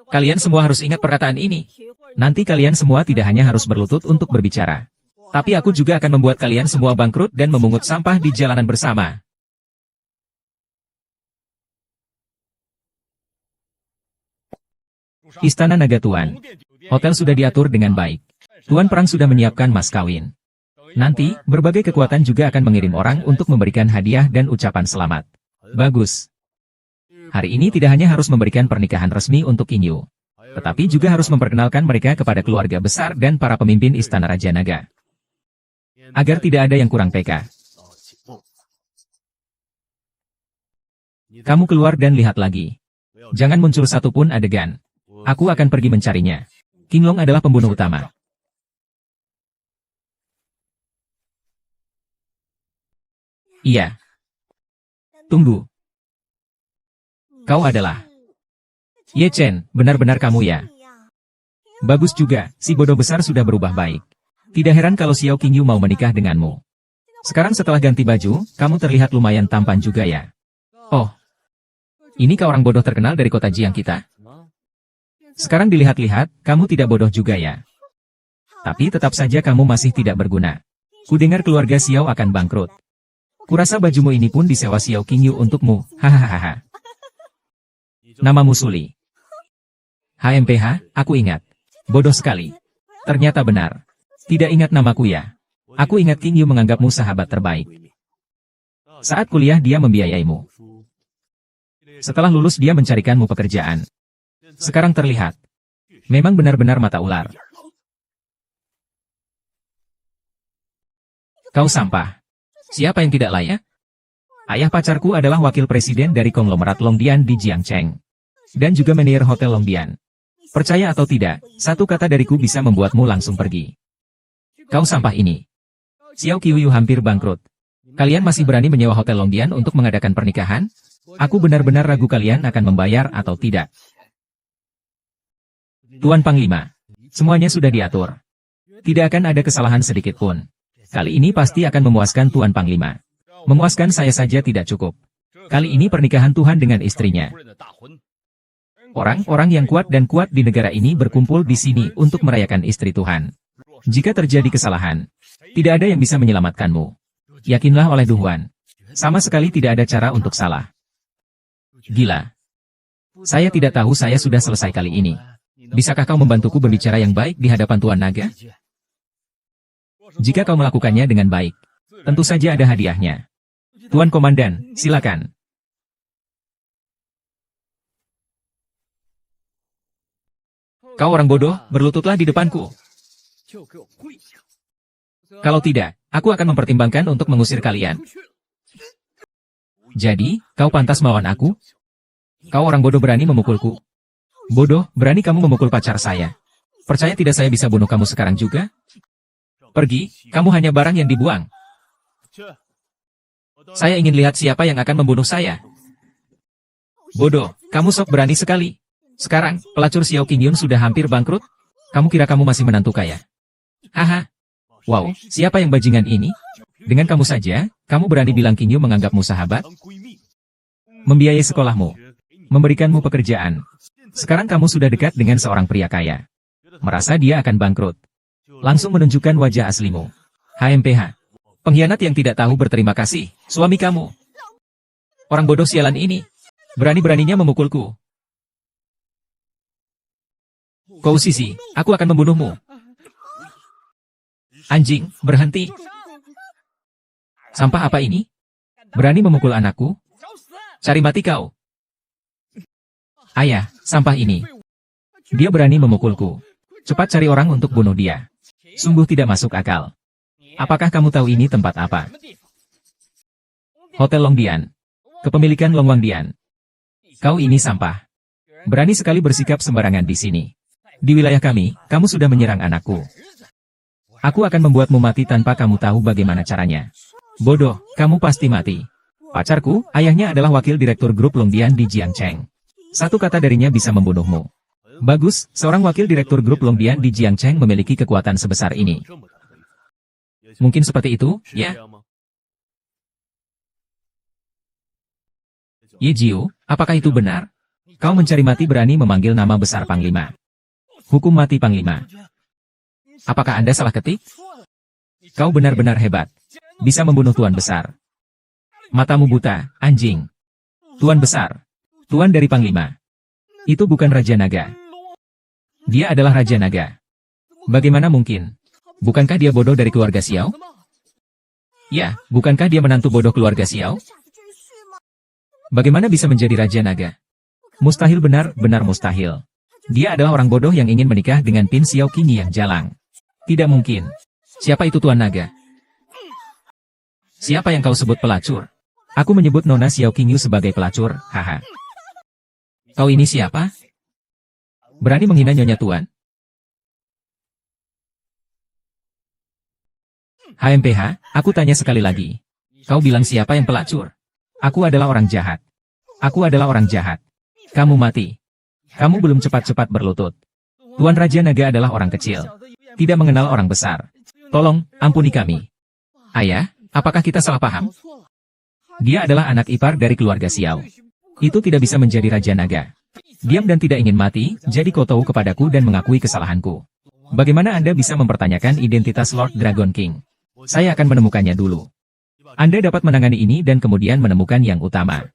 Kalian semua harus ingat perkataan ini. Nanti kalian semua tidak hanya harus berlutut untuk berbicara. Tapi aku juga akan membuat kalian semua bangkrut dan memungut sampah di jalanan bersama. Istana Naga Tuan. Hotel sudah diatur dengan baik. Tuan Perang sudah menyiapkan mas kawin. Nanti, berbagai kekuatan juga akan mengirim orang untuk memberikan hadiah dan ucapan selamat. Bagus. Hari ini tidak hanya harus memberikan pernikahan resmi untuk Qingyu, tetapi juga harus memperkenalkan mereka kepada keluarga besar dan para pemimpin Istana Raja Naga. Agar tidak ada yang kurang peka. Kamu keluar dan lihat lagi. Jangan muncul satupun adegan. Aku akan pergi mencarinya. Qinglong adalah pembunuh utama. Iya. Tunggu. Kau adalah Ye Chen, benar-benar kamu ya. Bagus juga, si bodoh besar sudah berubah baik. Tidak heran kalau Xiao Qingyu mau menikah denganmu. Sekarang setelah ganti baju, kamu terlihat lumayan tampan juga ya. Oh, ini kau orang bodoh terkenal dari kota Jiang kita. Sekarang dilihat-lihat, kamu tidak bodoh juga ya. Tapi tetap saja kamu masih tidak berguna. Kudengar keluarga Xiao akan bangkrut. Kurasa bajumu ini pun disewa Xiao Qingyu untukmu, hahaha. Namamu Suli. HMPH, aku ingat. Bodoh sekali. Ternyata benar. Tidak ingat namaku ya. Aku ingat Qingyu menganggapmu sahabat terbaik. Saat kuliah dia membiayaimu. Setelah lulus dia mencarikanmu pekerjaan. Sekarang terlihat. Memang benar-benar mata ular. Kau sampah. Siapa yang tidak layak? Ayah pacarku adalah wakil presiden dari konglomerat Longdian di Jiangcheng. Dan juga manajer hotel Longdian. Percaya atau tidak, satu kata dariku bisa membuatmu langsung pergi. Kau sampah ini. Xiao Qiuyu hampir bangkrut. Kalian masih berani menyewa hotel Longdian untuk mengadakan pernikahan? Aku benar-benar ragu kalian akan membayar atau tidak. Tuan Panglima. Semuanya sudah diatur. Tidak akan ada kesalahan sedikit pun. Kali ini pasti akan memuaskan Tuan Panglima. Memuaskan saya saja tidak cukup. Kali ini pernikahan Tuhan dengan istrinya. Orang-orang yang kuat dan kuat di negara ini berkumpul di sini untuk merayakan istri Tuhan. Jika terjadi kesalahan, tidak ada yang bisa menyelamatkanmu. Yakinlah oleh Tuhan. Sama sekali tidak ada cara untuk salah. Gila. Saya tidak tahu saya sudah selesai kali ini. Bisakah kau membantuku berbicara yang baik di hadapan Tuan Naga? Jika kau melakukannya dengan baik, tentu saja ada hadiahnya. Tuan Komandan, silakan. Kau orang bodoh, berlututlah di depanku. Kalau tidak, aku akan mempertimbangkan untuk mengusir kalian. Jadi, kau pantas melawan aku? Kau orang bodoh berani memukulku. Bodoh, berani kamu memukul pacar saya. Percaya tidak saya bisa bunuh kamu sekarang juga? Pergi, kamu hanya barang yang dibuang. Saya ingin lihat siapa yang akan membunuh saya. Bodoh, kamu sok berani sekali. Sekarang, pelacur Xiao Qingyun sudah hampir bangkrut? Kamu kira kamu masih menantu kaya? Haha. Wow, siapa yang bajingan ini? Dengan kamu saja, kamu berani bilang Qingyu menganggapmu sahabat? Membiayai sekolahmu. Memberikanmu pekerjaan. Sekarang kamu sudah dekat dengan seorang pria kaya. Merasa dia akan bangkrut. Langsung menunjukkan wajah aslimu. HMPH. Pengkhianat yang tidak tahu berterima kasih, suami kamu. Orang bodoh sialan ini. Berani-beraninya memukulku. Kau sisi, aku akan membunuhmu. Anjing, berhenti. Sampah apa ini? Berani memukul anakku? Cari mati kau. Ayah, sampah ini. Dia berani memukulku. Cepat cari orang untuk bunuh dia. Sungguh tidak masuk akal. Apakah kamu tahu ini tempat apa? Hotel Longdian. Kepemilikan Long Wangdian. Kau ini sampah. Berani sekali bersikap sembarangan di sini. Di wilayah kami, kamu sudah menyerang anakku. Aku akan membuatmu mati tanpa kamu tahu bagaimana caranya. Bodoh, kamu pasti mati. Pacarku, ayahnya adalah wakil direktur grup Longdian di Jiangcheng. Satu kata darinya bisa membunuhmu. Bagus, seorang wakil direktur grup Longdian di Jiangcheng memiliki kekuatan sebesar ini. Mungkin seperti itu, ya? Ye Jiu, apakah itu benar? Kau mencari mati berani memanggil nama besar Panglima. Hukum mati Panglima. Apakah Anda salah ketik? Kau benar-benar hebat. Bisa membunuh Tuan Besar. Matamu buta, anjing. Tuan Besar. Tuan dari Panglima. Itu bukan Raja Naga. Dia adalah Raja Naga. Bagaimana mungkin? Bukankah dia bodoh dari keluarga Xiao? Ya, bukankah dia menantu bodoh keluarga Xiao? Bagaimana bisa menjadi Raja Naga? Mustahil, benar-benar mustahil. Dia adalah orang bodoh yang ingin menikah dengan Pin Xiao Qingyi yang jalang. Tidak mungkin. Siapa itu Tuan Naga? Siapa yang kau sebut pelacur? Aku menyebut Nona Xiao Qingyu sebagai pelacur, haha. Kau ini siapa? Berani menghina Nyonya Tuan? HMPH, aku tanya sekali lagi. Kau bilang siapa yang pelacur? Aku adalah orang jahat. Aku adalah orang jahat. Kamu mati. Kamu belum cepat-cepat berlutut. Tuan Raja Naga adalah orang kecil. Tidak mengenal orang besar. Tolong, ampuni kami. Ayah, apakah kita salah paham? Dia adalah anak ipar dari keluarga Xiao. Itu tidak bisa menjadi Raja Naga. Diam dan tidak ingin mati, jadi kau tahu kepadaku dan mengakui kesalahanku. Bagaimana Anda bisa mempertanyakan identitas Lord Dragon King? Saya akan menemukannya dulu. Anda dapat menangani ini dan kemudian menemukan yang utama.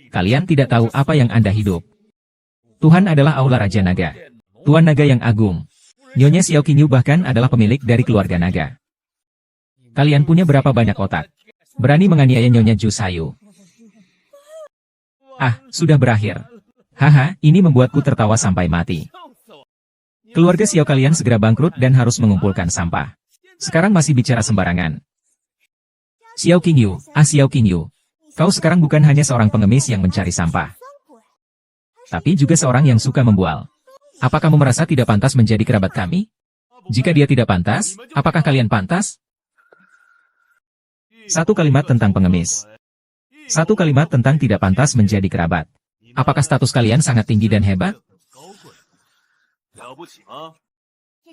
Kalian tidak tahu apa yang Anda hidup. Tuhan adalah Aula Raja Naga. Tuan Naga yang agung. Nyonya Xiao Qingyu bahkan adalah pemilik dari keluarga naga. Kalian punya berapa banyak otak? Berani menganiaya Nyonya Ju Sayu. Ah, sudah berakhir. Haha, ini membuatku tertawa sampai mati. Keluarga Xiao kalian segera bangkrut dan harus mengumpulkan sampah. Sekarang masih bicara sembarangan. Xiao Qingyu, Xiao Qingyu. Kau sekarang bukan hanya seorang pengemis yang mencari sampah, tapi juga seorang yang suka membual. Apa kamu merasa tidak pantas menjadi kerabat kami? Jika dia tidak pantas, apakah kalian pantas? Satu kalimat tentang pengemis. Satu kalimat tentang tidak pantas menjadi kerabat. Apakah status kalian sangat tinggi dan hebat?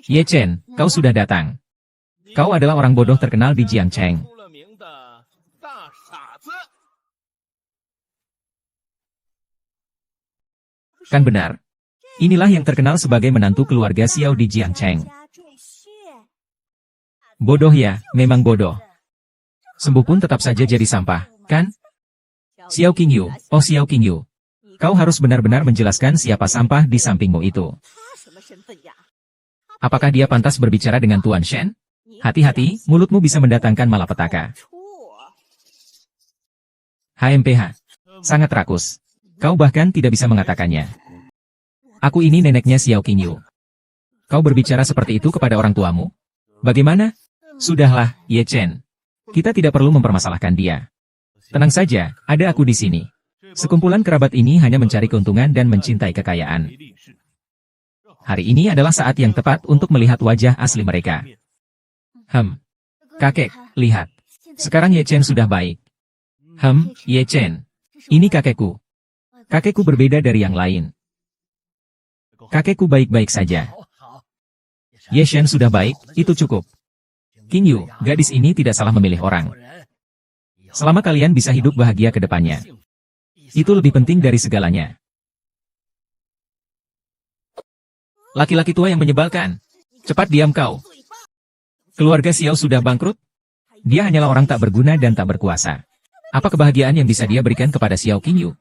Ye Chen, kau sudah datang. Kau adalah orang bodoh terkenal di Jiangcheng. Kan benar. Inilah yang terkenal sebagai menantu keluarga Xiao di Jiangcheng. Bodoh ya, memang bodoh. Sembuh pun tetap saja jadi sampah, kan? Xiao Qingyu, oh Xiao Qingyu. Kau harus benar-benar menjelaskan siapa sampah di sampingmu itu. Apakah dia pantas berbicara dengan Tuan Shen? Hati-hati, mulutmu bisa mendatangkan malapetaka. HMPH. Sangat rakus. Kau bahkan tidak bisa mengatakannya. Aku ini neneknya Xiao Qingyu. Kau berbicara seperti itu kepada orang tuamu? Bagaimana? Sudahlah, Ye Chen. Kita tidak perlu mempermasalahkan dia. Tenang saja, ada aku di sini. Sekumpulan kerabat ini hanya mencari keuntungan dan mencintai kekayaan. Hari ini adalah saat yang tepat untuk melihat wajah asli mereka. Kakek, lihat. Sekarang Ye Chen sudah baik. Ye Chen. Ini kakekku. Kakekku berbeda dari yang lain. Kakekku baik-baik saja. Ye Chen sudah baik, itu cukup. Qingyu, gadis ini tidak salah memilih orang. Selama kalian bisa hidup bahagia ke depannya. Itu lebih penting dari segalanya. Laki-laki tua yang menyebalkan. Cepat diam kau. Keluarga Xiao sudah bangkrut. Dia hanyalah orang tak berguna dan tak berkuasa. Apa kebahagiaan yang bisa dia berikan kepada Xiao Qingyu?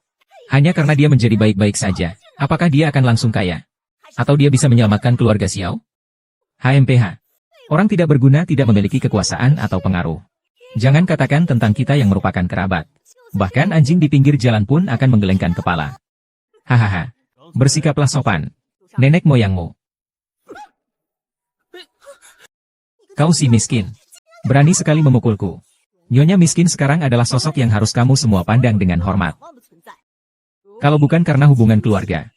Hanya karena dia menjadi baik-baik saja, apakah dia akan langsung kaya? Atau dia bisa menyelamatkan keluarga Xiao? HMPH. Orang tidak berguna tidak memiliki kekuasaan atau pengaruh. Jangan katakan tentang kita yang merupakan kerabat. Bahkan anjing di pinggir jalan pun akan menggelengkan kepala. Hahaha. Bersikaplah sopan. Nenek moyangmu. Kau si miskin. Berani sekali memukulku. Nyonya miskin sekarang adalah sosok yang harus kamu semua pandang dengan hormat. Kalau bukan karena hubungan keluarga,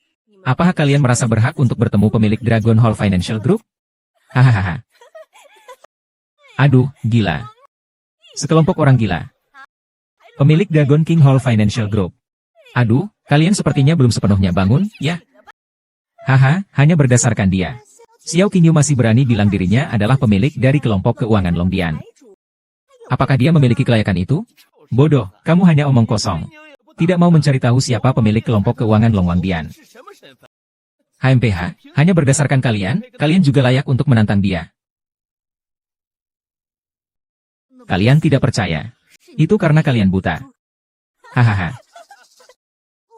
apakah kalian merasa berhak untuk bertemu pemilik Dragon Hall Financial Group? Hahaha. Aduh, gila. Sekelompok orang gila. Pemilik Dragon King Hall Financial Group. Aduh, kalian sepertinya belum sepenuhnya bangun, ya? Haha, hanya berdasarkan dia. Xiao Qingyu masih berani bilang dirinya adalah pemilik dari kelompok keuangan Longdian. Apakah dia memiliki kelayakan itu? Bodoh, kamu hanya omong kosong. Tidak mau mencari tahu siapa pemilik kelompok keuangan Longdian. HMPH, hanya berdasarkan kalian juga layak untuk menantang dia. Kalian tidak percaya. Itu karena kalian buta. Hahaha.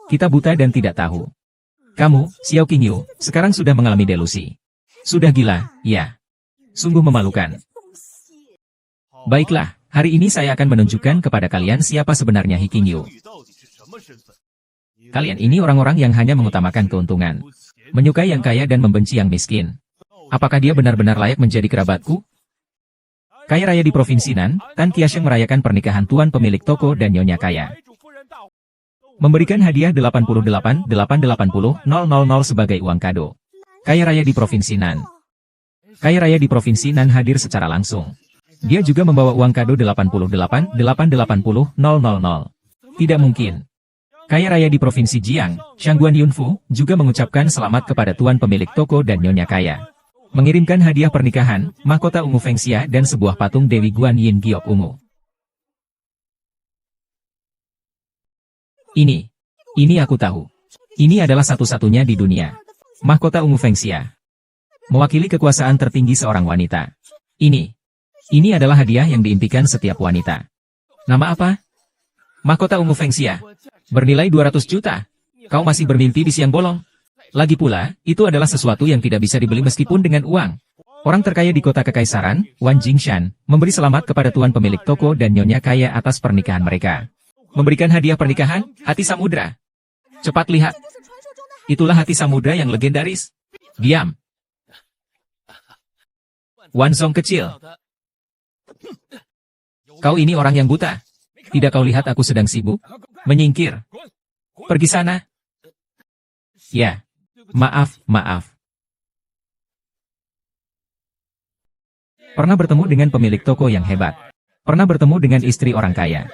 Kita buta dan tidak tahu. Kamu, Xiao Qingyu, sekarang sudah mengalami delusi. Sudah gila, ya. Sungguh memalukan. Baiklah, hari ini saya akan menunjukkan kepada kalian siapa sebenarnya He Qingyu. Kalian ini orang-orang yang hanya mengutamakan keuntungan. Menyukai yang kaya dan membenci yang miskin. Apakah dia benar-benar layak menjadi kerabatku? Kaya raya di Provinsi Nan, Tan Qiasheng merayakan pernikahan tuan pemilik toko dan nyonya kaya. Memberikan hadiah 88.880.000 sebagai uang kado. Kaya raya di Provinsi Nan. Kaya raya di Provinsi Nan hadir secara langsung. Dia juga membawa uang kado 88.880.000. Tidak mungkin. Kaya raya di Provinsi Jiang, Shangguan Yunfu, juga mengucapkan selamat kepada tuan pemilik toko dan nyonya kaya. Mengirimkan hadiah pernikahan, mahkota ungu Fengxia dan sebuah patung Dewi Guan Yin Giok ungu. Ini aku tahu. Ini adalah satu-satunya di dunia. Mahkota ungu Fengxia. Mewakili kekuasaan tertinggi seorang wanita. Ini adalah hadiah yang diimpikan setiap wanita. Nama apa? Mahkota ungu Fengxia. Bernilai 200 juta. Kau masih bermimpi di siang bolong? Lagi pula, itu adalah sesuatu yang tidak bisa dibeli meskipun dengan uang. Orang terkaya di kota kekaisaran, Wan Jingshan, memberi selamat kepada tuan pemilik toko dan nyonya kaya atas pernikahan mereka. Memberikan hadiah pernikahan, hati samudra. Cepat lihat. Itulah hati samudra yang legendaris. Diam. Wan Zong kecil. Kau ini orang yang buta. Tidak kau lihat aku sedang sibuk? Menyingkir. Pergi sana. Ya. Maaf. Pernah bertemu dengan pemilik toko yang hebat. Pernah bertemu dengan istri orang kaya.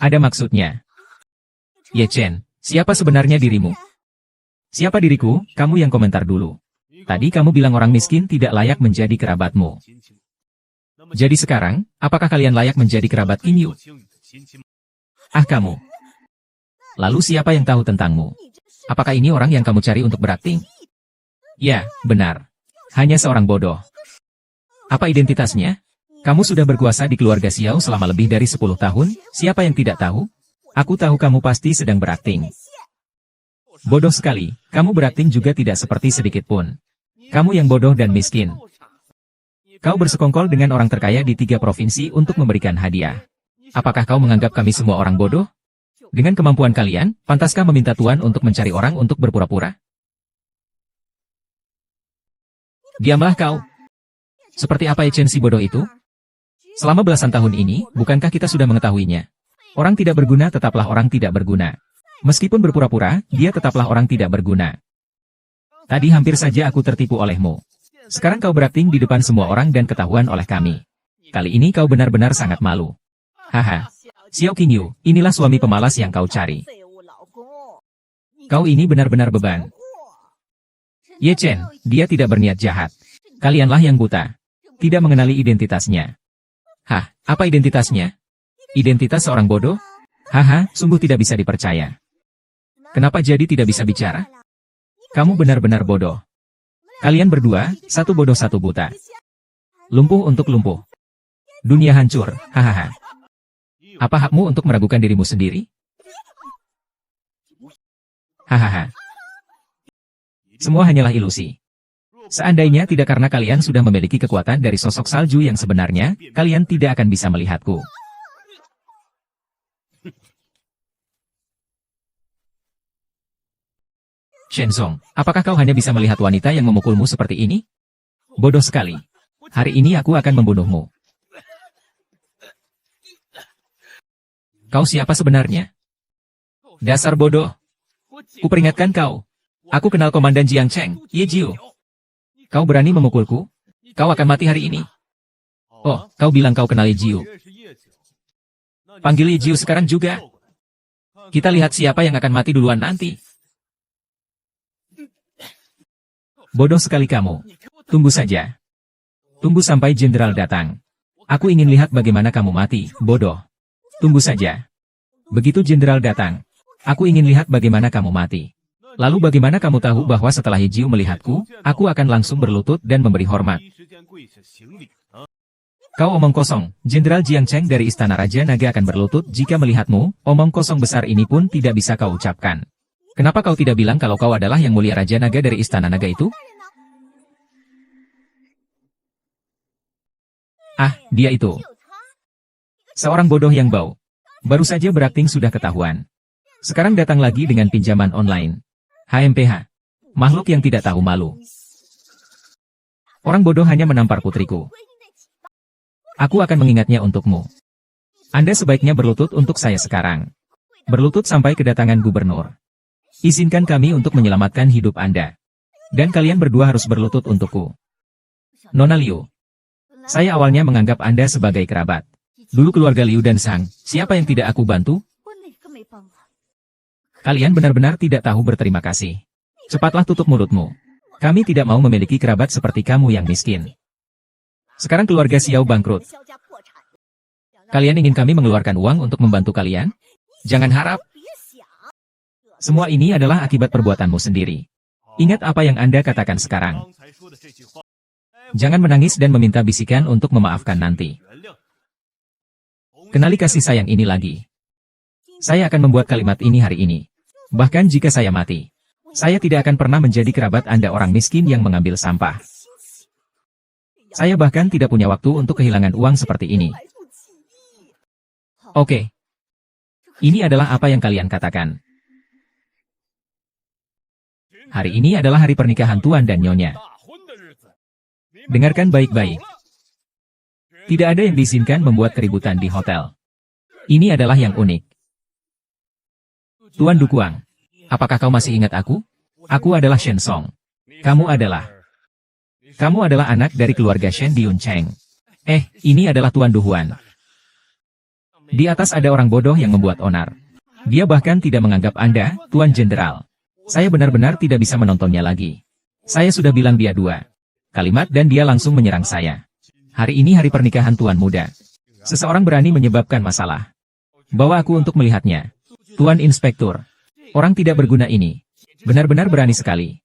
Ada maksudnya. Ye Chen, Siapa sebenarnya dirimu? Siapa diriku? Kamu yang komentar dulu. Tadi kamu bilang orang miskin tidak layak menjadi kerabatmu. Jadi sekarang, apakah kalian layak menjadi kerabat King Yu? Ah kamu. Lalu siapa yang tahu tentangmu? Apakah ini orang yang kamu cari untuk berakting? Ya, benar. Hanya seorang bodoh. Apa identitasnya? Kamu sudah berkuasa di keluarga Xiao selama lebih dari 10 tahun, siapa yang tidak tahu? Aku tahu kamu pasti sedang berakting. Bodoh sekali, kamu berakting juga tidak seperti sedikit pun. Kamu yang bodoh dan miskin. Kau bersekongkol dengan orang terkaya di 3 provinsi untuk memberikan hadiah. Apakah kau menganggap kami semua orang bodoh? Dengan kemampuan kalian, pantaskah meminta Tuan untuk mencari orang untuk berpura-pura? Diamlah kau. Seperti apa Chen si bodoh itu? Selama belasan tahun ini, bukankah kita sudah mengetahuinya? Orang tidak berguna tetaplah orang tidak berguna. Meskipun berpura-pura, dia tetaplah orang tidak berguna. Tadi hampir saja aku tertipu olehmu. Sekarang kau berakting di depan semua orang dan ketahuan oleh kami. Kali ini kau benar-benar sangat malu. Haha. Xiao King Yu, inilah suami pemalas yang kau cari. Kau ini benar-benar beban. Ye Chen, dia tidak berniat jahat. Kalianlah yang buta. Tidak mengenali identitasnya. Hah, apa identitasnya? Identitas seorang bodoh? Haha, sungguh tidak bisa dipercaya. Kenapa jadi tidak bisa bicara? Kamu benar-benar bodoh. Kalian berdua, satu bodoh satu buta. Lumpuh untuk lumpuh. Dunia hancur, hahaha. Apa hakmu untuk meragukan dirimu sendiri? Hahaha. Semua hanyalah ilusi. Seandainya tidak karena kalian sudah memiliki kekuatan dari sosok salju yang sebenarnya, kalian tidak akan bisa melihatku. Shenzong, apakah kau hanya bisa melihat wanita yang memukulmu seperti ini? Bodoh sekali. Hari ini aku akan membunuhmu. Kau siapa sebenarnya? Dasar bodoh. Kuperingatkan kau. Aku kenal Komandan Jiang Cheng, Ye Jiu. Kau berani memukulku? Kau akan mati hari ini. Oh, kau bilang kau kenal Ye Jiu. Panggil Ye Jiu sekarang juga. Kita lihat siapa yang akan mati duluan nanti. Bodoh sekali kamu. Tunggu saja. Tunggu sampai jenderal datang. Aku ingin lihat bagaimana kamu mati, bodoh. Tunggu saja. Begitu jenderal datang, aku ingin lihat bagaimana kamu mati. Lalu bagaimana kamu tahu bahwa setelah Ye Jiu melihatku, aku akan langsung berlutut dan memberi hormat. Kau omong kosong, Jenderal Jiang Cheng dari Istana Raja Naga akan berlutut jika melihatmu, omong kosong besar ini pun tidak bisa kau ucapkan. Kenapa kau tidak bilang kalau kau adalah yang mulia Raja Naga dari Istana Naga itu? Ah, dia itu. Seorang bodoh yang bau. Baru saja berakting sudah ketahuan. Sekarang datang lagi dengan pinjaman online. HMPH. Makhluk yang tidak tahu malu. Orang bodoh hanya menampar putriku. Aku akan mengingatnya untukmu. Anda sebaiknya berlutut untuk saya sekarang. Berlutut sampai kedatangan gubernur. Izinkan kami untuk menyelamatkan hidup Anda. Dan kalian berdua harus berlutut untukku. Nona Liu. Saya awalnya menganggap Anda sebagai kerabat. Dulu keluarga Liu dan Sang, siapa yang tidak aku bantu? Kalian benar-benar tidak tahu berterima kasih. Cepatlah tutup mulutmu. Kami tidak mau memiliki kerabat seperti kamu yang miskin. Sekarang keluarga Xiao bangkrut. Kalian ingin kami mengeluarkan uang untuk membantu kalian? Jangan harap. Semua ini adalah akibat perbuatanmu sendiri. Ingat apa yang Anda katakan sekarang. Jangan menangis dan meminta bisikan untuk memaafkan nanti. Kenali kasih sayang ini lagi. Saya akan membuat kalimat ini hari ini. Bahkan jika saya mati, saya tidak akan pernah menjadi kerabat Anda orang miskin yang mengambil sampah. Saya bahkan tidak punya waktu untuk kehilangan uang seperti ini. Oke. Ini adalah apa yang kalian katakan. Hari ini adalah hari pernikahan Tuan dan Nyonya. Dengarkan baik-baik. Tidak ada yang diizinkan membuat keributan di hotel. Ini adalah yang unik. Tuan Dukuang, apakah kau masih ingat aku? Aku adalah Shen Song. Kamu adalah anak dari keluarga Shen Diun Cheng. Ini adalah Tuan Duhuan. Di atas ada orang bodoh yang membuat onar. Dia bahkan tidak menganggap Anda, Tuan Jenderal. Saya benar-benar tidak bisa menontonnya lagi. Saya sudah bilang dia 2 kalimat dan dia langsung menyerang saya. Hari ini hari pernikahan Tuan Muda. Seseorang berani menyebabkan masalah. Bawa aku untuk melihatnya. Tuan Inspektur. Orang tidak berguna ini. Benar-benar berani sekali.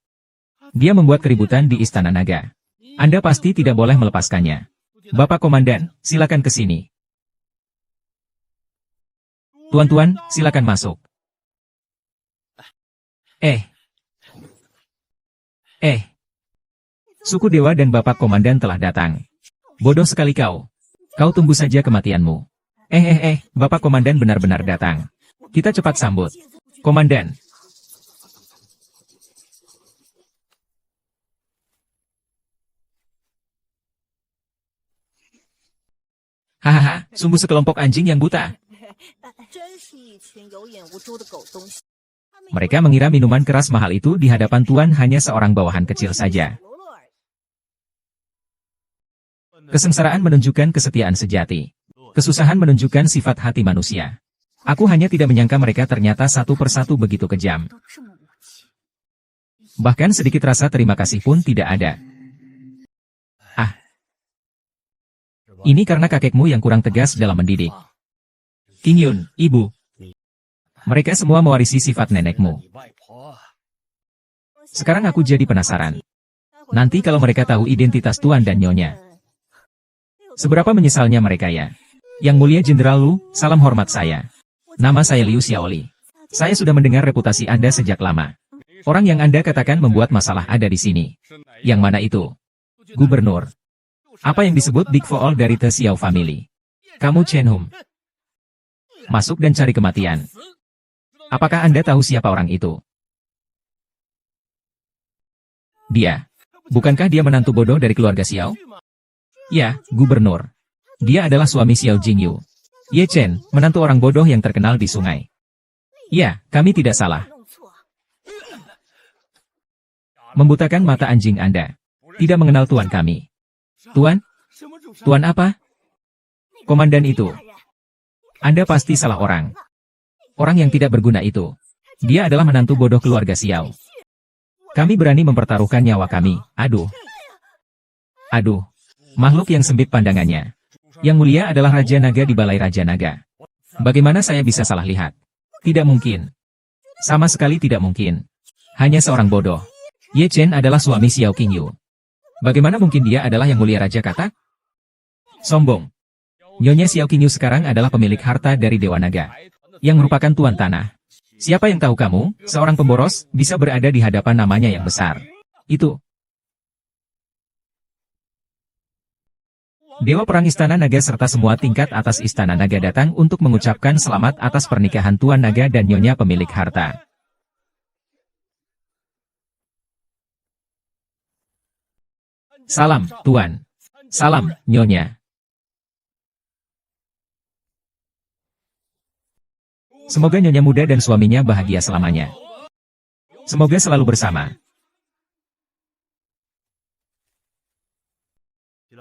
Dia membuat keributan di Istana Naga. Anda pasti tidak boleh melepaskannya. Bapak Komandan, silakan ke sini. Tuan-tuan, silakan masuk. Suku Dewa dan Bapak Komandan telah datang. Bodoh sekali kau. Kau tunggu saja kematianmu. Bapak Komandan benar-benar datang. Kita cepat sambut. Komandan. Hahaha, sungguh sekelompok anjing yang buta. Mereka mengira minuman keras mahal itu di hadapan Tuan hanya seorang bawahan kecil saja. Kesengsaraan menunjukkan kesetiaan sejati. Kesusahan menunjukkan sifat hati manusia. Aku hanya tidak menyangka mereka ternyata satu persatu begitu kejam. Bahkan sedikit rasa terima kasih pun tidak ada. Ini karena kakekmu yang kurang tegas dalam mendidik. King Yun, ibu. Mereka semua mewarisi sifat nenekmu. Sekarang aku jadi penasaran. Nanti kalau mereka tahu identitas Tuan dan Nyonya. Seberapa menyesalnya mereka ya? Yang mulia Jenderal Lu, salam hormat saya. Nama saya Liu Xiaoli. Saya sudah mendengar reputasi Anda sejak lama. Orang yang Anda katakan membuat masalah ada di sini. Yang mana itu? Gubernur. Apa yang disebut Big Fool dari The Xiao Family? Kamu Chen Hum. Masuk dan cari kematian. Apakah Anda tahu siapa orang itu? Dia. Bukankah dia menantu bodoh dari keluarga Xiao? Ya, Gubernur. Dia adalah suami Xiao Jingyu. Ye Chen, menantu orang bodoh yang terkenal di sungai. Ya, kami tidak salah. Membutakan mata anjing Anda. Tidak mengenal Tuan kami. Tuan? Tuan apa? Komandan itu. Anda pasti salah orang. Orang yang tidak berguna itu. Dia adalah menantu bodoh keluarga Xiao. Kami berani mempertaruhkan nyawa kami. Aduh. Makhluk yang sempit pandangannya. Yang mulia adalah Raja Naga di Balai Raja Naga. Bagaimana saya bisa salah lihat? Tidak mungkin. Sama sekali tidak mungkin. Hanya seorang bodoh. Ye Chen adalah suami Xiao Qingyu. Bagaimana mungkin dia adalah yang mulia Raja Katak? Sombong. Nyonya Xiao Qingyu sekarang adalah pemilik harta dari Dewa Naga. Yang merupakan Tuan Tanah. Siapa yang tahu kamu, seorang pemboros, bisa berada di hadapan namanya yang besar. Itu. Dewa Perang Istana Naga serta semua tingkat atas Istana Naga datang untuk mengucapkan selamat atas pernikahan Tuan Naga dan Nyonya pemilik harta. Salam, Tuan. Salam, Nyonya. Semoga Nyonya muda dan suaminya bahagia selamanya. Semoga selalu bersama.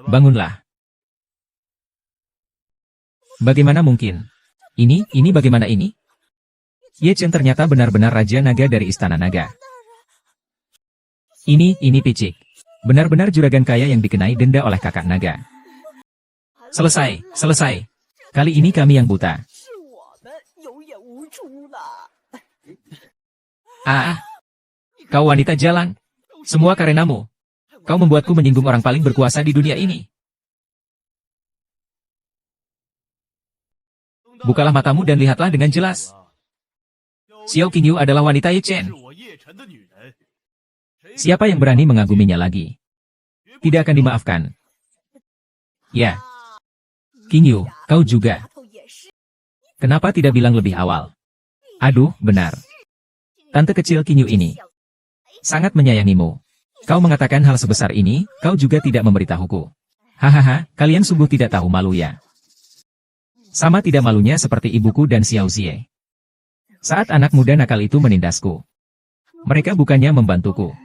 Bangunlah. Bagaimana mungkin? Ini bagaimana ini? Ye Chen ternyata benar-benar Raja Naga dari Istana Naga. Ini picik. Benar-benar juragan kaya yang dikenai denda oleh kakak naga. Selesai. Kali ini kami yang buta. Kau wanita jalang. Semua karenamu. Kau membuatku menyinggung orang paling berkuasa di dunia ini. Bukalah matamu dan lihatlah dengan jelas. Xiao Qingyu adalah wanita Ye Chen. Siapa yang berani mengaguminya lagi? Tidak akan dimaafkan. Ya. Qingyu, kau juga. Kenapa tidak bilang lebih awal? Aduh, benar. Tante kecil Qingyu ini sangat menyayangimu. Kau mengatakan hal sebesar ini, kau juga tidak memberitahuku. Hahaha, kalian sungguh tidak tahu malu ya. Sama tidak malunya seperti ibuku dan Xiao Xie. Saat anak muda nakal itu menindasku, mereka bukannya membantuku,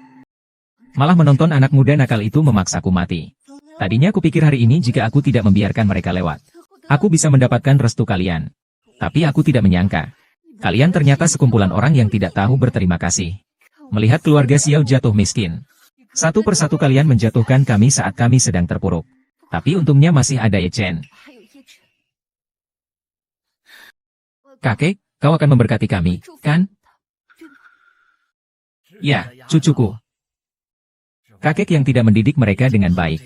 malah menonton anak muda nakal itu memaksaku mati. Tadinya kupikir hari ini jika aku tidak membiarkan mereka lewat, aku bisa mendapatkan restu kalian. Tapi aku tidak menyangka. Kalian ternyata sekumpulan orang yang tidak tahu berterima kasih. Melihat keluarga Xiao jatuh miskin. Satu persatu kalian menjatuhkan kami saat kami sedang terpuruk. Tapi untungnya masih ada Ye Chen. Kakek, kau akan memberkati kami, kan? Ya, cucuku. Kakek yang tidak mendidik mereka dengan baik.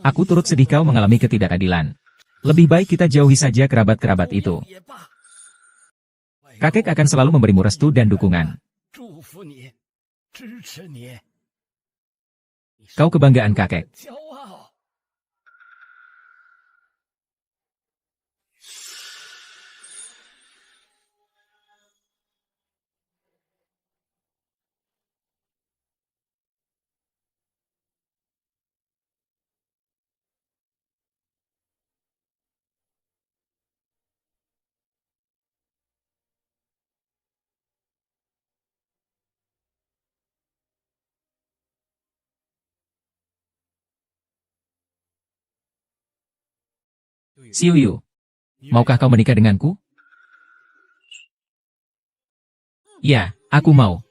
Aku turut sedih kau mengalami ketidakadilan. Lebih baik kita jauhi saja kerabat-kerabat itu. Kakek akan selalu memberimu restu dan dukungan. Kau kebanggaan kakek. Xiu Yu, maukah kau menikah denganku? Ya, aku mau.